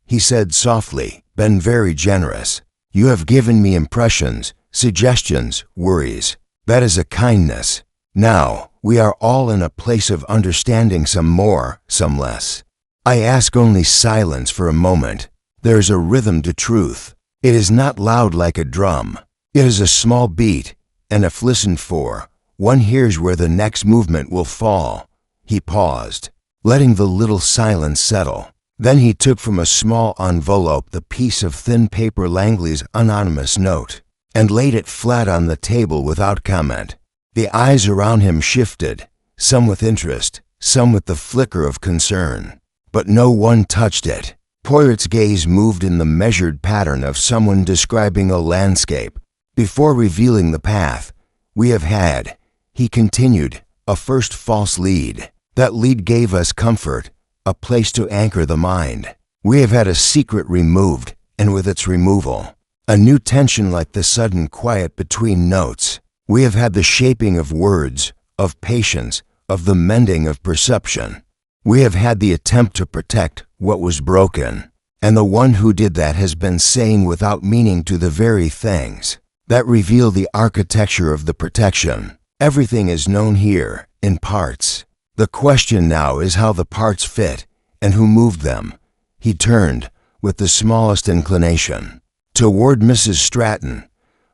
he said softly, "been very generous. You have given me impressions, suggestions, worries. That is a kindness. Now, we are all in a place of understanding, some more, some less. I ask only silence for a moment. There is a rhythm to truth. It is not loud like a drum. It is a small beat, and if listened for, one hears where the next movement will fall." He paused, letting the little silence settle. Then he took from a small envelope the piece of thin paper Langley's anonymous note, and laid it flat on the table without comment. The eyes around him shifted, some with interest, some with the flicker of concern, but no one touched it. Poirot's gaze moved in the measured pattern of someone describing a landscape. "Before revealing the path we have had," he continued, "a first false lead. That lead gave us comfort, a place to anchor the mind. We have had a secret removed, and with its removal, a new tension like the sudden quiet between notes. We have had the shaping of words, of patience, of the mending of perception. We have had the attempt to protect what was broken, and the one who did that has been saying without meaning to the very things that reveal the architecture of the protection. Everything is known here, in parts. The question now is how the parts fit, and who moved them." He turned, with the smallest inclination, toward Mrs. Stratton.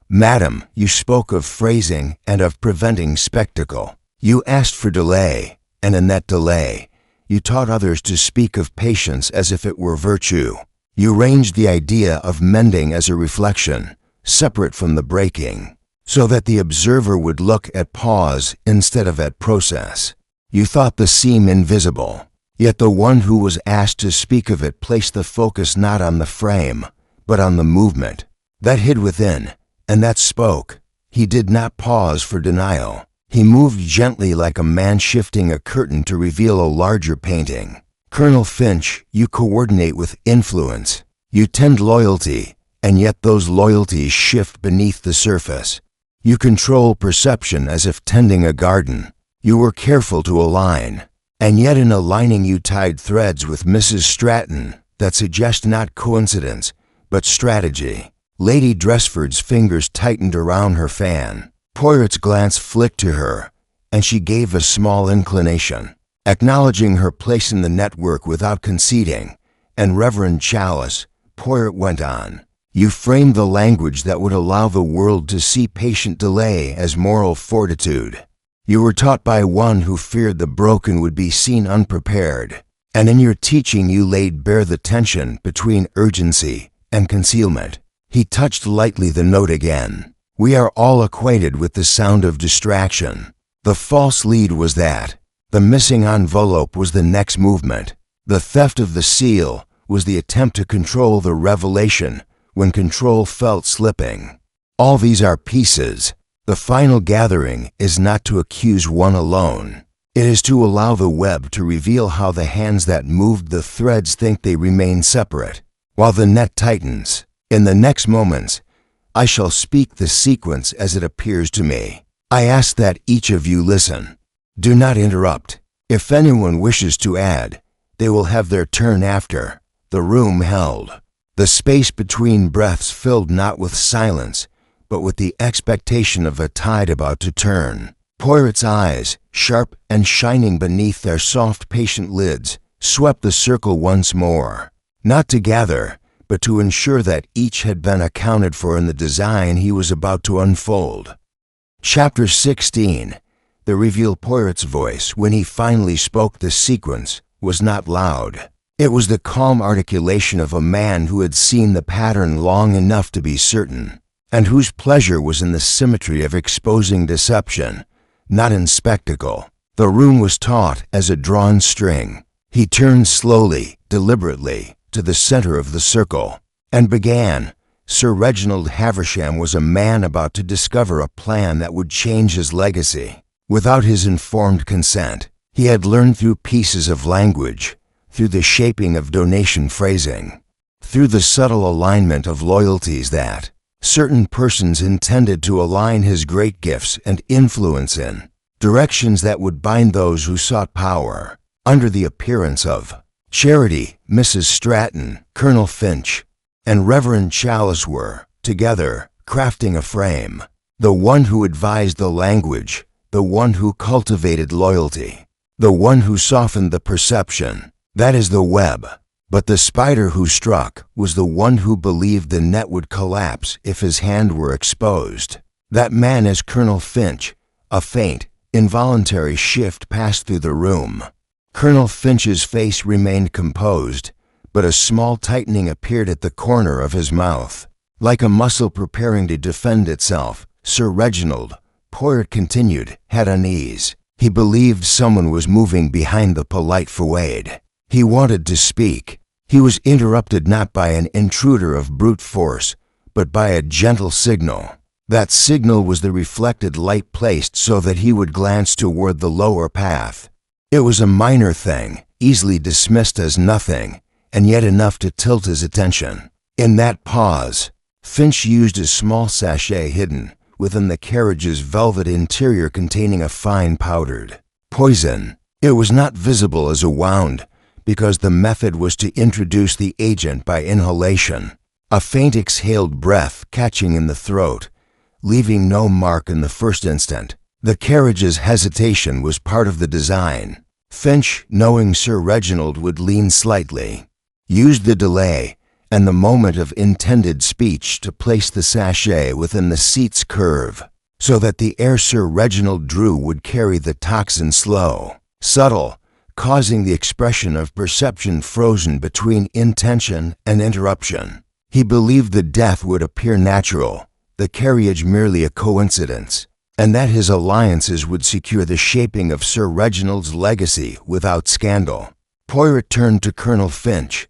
"Madam, you spoke of phrasing and of preventing spectacle. You asked for delay, and in that delay, you taught others to speak of patience as if it were virtue. You ranged the idea of mending as a reflection, separate from the breaking, so that the observer would look at pause instead of at process. You thought the seam invisible, yet the one who was asked to speak of it placed the focus not on the frame, but on the movement that hid within, and that spoke. He did not pause for denial. He moved gently like a man shifting a curtain to reveal a larger painting. Colonel Finch, you coordinate with influence. You tend loyalty, and yet those loyalties shift beneath the surface. You control perception as if tending a garden. You were careful to align, and yet in aligning you tied threads with Mrs. Stratton that suggest not coincidence, but strategy. Lady Dressford's fingers tightened around her fan. Poirot's glance flicked to her, and she gave a small inclination, acknowledging her place in the network without conceding. And Reverend Chalice, Poirot went on, you framed the language that would allow the world to see patient delay as moral fortitude. You were taught by one who feared the broken would be seen unprepared, and in your teaching you laid bare the tension between urgency and concealment. He touched lightly the note again. We are all acquainted with the sound of distraction. The false lead was that. The missing envelope was the next movement. The theft of the seal was the attempt to control the revelation when control felt slipping. All these are pieces. The final gathering is not to accuse one alone. It is to allow the web to reveal how the hands that moved the threads think they remain separate, while the net tightens. In the next moments, I shall speak the sequence as it appears to me. I ask that each of you listen. Do not interrupt. If anyone wishes to add, they will have their turn after. The room held. The space between breaths filled not with silence, but with the expectation of a tide about to turn. Poirot's eyes, sharp and shining beneath their soft, patient lids, swept the circle once more, not to gather, but to ensure that each had been accounted for in the design he was about to unfold. Chapter 16. The reveal. Poirot's voice, when he finally spoke the sequence, was not loud. It was the calm articulation of a man who had seen the pattern long enough to be certain, and whose pleasure was in the symmetry of exposing deception, not in spectacle. The room was taut as a drawn string. He turned slowly, deliberately, to the center of the circle, and began. Sir Reginald Haversham was a man about to discover a plan that would change his legacy. Without his informed consent, he had learned through pieces of language, through the shaping of donation phrasing, through the subtle alignment of loyalties that certain persons intended to align his great gifts and influence in directions that would bind those who sought power. Under the appearance of Charity, Mrs. Stratton, Colonel Finch, and Reverend Chalice were, together, crafting a frame. The one who advised the language, the one who cultivated loyalty, the one who softened the perception, that is the web. But the spider who struck was the one who believed the net would collapse if his hand were exposed. That man is Colonel Finch. A faint, involuntary shift passed through the room. Colonel Finch's face remained composed, but a small tightening appeared at the corner of his mouth. Like a muscle preparing to defend itself, Sir Reginald, Poirot continued, had unease. He believed someone was moving behind the polite Fouad. He wanted to speak. He was interrupted not by an intruder of brute force, but by a gentle signal. That signal was the reflected light placed so that he would glance toward the lower path. It was a minor thing, easily dismissed as nothing, and yet enough to tilt his attention. In that pause, Finch used a small sachet hidden within the carriage's velvet interior containing a fine powdered poison. It was not visible as a wound, because the method was to introduce the agent by inhalation, a faint exhaled breath catching in the throat, leaving no mark in the first instant. The carriage's hesitation was part of the design. Finch, knowing Sir Reginald would lean slightly, used the delay and the moment of intended speech to place the sachet within the seat's curve, so that the air Sir Reginald drew would carry the toxin slow, subtle, causing the expression of perception frozen between intention and interruption. He believed the death would appear natural, the carriage merely a coincidence, and that his alliances would secure the shaping of Sir Reginald's legacy without scandal. Poirot turned to Colonel Finch.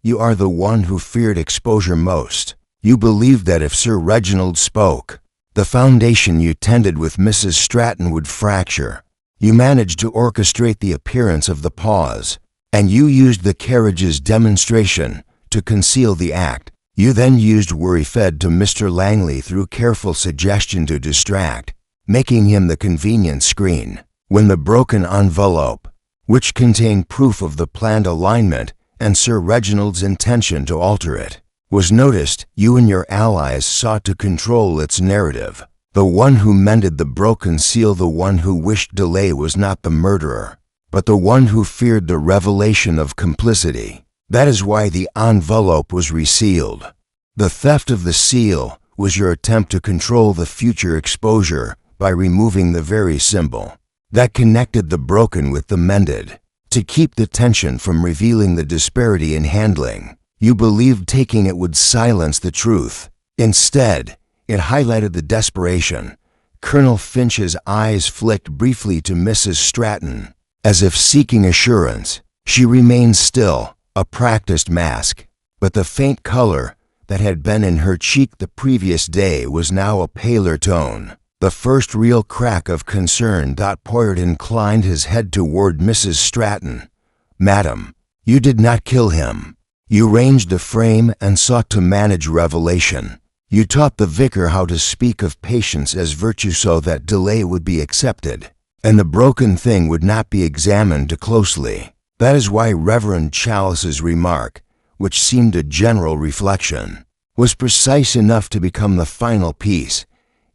You are the one who feared exposure most. You believed that if Sir Reginald spoke, the foundation you tended with Mrs. Stratton would fracture. You managed to orchestrate the appearance of the pause, and you used the carriage's demonstration to conceal the act. You then used worry fed to Mr. Langley through careful suggestion to distract, making him the convenient screen. When the broken envelope, which contained proof of the planned alignment and Sir Reginald's intention to alter it, was noticed, you and your allies sought to control its narrative. The one who mended the broken seal, the one who wished delay, was not the murderer, but the one who feared the revelation of complicity. That is why the envelope was resealed. The theft of the seal was your attempt to control the future exposure by removing the very symbol that connected the broken with the mended. To keep the tension from revealing the disparity in handling, you believed taking it would silence the truth. Instead, it highlighted the desperation. Colonel Finch's eyes flicked briefly to Mrs. Stratton, as if seeking assurance. She remained still, a practiced mask, but the faint color that had been in her cheek the previous day was now a paler tone. The first real crack of concern. Poirot inclined his head toward Mrs. Stratton. Madam, you did not kill him. You arranged the frame and sought to manage revelation. You taught the vicar how to speak of patience as virtue so that delay would be accepted, and the broken thing would not be examined too closely. That is why Reverend Chalice's remark, which seemed a general reflection, was precise enough to become the final piece.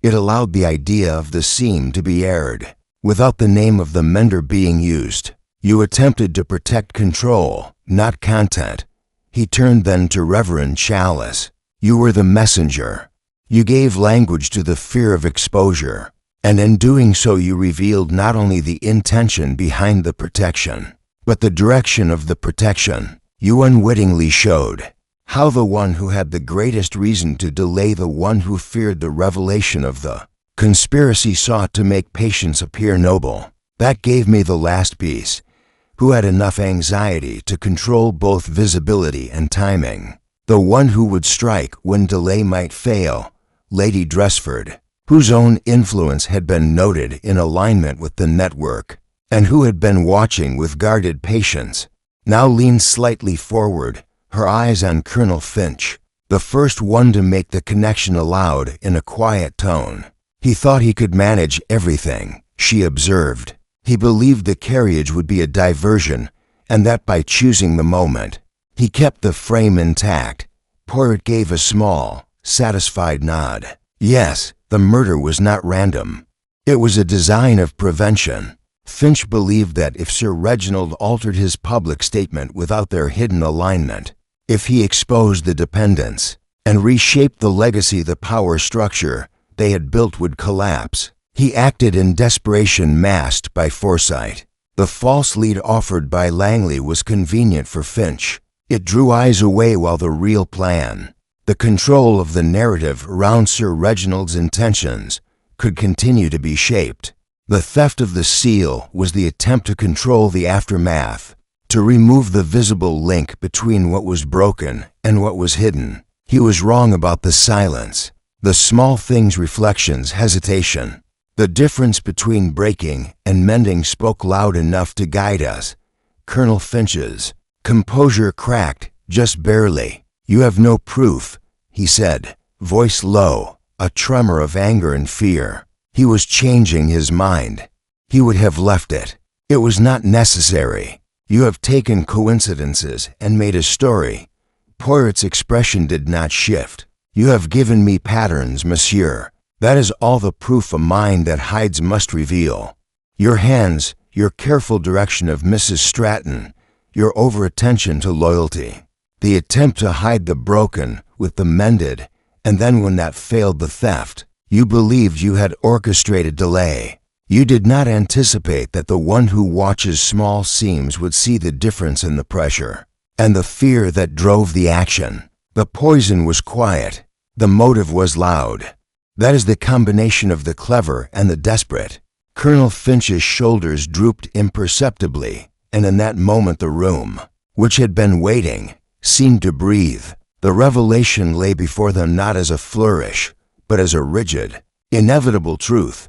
It allowed the idea of the seam to be aired, without the name of the mender being used. You attempted to protect control, not content. He turned then to Reverend Chalice. You were the messenger. You gave language to the fear of exposure, and in doing so you revealed not only the intention behind the protection, but the direction of the protection. You unwittingly showed how the one who had the greatest reason to delay the one who feared the revelation of the conspiracy sought to make patience appear noble. That gave me the last piece, who had enough anxiety to control both visibility and timing. The one who would strike when delay might fail, Lady Dressford, whose own influence had been noted in alignment with the network, and who had been watching with guarded patience, now leaned slightly forward, her eyes on Colonel Finch, the first one to make the connection aloud in a quiet tone. He thought he could manage everything, she observed. He believed the carriage would be a diversion, and that by choosing the moment, he kept the frame intact. Poirot gave a small, satisfied nod. Yes, the murder was not random. It was a design of prevention. Finch believed that if Sir Reginald altered his public statement without their hidden alignment, if he exposed the dependents and reshaped the legacy, the power structure they had built would collapse. He acted in desperation masked by foresight. The false lead offered by Langley was convenient for Finch. It drew eyes away while the real plan, the control of the narrative around Sir Reginald's intentions, could continue to be shaped. The theft of the seal was the attempt to control the aftermath, to remove the visible link between what was broken and what was hidden. He was wrong about the silence, the small things, reflections, hesitation. The difference between breaking and mending spoke loud enough to guide us. Colonel Finch's composure cracked, just barely. You have no proof, he said, voice low, a tremor of anger and fear. He was changing his mind. He would have left it. It was not necessary. You have taken coincidences and made a story. Poirot's expression did not shift. You have given me patterns, monsieur. That is all the proof a mind that hides must reveal. Your hands, your careful direction of Mrs. Stratton, your over-attention to loyalty, the attempt to hide the broken with the mended, and then when that failed, the theft. You believed you had orchestrated delay. You did not anticipate that the one who watches small seams would see the difference in the pressure and the fear that drove the action. The poison was quiet. The motive was loud. That is the combination of the clever and the desperate. Colonel Finch's shoulders drooped imperceptibly, and in that moment the room, which had been waiting, seemed to breathe. The revelation lay before them not as a flourish, but as a rigid, inevitable truth.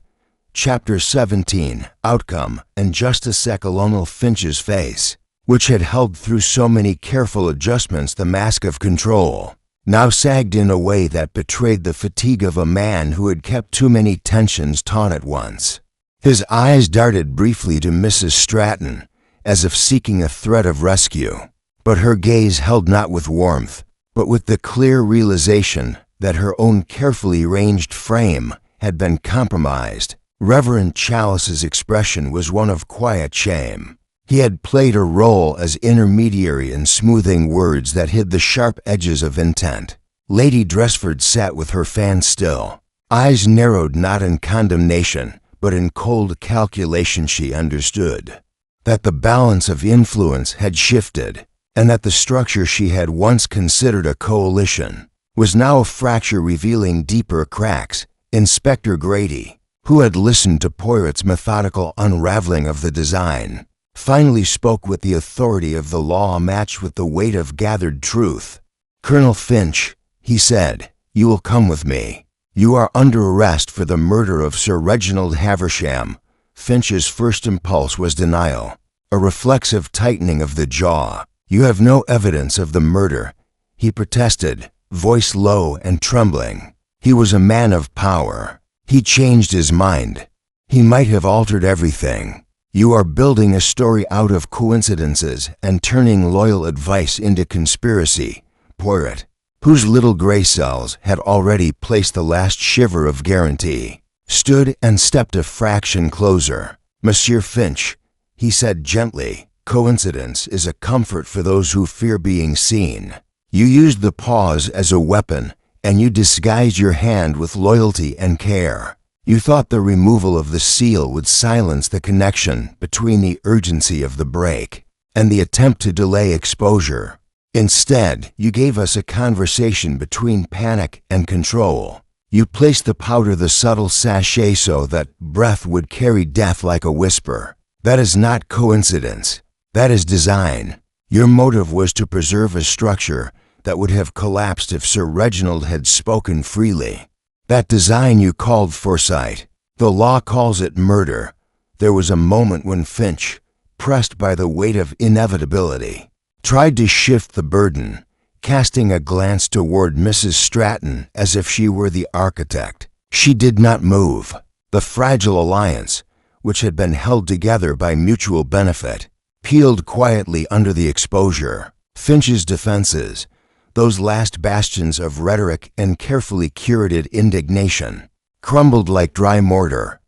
Chapter 17, Outcome, and just a sec. Colonel Finch's face, which had held through so many careful adjustments the mask of control, now sagged in a way that betrayed the fatigue of a man who had kept too many tensions taut at once. His eyes darted briefly to Mrs. Stratton, as if seeking a thread of rescue, but her gaze held not with warmth, but with the clear realization that her own carefully arranged frame had been compromised. Reverend Chalice's expression was one of quiet shame. He had played a role as intermediary in smoothing words that hid the sharp edges of intent. Lady Dressford sat with her fan still, eyes narrowed not in condemnation, but in cold calculation. She understood that the balance of influence had shifted, and that the structure she had once considered a coalition was now a fracture revealing deeper cracks. Inspector Grady, who had listened to Poirot's methodical unraveling of the design, finally spoke with the authority of the law matched with the weight of gathered truth. Colonel Finch, he said, you will come with me. You are under arrest for the murder of Sir Reginald Haversham. Finch's first impulse was denial, a reflexive tightening of the jaw. You have no evidence of the murder, he protested, voice low and trembling. He was a man of power. He changed his mind. He might have altered everything. You are building a story out of coincidences and turning loyal advice into conspiracy. Poirot, whose little gray cells had already placed the last shiver of guarantee, stood and stepped a fraction closer. "Monsieur Finch," he said gently, "coincidence is a comfort for those who fear being seen. You used the pause as a weapon, and you disguised your hand with loyalty and care. You thought the removal of the seal would silence the connection between the urgency of the break and the attempt to delay exposure. Instead, you gave us a conversation between panic and control. You placed the powder the subtle sachet so that breath would carry death like a whisper. That is not coincidence. That is design. Your motive was to preserve a structure that would have collapsed if Sir Reginald had spoken freely. That design you called foresight. The law calls it murder. There was a moment when Finch, pressed by the weight of inevitability, tried to shift the burden, casting a glance toward Mrs. Stratton as if she were the architect. She did not move. The fragile alliance, which had been held together by mutual benefit, peeled quietly under the exposure. Finch's defenses, those last bastions of rhetoric and carefully curated indignation, crumbled like dry mortar.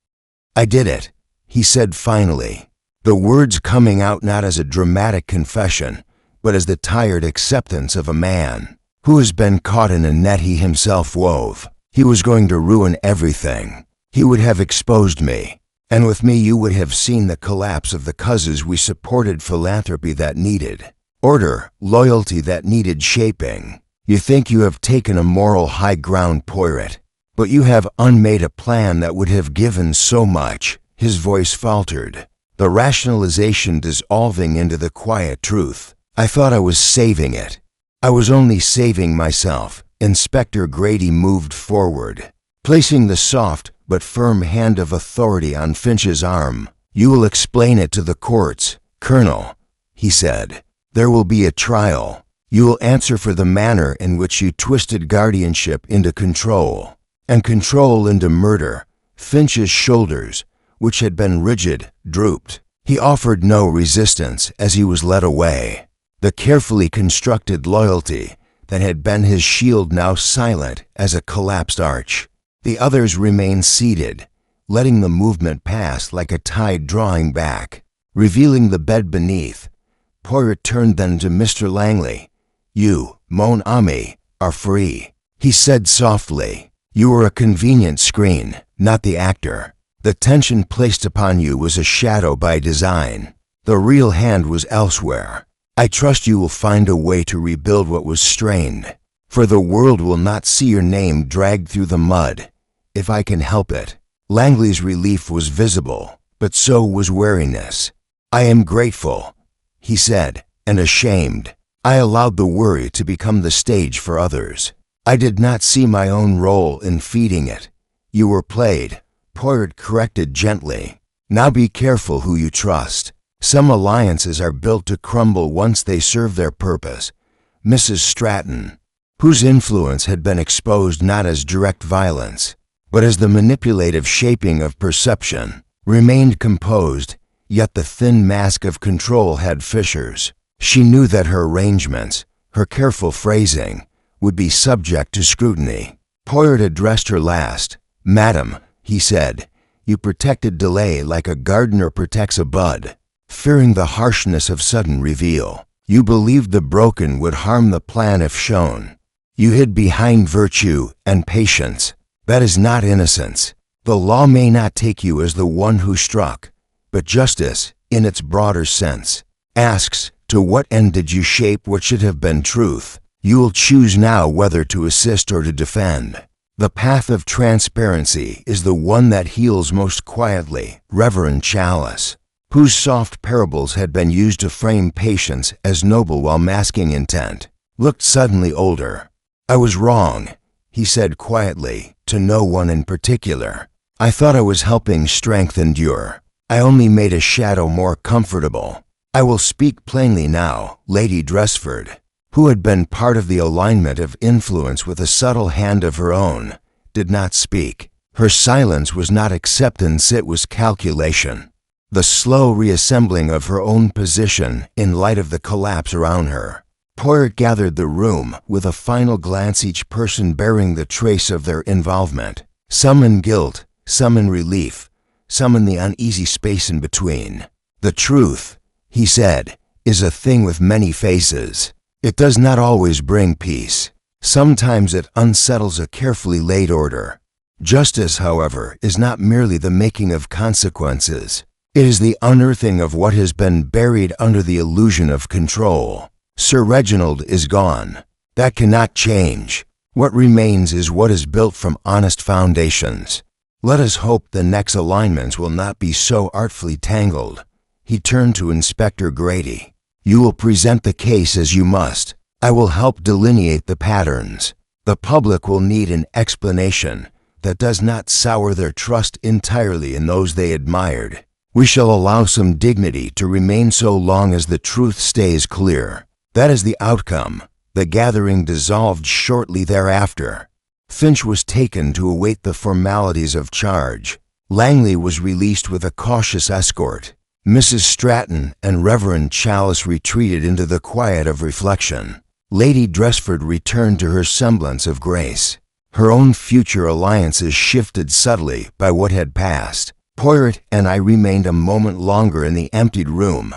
"I did it," he said finally, the words coming out not as a dramatic confession, but as the tired acceptance of a man who has been caught in a net he himself wove. He was going to ruin everything. He would have exposed me, and with me you would have seen the collapse of the causes we supported, philanthropy that needed order, loyalty that needed shaping. You think you have taken a moral high ground, Poirot, but you have unmade a plan that would have given so much. His voice faltered, the rationalization dissolving into the quiet truth. "I thought I was saving it. I was only saving myself." Inspector Grady moved forward, placing the soft but firm hand of authority on Finch's arm. "You will explain it to the courts, Colonel," he said. "There will be a trial. You will answer for the manner in which you twisted guardianship into control, and control into murder." Finch's shoulders, which had been rigid, drooped. He offered no resistance as he was led away. The carefully constructed loyalty that had been his shield now silent as a collapsed arch. The others remained seated, letting the movement pass like a tide drawing back, revealing the bed beneath. Poirot turned then to Mr. Langley. "You, mon ami, are free," he said softly. "You were a convenient screen, not the actor. The tension placed upon you was a shadow by design. The real hand was elsewhere. I trust you will find a way to rebuild what was strained, for the world will not see your name dragged through the mud, if I can help it." Langley's relief was visible, but so was wariness. "I am grateful," he said, "and ashamed. I allowed the worry to become the stage for others. I did not see my own role in feeding it." "You were played," Poirot corrected gently. "Now be careful who you trust. Some alliances are built to crumble once they serve their purpose." Mrs. Stratton, whose influence had been exposed not as direct violence, but as the manipulative shaping of perception, remained composed, yet the thin mask of control had fissures. She knew that her arrangements, her careful phrasing, would be subject to scrutiny. Poirot addressed her last. "Madam," he said, "you protected delay like a gardener protects a bud, fearing the harshness of sudden reveal. You believed the broken would harm the plan if shown. You hid behind virtue and patience. That is not innocence. The law may not take you as the one who struck, but justice, in its broader sense, asks, to what end did you shape what should have been truth? You will choose now whether to assist or to defend. The path of transparency is the one that heals most quietly." Reverend Chalice, whose soft parables had been used to frame patience as noble while masking intent, looked suddenly older. "I was wrong," he said quietly, to no one in particular. "I thought I was helping strength endure. I only made a shadow more comfortable. I will speak plainly now. Lady Dresford, who had been part of the alignment of influence with a subtle hand of her own, did not speak. Her silence was not acceptance, it was calculation. The slow reassembling of her own position in light of the collapse around her. Poirot gathered the room, with a final glance, each person bearing the trace of their involvement. Some in guilt, some in relief, some in the uneasy space in between. "The truth," he said, "is a thing with many faces. It does not always bring peace. Sometimes it unsettles a carefully laid order. Justice, however, is not merely the making of consequences. It is the unearthing of what has been buried under the illusion of control. Sir Reginald is gone. That cannot change. What remains is what is built from honest foundations. Let us hope the next alignments will not be so artfully tangled." He turned to Inspector Grady. "You will present the case as you must. I will help delineate the patterns. The public will need an explanation that does not sour their trust entirely in those they admired. We shall allow some dignity to remain so long as the truth stays clear. That is the outcome." The gathering dissolved shortly thereafter. Finch was taken to await the formalities of charge. Langley was released with a cautious escort. Mrs. Stratton and Reverend Chalice retreated into the quiet of reflection. Lady Dresford returned to her semblance of grace. Her own future alliances shifted subtly by what had passed. Poirot and I remained a moment longer in the emptied room,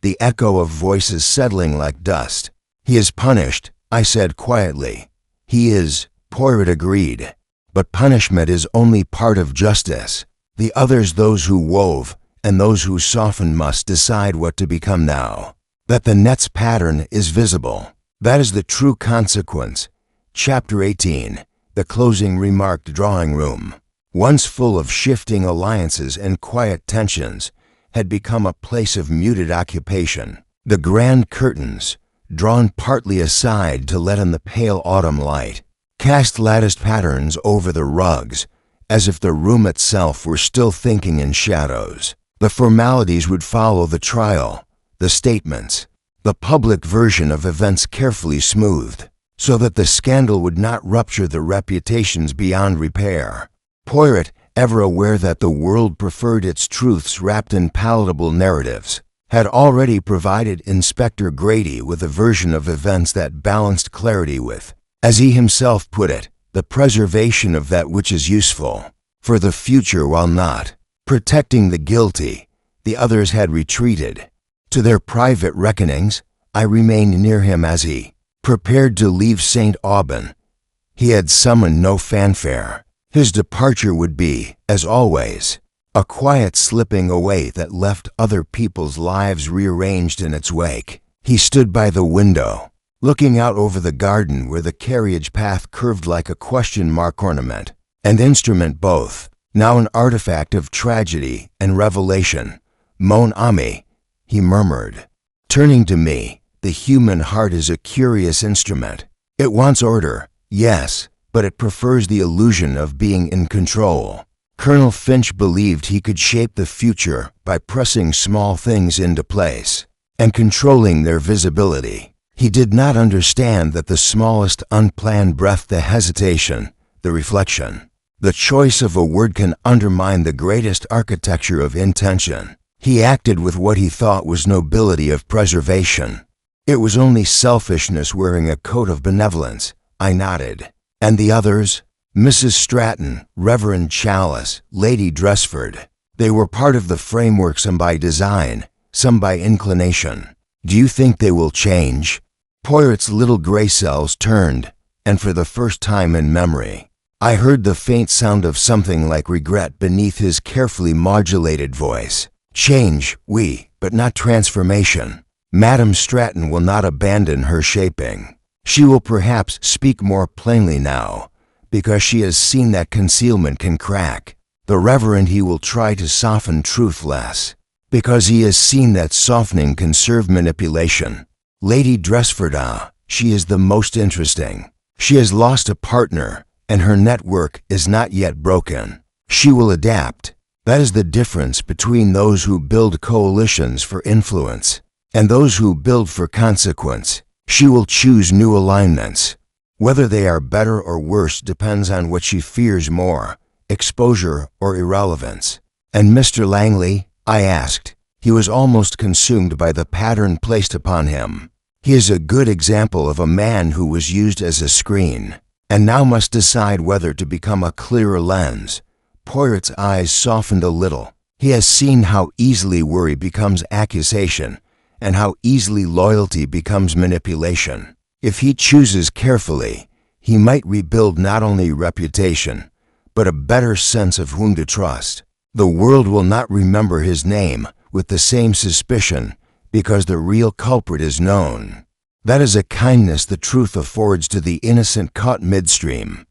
the echo of voices settling like dust. "He is punished," I said quietly. "He is," Poirot agreed. "But punishment is only part of justice. The others, those who wove and those who softened, must decide what to become now. That the net's pattern is visible. That is the true consequence." Chapter 18. The closing remarked drawing room, once full of shifting alliances and quiet tensions, had become a place of muted occupation. The grand curtains, drawn partly aside to let in the pale autumn light, cast latticed patterns over the rugs, as if the room itself were still thinking in shadows. The formalities would follow the trial, the statements, the public version of events carefully smoothed, so that the scandal would not rupture the reputations beyond repair. Poirot, ever aware that the world preferred its truths wrapped in palatable narratives, had already provided Inspector Grady with a version of events that balanced clarity with, as he himself put it, the preservation of that which is useful for the future while not protecting the guilty. The others had retreated to their private reckonings. I remained near him as he prepared to leave St. Aubin. He had summoned no fanfare. His departure would be, as always, a quiet slipping away that left other people's lives rearranged in its wake. He stood by the window, looking out over the garden where the carriage path curved like a question mark ornament and instrument both, now an artifact of tragedy and revelation. "Mon ami," he murmured. Turning to me, "The human heart is a curious instrument. It wants order, yes, but it prefers the illusion of being in control." Colonel Finch believed he could shape the future by pressing small things into place and controlling their visibility. He did not understand that the smallest unplanned breath, the hesitation, the reflection, the choice of a word can undermine the greatest architecture of intention. He acted with what he thought was nobility of preservation. It was only selfishness wearing a coat of benevolence. I nodded. "And the others?" "Mrs. Stratton, Reverend Chalice, Lady Dresford. They were part of the framework, some by design, some by inclination. Do you think they will change?" Poirot's little gray cells turned, and for the first time in memory, I heard the faint sound of something like regret beneath his carefully modulated voice. "Change, oui, but not transformation. Madame Stratton will not abandon her shaping. She will perhaps speak more plainly now, because she has seen that concealment can crack. The Reverend, he will try to soften truth less, because he has seen that softening can serve manipulation. Lady Dresford, she is the most interesting. She has lost a partner, and her network is not yet broken. She will adapt. That is the difference between those who build coalitions for influence and those who build for consequence. She will choose new alignments. Whether they are better or worse depends on what she fears more, exposure or irrelevance." "And Mr. Langley?" I asked. He was almost consumed by the pattern placed upon him. He is a good example of a man who was used as a screen, and now must decide whether to become a clearer lens. Poirot's eyes softened a little. He has seen how easily worry becomes accusation, and how easily loyalty becomes manipulation. If he chooses carefully, he might rebuild not only reputation, but a better sense of whom to trust. The world will not remember his name with the same suspicion because the real culprit is known. That is a kindness the truth affords to the innocent caught midstream.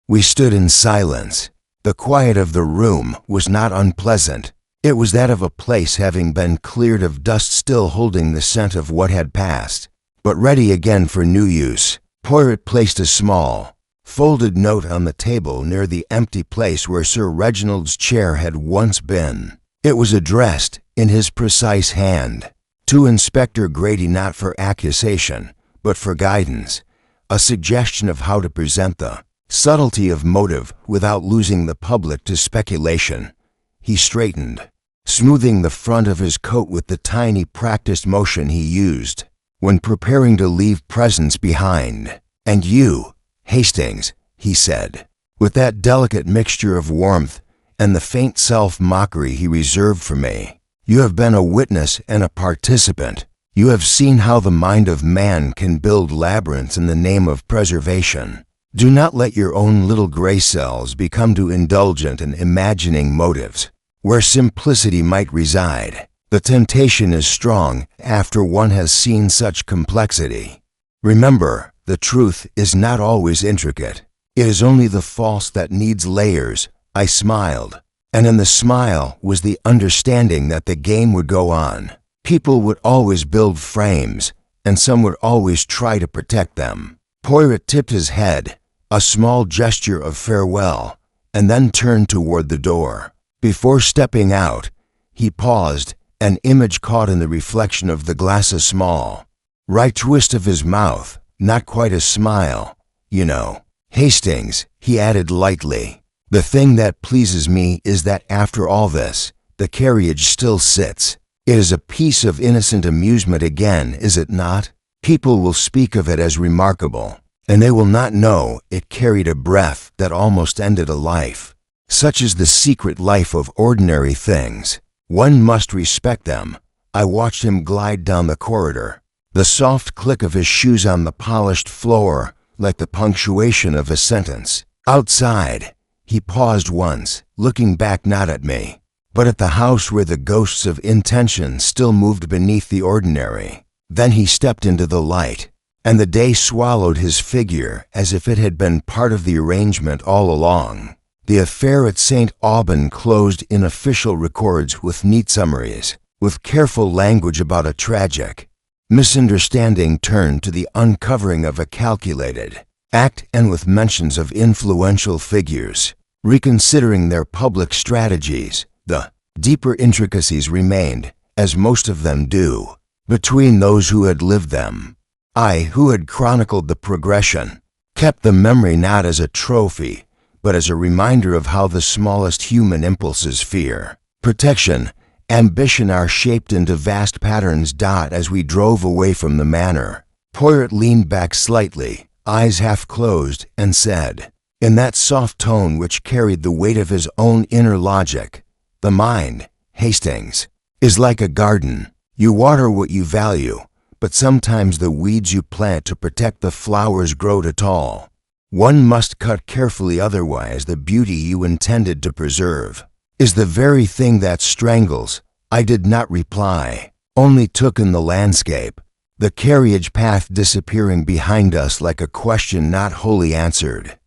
We stood in silence. The quiet of the room was not unpleasant. It was that of a place having been cleared of dust, still holding the scent of what had passed, but ready again for new use. Poirot placed a small, folded note on the table near the empty place where Sir Reginald's chair had once been. It was addressed, in his precise hand, to Inspector Grady, not for accusation, but for guidance, a suggestion of how to present the subtlety of motive without losing the public to speculation. He straightened, smoothing the front of his coat with the tiny practiced motion he used when preparing to leave presents behind. "And you, Hastings," he said, with that delicate mixture of warmth and the faint self-mockery he reserved for me. "You have been a witness and a participant. You have seen how the mind of man can build labyrinths in the name of preservation. Do not let your own little gray cells become too indulgent in imagining motives where simplicity might reside. The temptation is strong after one has seen such complexity. Remember, the truth is not always intricate. It is only the false that needs layers." I smiled, and in the smile was the understanding that the game would go on. People would always build frames, and some would always try to protect them. Poirot tipped his head, a small gesture of farewell, and then turned toward the door. Before stepping out, he paused, an image caught in the reflection of the glass, a small, right twist of his mouth, not quite a smile, you know. "Hastings," he added lightly, "the thing that pleases me is that after all this, the carriage still sits. It is a piece of innocent amusement again, is it not? People will speak of it as remarkable, and they will not know it carried a breath that almost ended a life. Such is the secret life of ordinary things. One must respect them." I watched him glide down the corridor, the soft click of his shoes on the polished floor like the punctuation of a sentence. Outside, he paused once, looking back not at me, but at the house where the ghosts of intention still moved beneath the ordinary. Then he stepped into the light, and the day swallowed his figure as if it had been part of the arrangement all along. The affair at St. Aubin closed in official records with neat summaries, with careful language about a tragic misunderstanding turned to the uncovering of a calculated act, and with mentions of influential figures reconsidering their public strategies. The deeper intricacies remained, as most of them do, between those who had lived them. I, who had chronicled the progression, kept the memory not as a trophy, but as a reminder of how the smallest human impulses, fear, protection, ambition, are shaped into vast patterns. As we drove away from the manor, Poirot leaned back slightly, eyes half closed, and said, in that soft tone which carried the weight of his own inner logic, "The mind, Hastings, is like a garden. You water what you value, but sometimes the weeds you plant to protect the flowers grow too tall. One must cut carefully, otherwise the beauty you intended to preserve is the very thing that strangles." I did not reply, only took in the landscape, the carriage path disappearing behind us like a question not wholly answered.